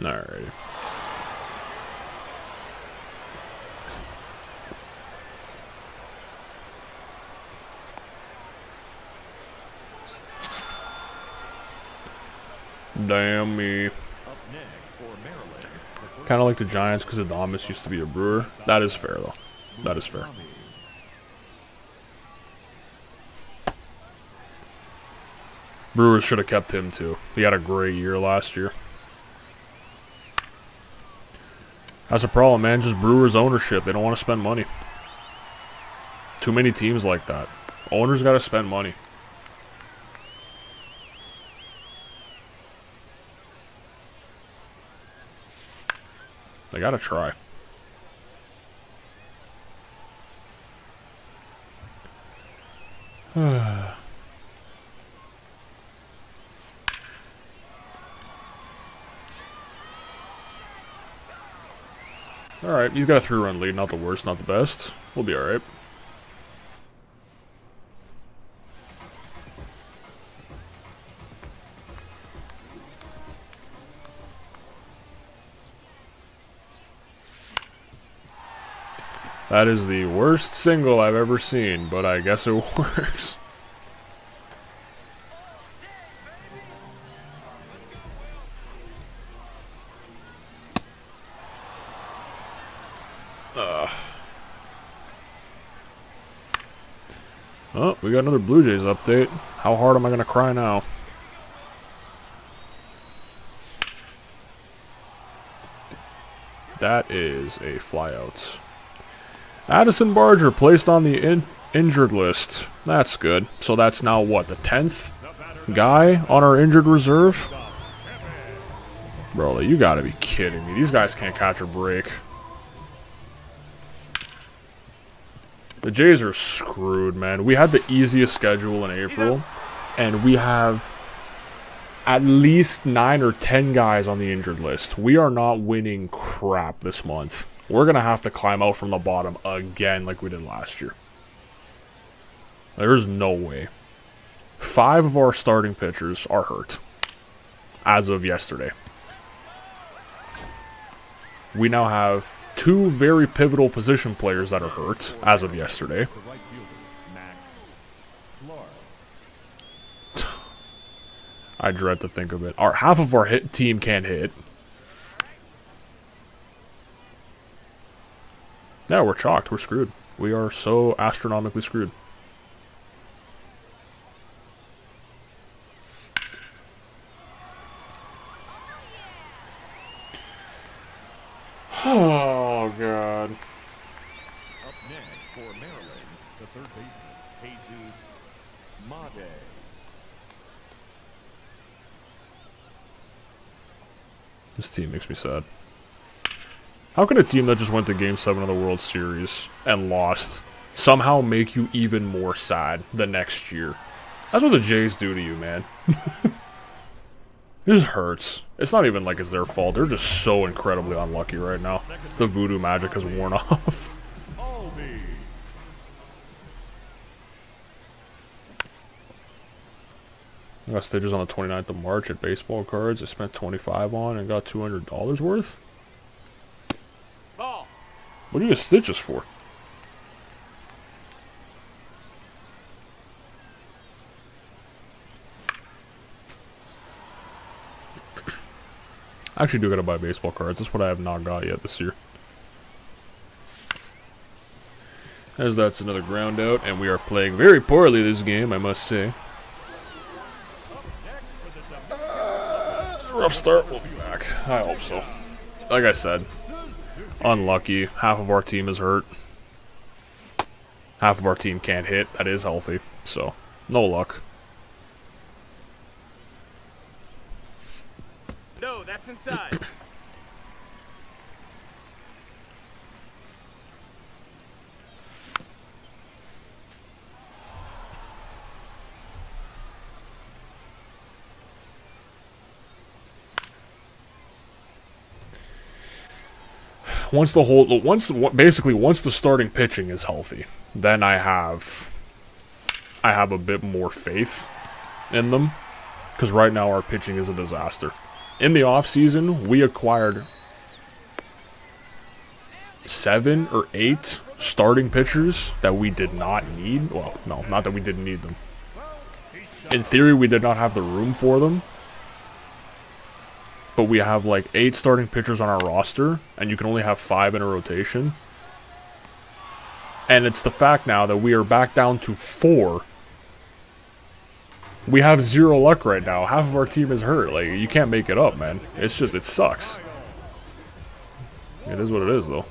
Alright. Damn me. Up next for Maryland. The first Kind of like the Giants because Adamas used to be a Brewer. That is fair, though. That is fair. Tommy. Brewers should have kept him, too. He had a great year last year. That's a problem, man. Just Brewers ownership. They don't want to spend money. Too many teams like that. Owners got to spend money. They got to try. Alright, he's got a 3-run lead. Not the worst, not the best. We'll be alright. That is the worst single I've ever seen, but I guess it works. Oh, we got another Blue Jays update. How hard am I gonna cry now? That is a flyout. Addison Barger placed on the injured list. That's good. So that's now what, the 10th guy on our injured reserve? Bro, you gotta be kidding me. These guys can't catch a break. The Jays are screwed, man. We had the easiest schedule in April, and we have at least 9 or 10 guys on the injured list. We are not winning crap this month. We're going to have to climb out from the bottom again like we did last year. There's no way. 5 of our starting pitchers are hurt as of yesterday. We now have 2 very pivotal position players that are hurt as of yesterday. I dread to think of it. Half of our team can't hit. Yeah, we're chalked. We're screwed. We are so astronomically screwed. Oh, God. Up next for Maryland, the third baseman, Jesus Made. This team makes me sad. How can a team that just went to Game 7 of the World Series and lost somehow make you even more sad the next year? That's what the Jays do to you, man. It just hurts. It's not even like it's their fault. They're just so incredibly unlucky right now. The voodoo magic has worn off. I got stitches on the 29th of March at baseball cards. I spent $25 on and got $200 worth. Ball. What do you get stitches for? I actually do gotta buy baseball cards. That's what I have not got yet this year. As that's another ground out, and we are playing very poorly this game, I must say. Rough start, we'll be back. I hope so. Like I said, unlucky. Half of our team is hurt. Half of our team can't hit. That is healthy. So, no luck. No, that's inside. Once the starting pitching is healthy, then I have a bit more faith in them, because right now our pitching is a disaster. In the offseason, we acquired 7 or 8 starting pitchers that we did not need. Well, no, not that we didn't need them. In theory, we did not have the room for them. But we have like 8 starting pitchers on our roster, and you can only have 5 in a rotation. And it's the fact now that we are back down to 4. We have 0 luck right now. Half of our team is hurt. Like, you can't make it up, man. It's just, it sucks. It is what it is, though.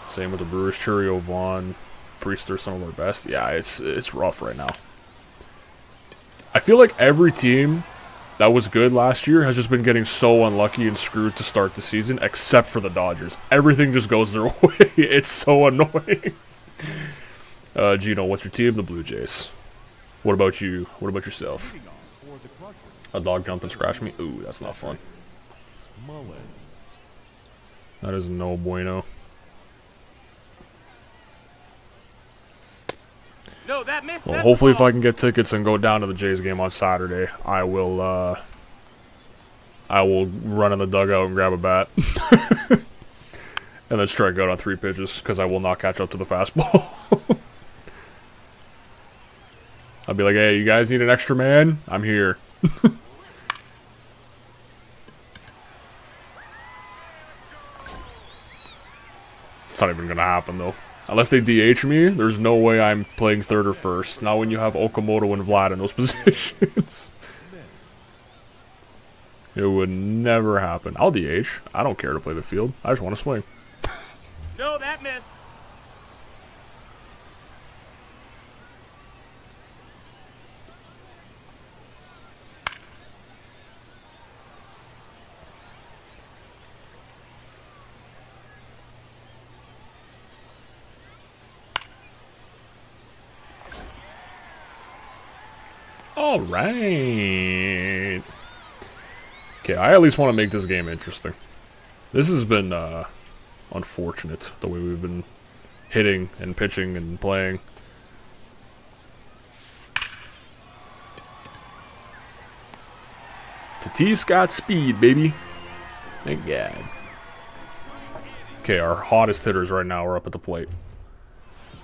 Same with the Brewers. Churio, Vaughn, Priest are some of our best. Yeah, it's rough right now. I feel like every team that was good last year has just been getting so unlucky and screwed to start the season, except for the Dodgers. Everything just goes their way. It's so annoying. Gino, what's your team? The Blue Jays. What about you? What about yourself? A dog jump and scratch me? Ooh, that's not fun. That is no bueno. No, that missed. Well, hopefully if I can get tickets and go down to the Jays game on Saturday, I will run in the dugout and grab a bat. And then strike out on 3 pitches, because I will not catch up to the fastball. I'll be like, hey, you guys need an extra man? I'm here. It's not even going to happen, though. Unless they DH me, there's no way I'm playing third or first. Not when you have Okamoto and Vlad in those positions. It would never happen. I'll DH. I don't care to play the field. I just want to swing. No, that missed. All right. Okay, I at least want to make this game interesting. This has been unfortunate, the way we've been hitting and pitching and playing. Tatis got speed, baby. Thank God. Okay, our hottest hitters right now are up at the plate.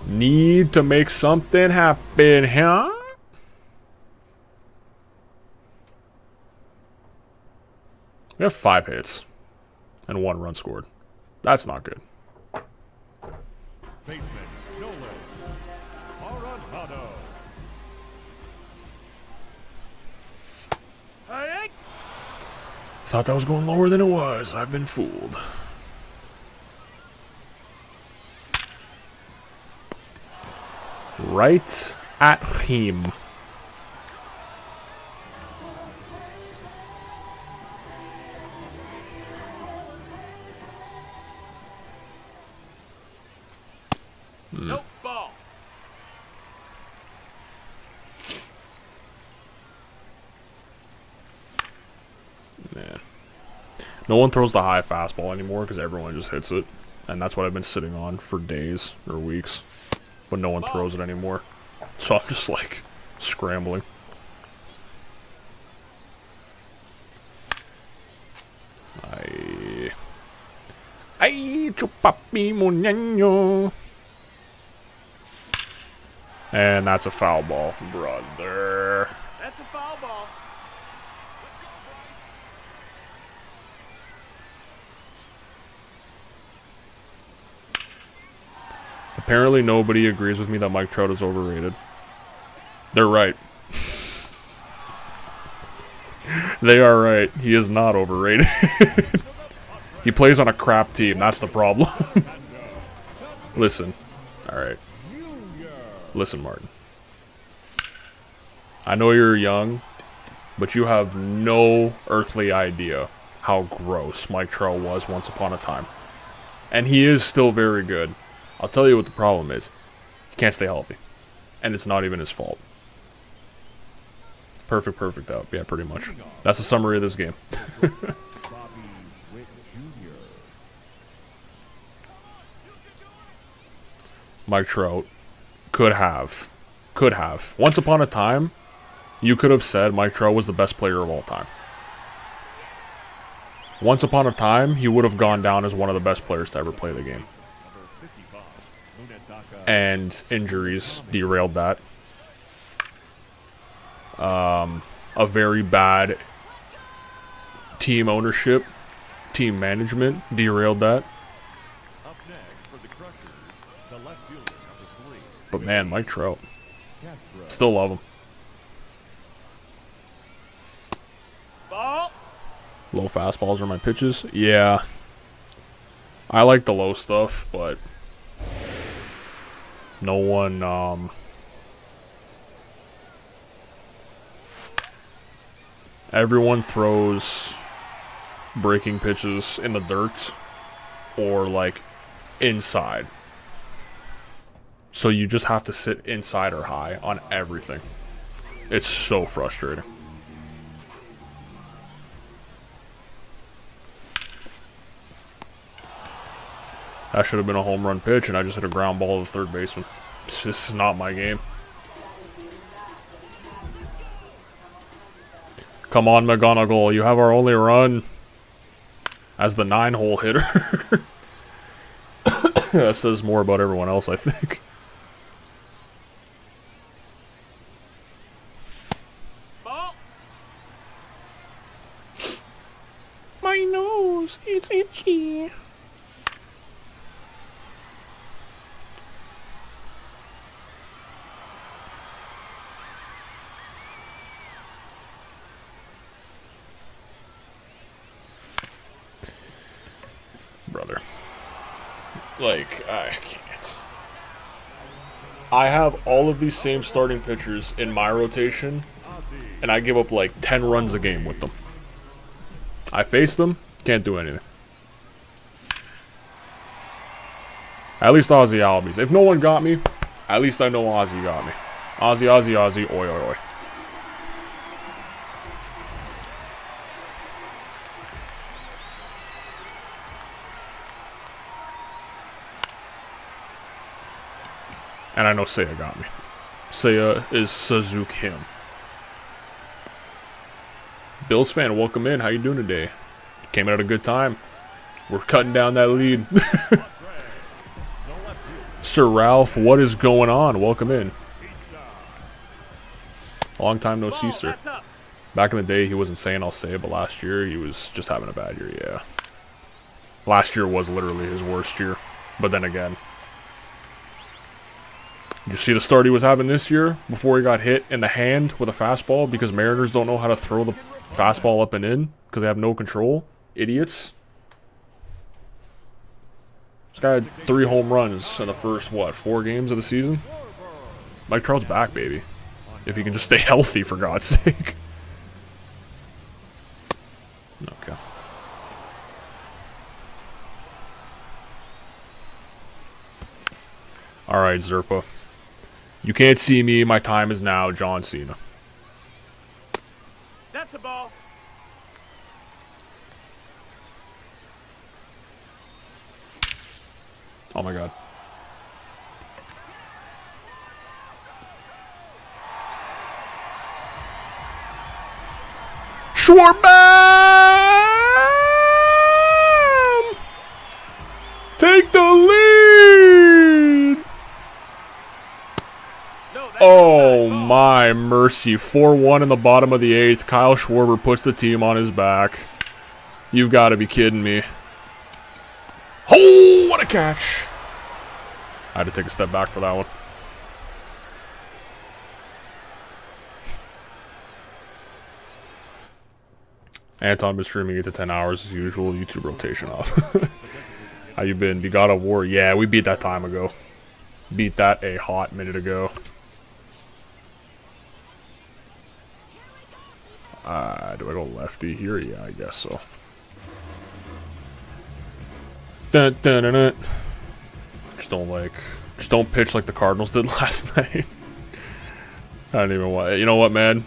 Need to make something happen, huh? We have 5 hits and 1 run scored. That's not good. Baseman, Nolan Arenado. Hey, Thought that was going lower than it was. I've been fooled. Right at him. nope, ball. Man. No one throws the high fastball anymore because everyone just hits it. And that's what I've been sitting on for days or weeks. But no one throws it anymore. So I'm just like scrambling. Ay, chupapi muñeño. And that's a foul ball, brother. That's a foul ball. Apparently nobody agrees with me that Mike Trout is overrated. They're right. They are right. He is not overrated. He plays on a crap team. That's the problem. Listen. Alright. Listen, Martin. I know you're young, but you have no earthly idea how gross Mike Trout was once upon a time. And he is still very good. I'll tell you what the problem is. He can't stay healthy. And it's not even his fault. Perfect out. Yeah, pretty much. That's the summary of this game. Mike Trout could have. Once upon a time, you could have said Mike Trout was the best player of all time. Once upon a time, he would have gone down as one of the best players to ever play the game. And injuries derailed that. A very bad team ownership, team management derailed that. But man, Mike Trout. Still love him. Ball. Low fastballs are my pitches. Yeah. I like the low stuff, but no one, everyone throws breaking pitches in the dirt or like inside. So you just have to sit inside or high on everything. It's so frustrating. That should have been a home run pitch, and I just hit a ground ball to the third baseman. This is not my game. Come on, McGonagall. You have our only run as the 9-hole hitter. That says more about everyone else, I think. Ball. My nose, it's itchy. Brother. Like, I can't. I have all of these same starting pitchers in my rotation, and I give up like 10 runs a game with them. I face them, can't do anything. At least Ozzy Albies. If no one got me, at least I know Ozzy got me. Ozzy, Ozzy, Ozzy, oi, oi, oi. And I know Seiya got me. Seiya is Suzuki him. Bills fan, welcome in. How you doing today? Came in at a good time. We're cutting down that lead. Sir Ralph, what is going on? Welcome in. Long time no see, sir. Back in the day, he wasn't saying I'll say it, but last year, he was just having a bad year, yeah. Last year was literally his worst year. But then again, you see the start he was having this year before he got hit in the hand with a fastball because Mariners don't know how to throw the fastball up and in because they have no control. Idiots. This guy had 3 home runs in the first, what, 4 games of the season? Mike Trout's back, baby. If he can just stay healthy, for God's sake. Okay. Alright, Zerpa. You can't see me. My time is now. John Cena. That's a ball. Oh my God. Schwartzman! Take the lead! Oh my mercy. 4-1 in the bottom of the 8th. Kyle Schwarber puts the team on his back. You've got to be kidding me. Oh, what a catch. I had to take a step back for that one. Anton been streaming 8 to 10 hours as usual. YouTube rotation off. How you been? We got a war. Yeah, we beat that time ago. Beat that a hot minute ago. Do I go lefty here? Yeah, I guess so. Dun, dun, dun, dun. Just don't pitch like the Cardinals did last night. I don't even want. You know what, man?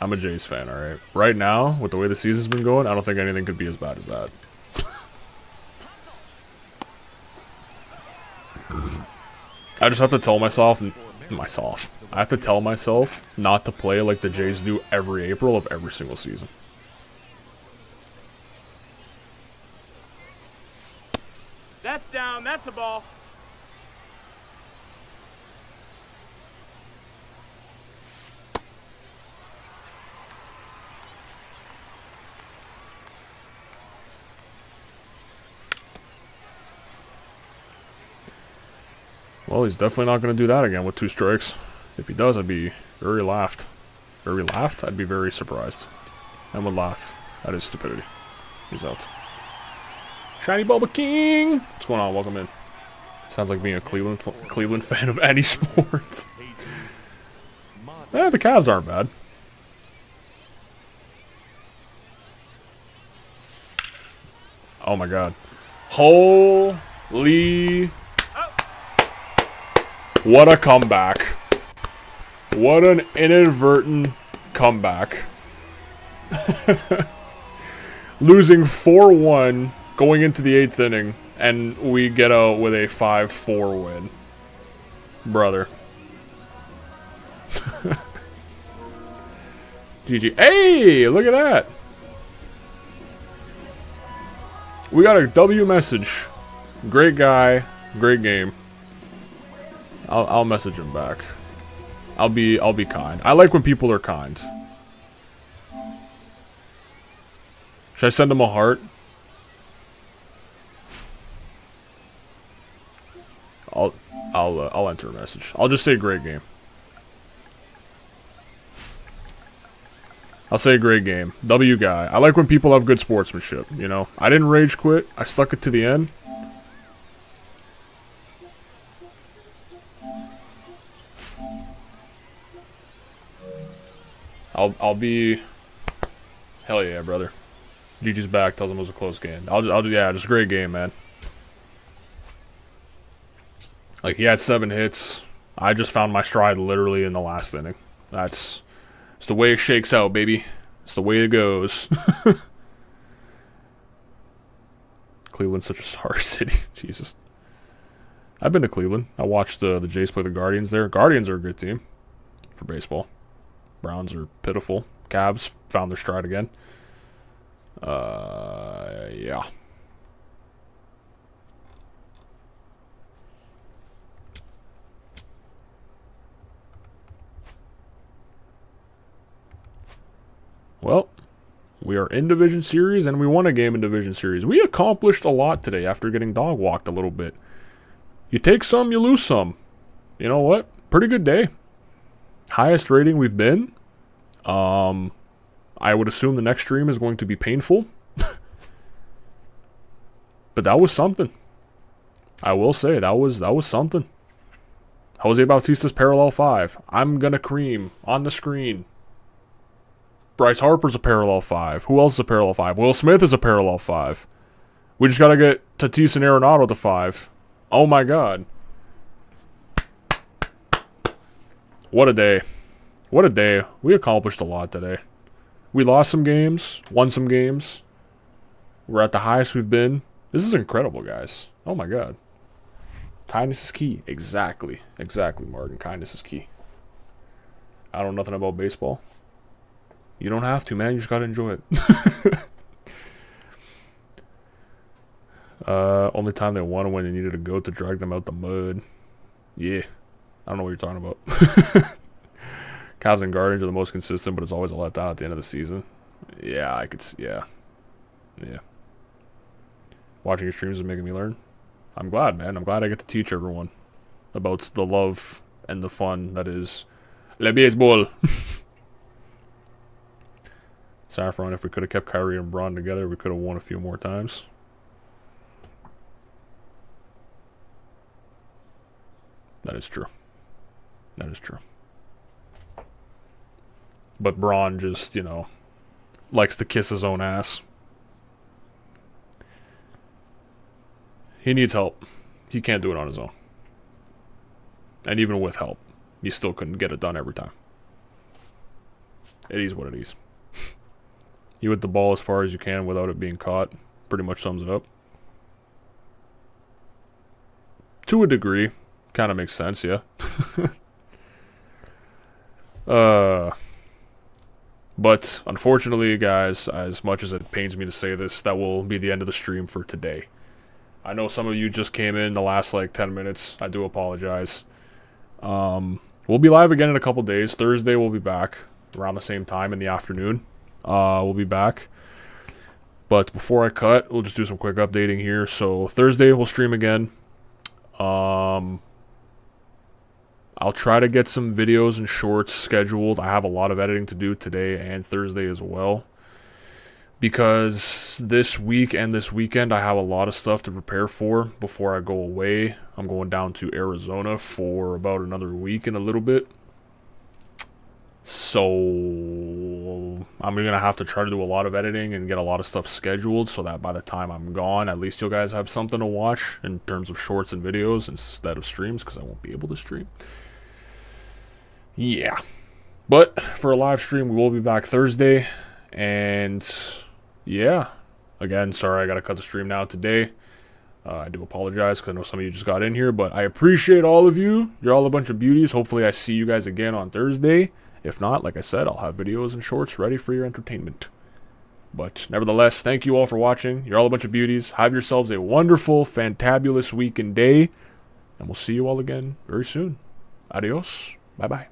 I'm a Jays fan, all right. Right now, with the way the season's been going, I don't think anything could be as bad as that. I just have to tell myself. I have to tell myself not to play like the Jays do every April of every single season. That's down. That's a ball. Well, he's definitely not going to do that again with 2 strikes. If he does, I'd be very laughed. Very laughed? I'd be very surprised. And would laugh at his stupidity. He's out. Shiny Boba King! What's going on? Welcome in. Sounds like being a Cleveland fan of any sports. The Cavs aren't bad. Oh my God. Holy... What a comeback. What an inadvertent comeback. Losing 4-1 going into the 8th inning, and we get out with a 5-4 win. Brother. GG. Hey, look at that. We got a W message Great guy. Great game. I'll message him back. I'll be kind. I like when people are kind. Should I send him a heart? I'll enter a message. I'll just say great game. I'll say great game. W guy. I like when people have good sportsmanship, you know. I didn't rage quit. I stuck it to the end. I'll be... Hell yeah, brother. GG's back. Tells him it was a close game. Yeah, just a great game, man. Like, he had 7 hits. I just found my stride literally in the last inning. It's the way it shakes out, baby. It's the way it goes. Cleveland's such a sorry city. Jesus. I've been to Cleveland. I watched the Jays play the Guardians there. Guardians are a good team for baseball. Browns are pitiful. Cavs found their stride again. Yeah. Well, we are in Division Series, and we won a game in Division Series. We accomplished a lot today after getting dog walked a little bit. You take some, you lose some. You know what? Pretty good day. Highest rating we've been. I would assume the next stream is going to be painful. But that was something. I will say, that was something. Jose Bautista's parallel 5. I'm gonna cream on the screen. Bryce Harper's a parallel 5. Who else is a parallel 5? Will Smith is a parallel 5. We just gotta get Tatis and Arenado to 5. Oh my god. What a day. What a day. We accomplished a lot today. We lost some games, won some games. We're at the highest we've been. This is incredible, guys. Oh my god. Kindness is key. Exactly. Exactly, Martin. Kindness is key. I don't know nothing about baseball. You don't have to, man. You just gotta enjoy it. Only time they won when they needed a goat to drag them out the mud. Yeah. I don't know what you're talking about. Cavs and Guardians are the most consistent, but it's always a letdown at the end of the season. Yeah, I could see. Yeah. Yeah. Watching your streams is making me learn. I'm glad, man. I'm glad I get to teach everyone about the love and the fun that is le baseball. Saffron, if we could have kept Kyrie and Braun together, we could have won a few more times. That is true. That is true. But Braun just, you know, likes to kiss his own ass. He needs help. He can't do it on his own. And even with help, he still couldn't get it done every time. It is what it is. You hit the ball as far as you can without it being caught. Pretty much sums it up. To a degree. Kind of makes sense, yeah. But unfortunately, guys, as much as it pains me to say this, that will be the end of the stream for today. I know some of you just came in the last like 10 minutes. I do apologize. We'll be live again in a couple days. Thursday we'll be back around the same time in the afternoon. We'll be back. But before I cut, we'll just do some quick updating here. So Thursday we'll stream again. I'll try to get some videos and shorts scheduled. I have a lot of editing to do today and Thursday as well. Because this week and this weekend I have a lot of stuff to prepare for before I go away. I'm going down to Arizona for about another week and a little bit. So I'm going to have to try to do a lot of editing and get a lot of stuff scheduled so that by the time I'm gone, at least you guys have something to watch in terms of shorts and videos instead of streams, because I won't be able to stream. Yeah. But for a live stream, we will be back Thursday. And yeah. Again, sorry I got to cut the stream now today. I do apologize because I know some of you just got in here, but I appreciate all of you. You're all a bunch of beauties. Hopefully I see you guys again on Thursday. If not, like I said, I'll have videos and shorts ready for your entertainment. But nevertheless, thank you all for watching. You're all a bunch of beauties. Have yourselves a wonderful, fantabulous week and day. And we'll see you all again very soon. Adios. Bye-bye.